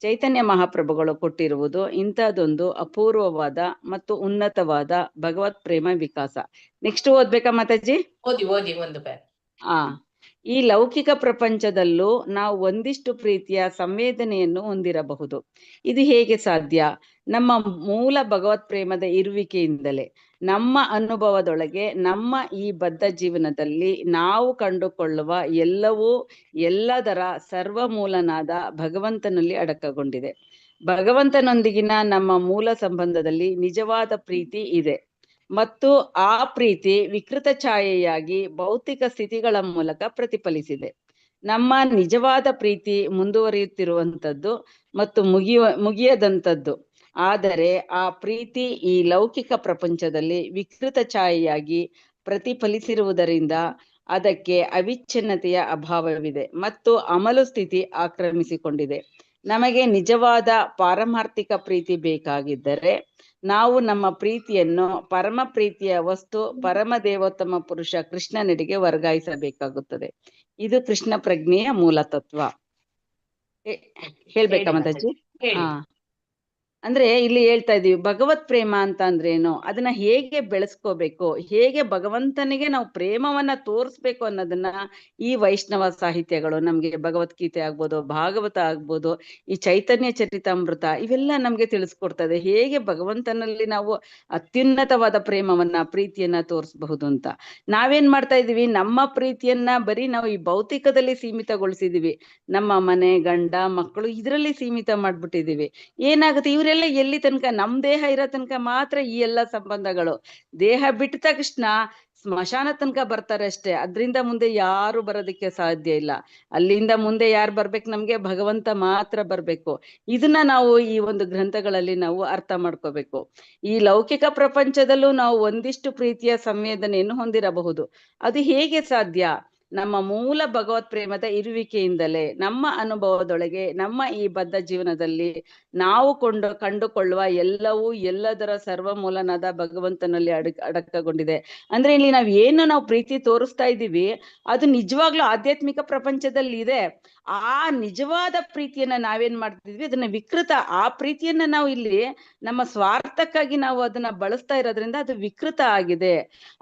C: ಚೈತನ್ಯ ಮಹಾಪ್ರಭುಗಳು ಕೊಟ್ಟಿರುವುದು ಇಂಥದೊಂದು ಅಪೂರ್ವವಾದ ಮತ್ತು ಉನ್ನತವಾದ ಭಗವತ್ ಪ್ರೇಮ ವಿಕಾಸ. ನೆಕ್ಸ್ಟ್ ಓದ್ಬೇಕಾ ಮಾತಾಜಿ?
A: ಓದಿ ಒಂದು ಬೇರೆ.
C: ಈ ಲೌಕಿಕ ಪ್ರಪಂಚದಲ್ಲೂ ನಾವು ಒಂದಿಷ್ಟು ಪ್ರೀತಿಯ ಸಂವೇದನೆಯನ್ನು ಹೊಂದಿರಬಹುದು. ಇದು ಹೇಗೆ ಸಾಧ್ಯ? ನಮ್ಮ ಮೂಲ ಭಗವತ್ ಪ್ರೇಮದ ಇರುವಿಕೆಯಿಂದಲೇ. ನಮ್ಮ ಅನುಭವದೊಳಗೆ ನಮ್ಮ ಈ ಬದ್ಧ ಜೀವನದಲ್ಲಿ ನಾವು ಕಂಡುಕೊಳ್ಳುವ ಎಲ್ಲವೂ ಎಲ್ಲದರ ಸರ್ವಮೂಲನಾದ ಭಗವಂತನಲ್ಲಿ ಅಡಕಗೊಂಡಿದೆ. ಭಗವಂತನೊಂದಿಗಿನ ನಮ್ಮ ಮೂಲ ಸಂಬಂಧದಲ್ಲಿ ನಿಜವಾದ ಪ್ರೀತಿ ಇದೆ ಮತ್ತು ಆ ಪ್ರೀತಿ ವಿಕೃತ ಛಾಯೆಯಾಗಿ ಭೌತಿಕ ಸ್ಥಿತಿಗಳ ಮೂಲಕ ಪ್ರತಿಫಲಿಸಿದೆ. ನಮ್ಮ ನಿಜವಾದ ಪ್ರೀತಿ ಮುಂದುವರಿಯುತ್ತಿರುವಂಥದ್ದು ಮತ್ತು ಮುಗಿಯದಂಥದ್ದು. ಆದರೆ ಆ ಪ್ರೀತಿ ಈ ಲೌಕಿಕ ಪ್ರಪಂಚದಲ್ಲಿ ವಿಕೃತ ಛಾಯೆಯಾಗಿ ಪ್ರತಿಫಲಿಸಿರುವುದರಿಂದ ಅದಕ್ಕೆ ಅವಿಚ್ಛಿನ್ನತೆಯ ಅಭಾವವಿದೆ ಮತ್ತು ಅಮಲು ಸ್ಥಿತಿ ಆಕ್ರಮಿಸಿಕೊಂಡಿದೆ. ನಮಗೆ ನಿಜವಾದ ಪಾರಮಾರ್ಥಿಕ ಪ್ರೀತಿ ಬೇಕಾಗಿದ್ದರೆ ನಾವು ನಮ್ಮ ಪ್ರೀತಿಯನ್ನು ಪರಮ ಪ್ರೀತಿಯ ವಸ್ತು ಪರಮ ದೇವೋತ್ತಮ ಪುರುಷ ಕೃಷ್ಣನೆಡೆಗೆ ವರ್ಗಾಯಿಸಬೇಕಾಗುತ್ತದೆ. ಇದು ಕೃಷ್ಣ ಪ್ರಜ್ಞೆಯ ಮೂಲ ತತ್ವ. ಹೇಳ್ಬೇಕಾ ಮಾತಾಜಿ? ಅಂದ್ರೆ ಇಲ್ಲಿ ಹೇಳ್ತಾ ಇದೀವಿ ಭಗವತ್ ಪ್ರೇಮ ಅಂತ ಅಂದ್ರೇನು, ಅದನ್ನ ಹೇಗೆ ಬೆಳೆಸ್ಕೋಬೇಕು, ಹೇಗೆ ಭಗವಂತನಿಗೆ ನಾವು ಪ್ರೇಮವನ್ನ ತೋರಿಸ್ಬೇಕು ಅನ್ನೋದನ್ನ ಈ ವೈಷ್ಣವ ಸಾಹಿತ್ಯಗಳು ನಮ್ಗೆ, ಭಗವದ್ಗೀತೆ ಆಗ್ಬೋದು, ಭಾಗವತ ಆಗ್ಬೋದು, ಈ ಚೈತನ್ಯ ಚರಿತಾಮೃತ ಇವೆಲ್ಲ ನಮ್ಗೆ ತಿಳಿಸ್ಕೊಡ್ತದೆ ಹೇಗೆ ಭಗವಂತನಲ್ಲಿ ನಾವು ಅತ್ಯುನ್ನತವಾದ ಪ್ರೀತಿಯನ್ನ ತೋರಿಸಬಹುದು ಅಂತ. ನಾವೇನ್ ಮಾಡ್ತಾ ಇದೀವಿ, ನಮ್ಮ ಪ್ರೀತಿಯನ್ನ ಬರೀ ನಾವು ಈ ಭೌತಿಕದಲ್ಲಿ ಸೀಮಿತಗೊಳಿಸಿದೀವಿ. ನಮ್ಮ ಮನೆ, ಗಂಡ, ಮಕ್ಕಳು ಇದರಲ್ಲಿ ಸೀಮಿತ ಮಾಡ್ಬಿಟ್ಟಿದೀವಿ. ಏನಾಗುತ್ತೆ, ಇವರೆಲ್ಲ ಎಲ್ಲಿ ತನಕ ನಮ್ ದೇಹ ಇರೋ ತನಕ ಮಾತ್ರ ಈ ಎಲ್ಲ ಸಂಬಂಧಗಳು. ದೇಹ ಬಿಟ್ಟ ತಕ್ಷಣ ಸ್ಮಶಾನ ತನಕ ಬರ್ತಾರೆ ಅಷ್ಟೇ, ಅದ್ರಿಂದ ಮುಂದೆ ಯಾರು ಬರೋದಕ್ಕೆ ಸಾಧ್ಯ ಇಲ್ಲ. ಅಲ್ಲಿಂದ ಮುಂದೆ ಯಾರು ಬರ್ಬೇಕು, ನಮ್ಗೆ ಭಗವಂತ ಮಾತ್ರ ಬರ್ಬೇಕು. ಇದನ್ನ ನಾವು ಈ ಒಂದು ಗ್ರಂಥಗಳಲ್ಲಿ ನಾವು ಅರ್ಥ ಮಾಡ್ಕೋಬೇಕು. ಈ ಲೌಕಿಕ ಪ್ರಪಂಚದಲ್ಲೂ ನಾವು ಒಂದಿಷ್ಟು ಪ್ರೀತಿಯ ಸಂವೇದನೆಯನ್ನು ಹೊಂದಿರಬಹುದು. ಅದು ಹೇಗೆ ಸಾಧ್ಯ? ನಮ್ಮ ಮೂಲ ಭಗವತ್ ಪ್ರೇಮದ ಇರುವಿಕೆಯಿಂದಲೇ ನಮ್ಮ ಅನುಭವದೊಳಗೆ ನಮ್ಮ ಈ ಬದ್ಧ ಜೀವನದಲ್ಲಿ ನಾವು ಕಂಡುಕೊಳ್ಳುವ ಎಲ್ಲವೂ ಎಲ್ಲದರ ಸರ್ವಮೂಲನಾದ ಭಗವಂತನಲ್ಲಿ ಅಡಕಗೊಂಡಿದೆ. ಅಂದ್ರೆ ಇಲ್ಲಿ ನಾವು ಪ್ರೀತಿ ತೋರಿಸ್ತಾ ಇದ್ದೀವಿ, ಅದು ನಿಜವಾಗ್ಲೂ ಆಧ್ಯಾತ್ಮಿಕ ಪ್ರಪಂಚದಲ್ಲಿ ಇದೆ. ಆ ನಿಜವಾದ ಪ್ರೀತಿಯನ್ನ ನಾವೇನ್ ಮಾಡ್ತಿದ್ವಿ, ಅದನ್ನ ವಿಕೃತ, ಆ ಪ್ರೀತಿಯನ್ನ ನಾವು ಇಲ್ಲಿ ನಮ್ಮ ಸ್ವಾರ್ಥಕ್ಕಾಗಿ ನಾವು ಅದನ್ನ ಬಳಸ್ತಾ ಇರೋದ್ರಿಂದ ಅದು ವಿಕೃತ ಆಗಿದೆ.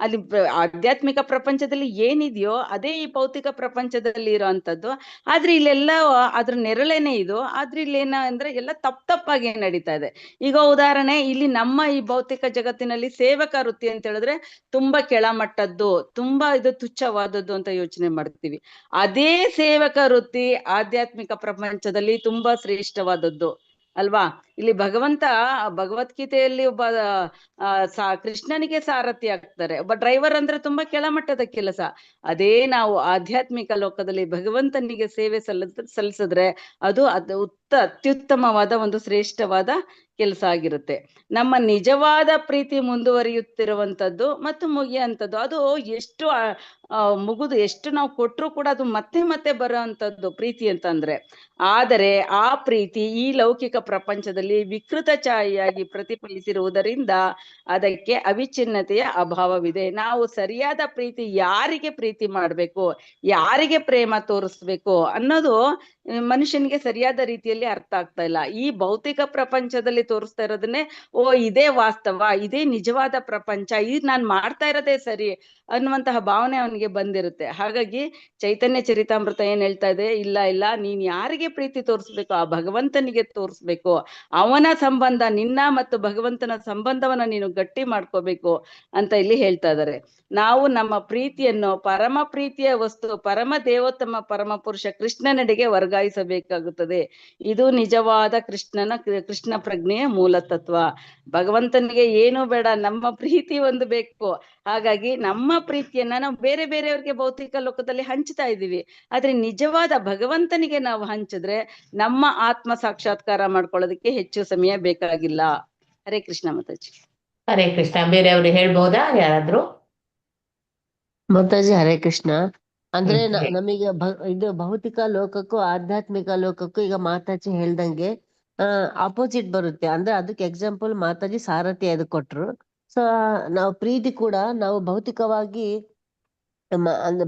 C: ಅಲ್ಲಿ ಆಧ್ಯಾತ್ಮಿಕ ಪ್ರಪಂಚದಲ್ಲಿ ಏನಿದೆಯೋ ಅದೇ ಈ ಭೌತಿಕ ಪ್ರಪಂಚದಲ್ಲಿ ಇರೋಂಥದ್ದು. ಆದ್ರೆ ಇಲ್ಲೆಲ್ಲ ಅದ್ರ ನೆರಳೇನೆ ಇದು. ಆದ್ರೆ ಇಲ್ಲಿ ಅಂದ್ರೆ ಎಲ್ಲ ತಪ್ಪಾಗಿ ನಡೀತಾ ಇದೆ. ಈಗ ಉದಾಹರಣೆ, ಇಲ್ಲಿ ನಮ್ಮ ಈ ಭೌತಿಕ ಜಗತ್ತಿನಲ್ಲಿ ಸೇವಕ ವೃತ್ತಿ ಅಂತ ಹೇಳಿದ್ರೆ ತುಂಬಾ ಕೆಳಮಟ್ಟದ್ದು, ತುಂಬಾ ಇದು ತುಚ್ಛವಾದದ್ದು ಅಂತ ಯೋಚನೆ ಮಾಡ್ತೀವಿ. ಅದೇ ಸೇವಕ ವೃತ್ತಿ ಆಧ್ಯಾತ್ಮಿಕ ಪ್ರಪಂಚದಲ್ಲಿ ತುಂಬಾ ಶ್ರೇಷ್ಠವಾದದ್ದು ಅಲ್ವಾ? ಇಲ್ಲಿ ಭಗವದ್ಗೀತೆಯಲ್ಲಿ ಒಬ್ಬ ಕೃಷ್ಣನಿಗೆ ಸಾರಥಿ ಆಗ್ತಾರೆ. ಒಬ್ಬ ಡ್ರೈವರ್ ಅಂದ್ರೆ ತುಂಬಾ ಕೆಳಮಟ್ಟದ ಕೆಲಸ. ಅದೇ ನಾವು ಆಧ್ಯಾತ್ಮಿಕ ಲೋಕದಲ್ಲಿ ಭಗವಂತನಿಗೆ ಸೇವೆ ಸಲ್ಲಿಸಿದ್ರೆ ಅದು ಅತ್ಯುತ್ತಮವಾದ ಒಂದು ಶ್ರೇಷ್ಠವಾದ ಕೆಲಸ ಆಗಿರುತ್ತೆ. ನಮ್ಮ ನಿಜವಾದ ಪ್ರೀತಿ ಮುಂದುವರಿಯುತ್ತಿರುವಂತದ್ದು ಮತ್ತು ಮುಗಿಯುವಂಥದ್ದು, ಅದು ಎಷ್ಟು ಮುಗಿದು ಎಷ್ಟು ನಾವು ಕೊಟ್ಟರು ಕೂಡ ಅದು ಮತ್ತೆ ಮತ್ತೆ ಬರುವಂತದ್ದು ಪ್ರೀತಿ ಅಂತಂದ್ರೆ. ಆದರೆ ಆ ಪ್ರೀತಿ ಈ ಲೌಕಿಕ ಪ್ರಪಂಚದಲ್ಲಿ ವಿಕೃತ ಛಾಯೆಯಾಗಿ ಪ್ರತಿಫಲಿಸಿರುವುದರಿಂದ ಅದಕ್ಕೆ ಅವಿಚ್ಛಿನ್ನತೆಯ ಅಭಾವವಿದೆ. ನಾವು ಸರಿಯಾದ ಪ್ರೀತಿ, ಯಾರಿಗೆ ಪ್ರೀತಿ ಮಾಡ್ಬೇಕು, ಯಾರಿಗೆ ಪ್ರೇಮ ತೋರಿಸ್ಬೇಕು ಅನ್ನೋದು ಮನುಷ್ಯನಿಗೆ ಸರಿಯಾದ ರೀತಿಯಲ್ಲಿ ಅರ್ಥ ಆಗ್ತಾ ಇಲ್ಲ. ಈ ಭೌತಿಕ ಪ್ರಪಂಚದಲ್ಲಿ ತೋರಿಸ್ತಾ ಇರೋದನ್ನೇ ಇದೇ ವಾಸ್ತವ, ಇದೇ ನಿಜವಾದ ಪ್ರಪಂಚ, ಇದು ನಾನ್ ಮಾಡ್ತಾ ಇರೋದೇ ಸರಿ ಅನ್ನುವಂತಹ ಭಾವನೆ ಅವನಿಗೆ ಬಂದಿರುತ್ತೆ. ಹಾಗಾಗಿ ಚೈತನ್ಯ ಚರಿತಾಮೃತ ಏನ್ ಹೇಳ್ತಾ ಇದೆ, ಇಲ್ಲ ನೀನ್ ಯಾರಿಗೆ ಪ್ರೀತಿ ತೋರಿಸ್ಬೇಕು, ಆ ಭಗವಂತನಿಗೆ ತೋರಿಸ್ಬೇಕು. ಅವನ ಸಂಬಂಧ, ನಿನ್ನ ಮತ್ತು ಭಗವಂತನ ಸಂಬಂಧವನ್ನ ನೀನು ಗಟ್ಟಿ ಮಾಡ್ಕೋಬೇಕು ಅಂತ ಇಲ್ಲಿ ಹೇಳ್ತಾ ಇದ್ದಾರೆ. ನಾವು ನಮ್ಮ ಪ್ರೀತಿಯನ್ನು ಪರಮ ಪ್ರೀತಿಯ ವಸ್ತು, ಪರಮ ದೇವೋತ್ತಮ ಪರಮ ಪುರುಷ ಕೃಷ್ಣನೆಡೆಗೆ ವರ್ಗಾಯಿಸಬೇಕಾಗುತ್ತದೆ. ಇದು ನಿಜವಾದ ಕೃಷ್ಣ ಪ್ರಜ್ಞೆಯ ಮೂಲ ತತ್ವ. ಭಗವಂತನಿಗೆ ಏನು ಬೇಡ, ನಮ್ಮ ಪ್ರೀತಿ ಒಂದು ಬೇಕು. ಹಾಗಾಗಿ ನಮ್ಮ ಪ್ರೀತಿಯನ್ನ ನಾವು ಬೇರೆಯವ್ರಿಗೆ ಭೌತಿಕ ಲೋಕದಲ್ಲಿ ಹಂಚ್ತಾ ಇದ್ದೀವಿ. ಆದ್ರೆ ನಿಜವಾದ ಭಗವಂತನಿಗೆ ನಾವು ಹಂಚಿದ್ರೆ ನಮ್ಮ ಆತ್ಮ ಸಾಕ್ಷಾತ್ಕಾರ ಮಾಡ್ಕೊಳ್ಳೋದಕ್ಕೆ ಹೆಚ್ಚು ಸಮಯ ಬೇಕಾಗಿಲ್ಲ. ಹರೇ ಕೃಷ್ಣ ಮಾತಾಜಿ.
A: ಹರೇ ಕೃಷ್ಣ. ಬೇರೆಯವ್ರು ಹೇಳ್ಬೋದಾ ಯಾರಾದ್ರೂ?
M: ಮಾತಾಜಿ ಹರೇ ಕೃಷ್ಣ. ಅಂದ್ರೆ
A: ಹೇಳಿ.
M: ನಮಗೆ ಇದು ಭೌತಿಕ ಲೋಕಕ್ಕೂ ಆಧ್ಯಾತ್ಮಿಕ ಲೋಕಕ್ಕೂ ಈಗ ಮಾತಾಜಿ ಹೇಳ್ದಂಗೆ ಅಪೋಸಿಟ್ ಬರುತ್ತೆ. ಅಂದ್ರೆ ಅದಕ್ಕೆ ಎಕ್ಸಾಂಪಲ್ ಮಾತಾಜಿ ಸಾರಥಿ ಅದು ಕೊಟ್ರು. ಸೊ ನಾವು ಪ್ರೀತಿ ಕೂಡ ನಾವು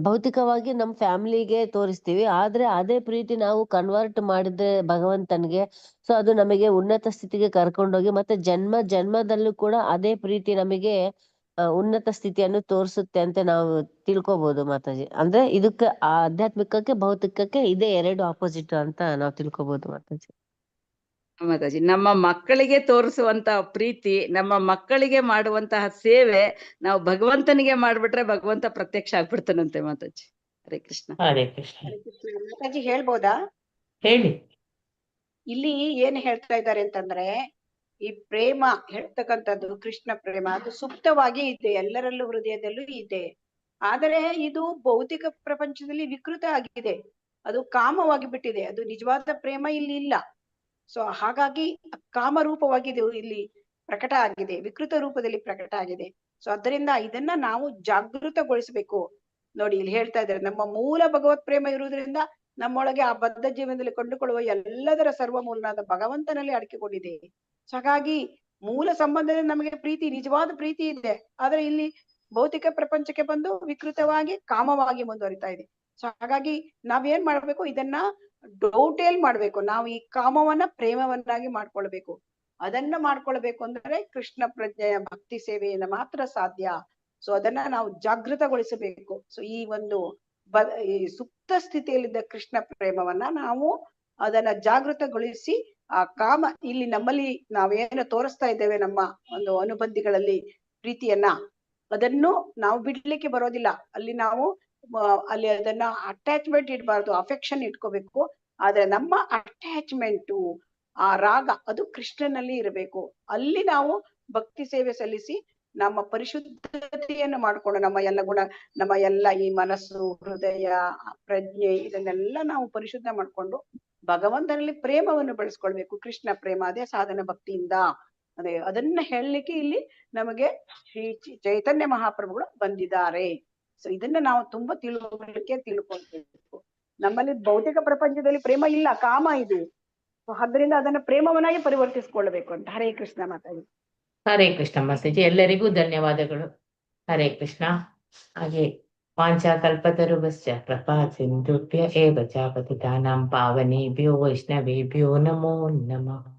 M: ಭೌತಿಕವಾಗಿ ನಮ್ ಫ್ಯಾಮಿಲಿಗೆ ತೋರಿಸ್ತೀವಿ. ಆದ್ರೆ ಅದೇ ಪ್ರೀತಿ ನಾವು ಕನ್ವರ್ಟ್ ಮಾಡಿದ್ರೆ ಭಗವಂತನಿಗೆ, ಸೊ ಅದು ನಮಗೆ ಉನ್ನತ ಸ್ಥಿತಿಗೆ ಕರ್ಕೊಂಡೋಗಿ ಮತ್ತೆ ಜನ್ಮದಲ್ಲೂ ಕೂಡ ಅದೇ ಪ್ರೀತಿ ನಮಗೆ ಉನ್ನತ ಸ್ಥಿತಿಯನ್ನು ತೋರಿಸುತ್ತೆ ಅಂತ ನಾವು ತಿಳ್ಕೊಬಹುದು ಮಾತಾಜಿ. ಅಂದ್ರೆ ಇದಕ್ಕೆ ಆಧ್ಯಾತ್ಮಿಕಕ್ಕೆ ಭೌತಿಕಕ್ಕೆ ಇದೇ ಎರಡು ಆಪೋಸಿಟ್ ಅಂತ ನಾವು ತಿಳ್ಕೊಬಹುದು ಮಾತಾಜಿ.
C: ಮಾತಾಜಿ, ನಮ್ಮ ಮಕ್ಕಳಿಗೆ ತೋರಿಸುವಂತಹ ಪ್ರೀತಿ, ನಮ್ಮ ಮಕ್ಕಳಿಗೆ ಮಾಡುವಂತಹ ಸೇವೆ ನಾವು ಭಗವಂತನಿಗೆ ಮಾಡ್ಬಿಟ್ರೆ ಭಗವಂತ ಪ್ರತ್ಯಕ್ಷ ಆಗ್ಬಿಡ್ತಾನಂತೆ ಮಾತಾಜಿ. ಹರೇ ಕೃಷ್ಣ.
A: ಹರೇ ಕೃಷ್ಣ.
H: ಮಾತಾಜಿ ಹೇಳ್ಬೋದಾ?
A: ಹೇಳಿ.
H: ಇಲ್ಲಿ ಏನ್ ಹೇಳ್ತಾ ಇದ್ದಾರೆ ಅಂತಂದ್ರೆ, ಈ ಪ್ರೇಮ ಹೇಳ್ತಕ್ಕಂಥದ್ದು ಕೃಷ್ಣ ಪ್ರೇಮ ಅದು ಸುಪ್ತವಾಗಿ ಇದೆ, ಎಲ್ಲರಲ್ಲೂ ಹೃದಯದಲ್ಲೂ ಇದೆ. ಆದರೆ ಇದು ಭೌತಿಕ ಪ್ರಪಂಚದಲ್ಲಿ ವಿಕೃತ ಆಗಿದೆ, ಅದು ಕಾಮವಾಗಿ ಬಿಟ್ಟಿದೆ. ಅದು ನಿಜವಾದ ಪ್ರೇಮ ಇಲ್ಲಿ ಇಲ್ಲ. ಸೊ ಹಾಗಾಗಿ ಕಾಮರೂಪವಾಗಿ ಇದು ಇಲ್ಲಿ ಪ್ರಕಟ ಆಗಿದೆ, ವಿಕೃತ ರೂಪದಲ್ಲಿ ಪ್ರಕಟ ಆಗಿದೆ. ಸೊ ಅದರಿಂದ ಇದನ್ನ ನಾವು ಜಾಗೃತಗೊಳಿಸಬೇಕು. ನೋಡಿ ಇಲ್ಲಿ ಹೇಳ್ತಾ ಇದ್ದಾರೆ, ನಮ್ಮ ಮೂಲ ಭಗವತ್ ಪ್ರೇಮ ಇರುವುದರಿಂದ ನಮ್ಮೊಳಗೆ ಆ ಬದ್ಧ ಜೀವನದಲ್ಲಿ ಕೊಂಡುಕೊಳ್ಳುವ ಎಲ್ಲದರ ಸರ್ವಮೂಲನಾದ ಭಗವಂತನಲ್ಲಿ ಅಡಕಿಕೊಂಡಿದೆ. ಸೊ ಹಾಗಾಗಿ ಮೂಲ ಸಂಬಂಧದಲ್ಲಿ ನಮಗೆ ಪ್ರೀತಿ, ನಿಜವಾದ ಪ್ರೀತಿ ಇದೆ. ಆದ್ರೆ ಇಲ್ಲಿ ಭೌತಿಕ ಪ್ರಪಂಚಕ್ಕೆ ಬಂದು ವಿಕೃತವಾಗಿ ಕಾಮವಾಗಿ ಮುಂದುವರಿತಾ ಇದೆ. ಸೊ ಹಾಗಾಗಿ ನಾವೇನ್ ಮಾಡ್ಬೇಕು, ಇದನ್ನ ಡೌಟೇಲ್ ಮಾಡ್ಬೇಕು. ನಾವು ಈ ಕಾಮವನ್ನ ಪ್ರೇಮವನ್ನಾಗಿ ಮಾಡ್ಕೊಳ್ಬೇಕು. ಅದನ್ನ ಮಾಡ್ಕೊಳ್ಬೇಕು ಅಂದ್ರೆ ಕೃಷ್ಣ ಪ್ರಜ್ಞೆಯ ಭಕ್ತಿ ಸೇವೆಯಿಂದ ಮಾತ್ರ ಸಾಧ್ಯ. ಸೊ ಅದನ್ನ ನಾವು ಜಾಗೃತಗೊಳಿಸಬೇಕು. ಸೊ ಈ ಒಂದು ಈ ಸುಪ್ತ ಸ್ಥಿತಿಯಲ್ಲಿದ್ದ ಕೃಷ್ಣ ಪ್ರೇಮವನ್ನ ನಾವು ಅದನ್ನ ಜಾಗೃತಗೊಳಿಸಿ ಆ ಕಾಮ ಇಲ್ಲಿ ನಮ್ಮಲ್ಲಿ ನಾವೇನು ತೋರಿಸ್ತಾ ಇದ್ದೇವೆ ನಮ್ಮ ಒಂದು ಅನುಬಂಧಿಗಳಲ್ಲಿ ಪ್ರೀತಿಯನ್ನ, ಅದನ್ನು ನಾವು ಬಿಡ್ಲಿಕ್ಕೆ ಬರೋದಿಲ್ಲ. ಅಲ್ಲಿ ನಾವು ಅಲ್ಲಿ ಅದನ್ನ ಅಟ್ಯಾಚ್ಮೆಂಟ್ ಇಡಬಾರ್ದು, ಅಫೆಕ್ಷನ್ ಇಟ್ಕೋಬೇಕು. ಆದ್ರೆ ನಮ್ಮ ಅಟ್ಯಾಚ್ಮೆಂಟು, ಆ ರಾಗ ಅದು ಕೃಷ್ಣನಲ್ಲಿ ಇರಬೇಕು. ಅಲ್ಲಿ ನಾವು ಭಕ್ತಿ ಸೇವೆ ಸಲ್ಲಿಸಿ ನಮ್ಮ ಪರಿಶುದ್ಧತೆಯನ್ನು ಮಾಡ್ಕೊಂಡು ನಮ್ಮ ಎಲ್ಲ ಗುಣ, ನಮ್ಮ ಎಲ್ಲ ಈ ಮನಸ್ಸು, ಹೃದಯ, ಪ್ರಜ್ಞೆ ಇದನ್ನೆಲ್ಲ ನಾವು ಪರಿಶುದ್ಧ ಮಾಡ್ಕೊಂಡು ಭಗವಂತನಲ್ಲಿ ಪ್ರೇಮವನ್ನು ಬೆಳೆಸ್ಕೊಳ್ಬೇಕು. ಕೃಷ್ಣ ಪ್ರೇಮ ಅದೇ ಸಾಧನ ಭಕ್ತಿಯಿಂದ. ಅದೇ ಅದನ್ನ ಹೇಳಲಿಕ್ಕೆ ಇಲ್ಲಿ ನಮಗೆ ಶ್ರೀ ಚೈತನ್ಯ ಮಹಾಪ್ರಭುಗಳು ಬಂದಿದ್ದಾರೆ. ಸೊ ಇದನ್ನ ನಾವು ತುಂಬಾ ತಿಳ್ಕೊಳ್ಬೇಕು. ನಮ್ಮಲ್ಲಿ ಭೌತಿಕ ಪ್ರಪಂಚದಲ್ಲಿ ಪ್ರೇಮ ಇಲ್ಲ, ಕಾಮ ಇದೆ. ಸೊ ಅದರಿಂದ ಅದನ್ನ ಪ್ರೇಮವನ್ನಾಗಿ ಪರಿವರ್ತಿಸ್ಕೊಳ್ಬೇಕು ಅಂತ. ಹರೇ ಕೃಷ್ಣ ಮಾತಾಡಿ.
A: ಹರೇ ಕೃಷ್ಣ ಮಾತಾಜಿ, ಎಲ್ಲರಿಗೂ ಧನ್ಯವಾದಗಳು. ಹರೇ ಕೃಷ್ಣ. ಹಾಗೆ ವಾಂಛಾಕಲ್ಪತರುಭ್ಯಶ್ಚ ಕೃಪಾ ಸಿಂಧುಭ್ಯ ಏವ ಚ ಪತಿತಾನಾಂ ಪಾವನೇಭ್ಯೋ ವೈಷ್ಣವೇಭ್ಯೋ ನಮೋ ನಮಃ.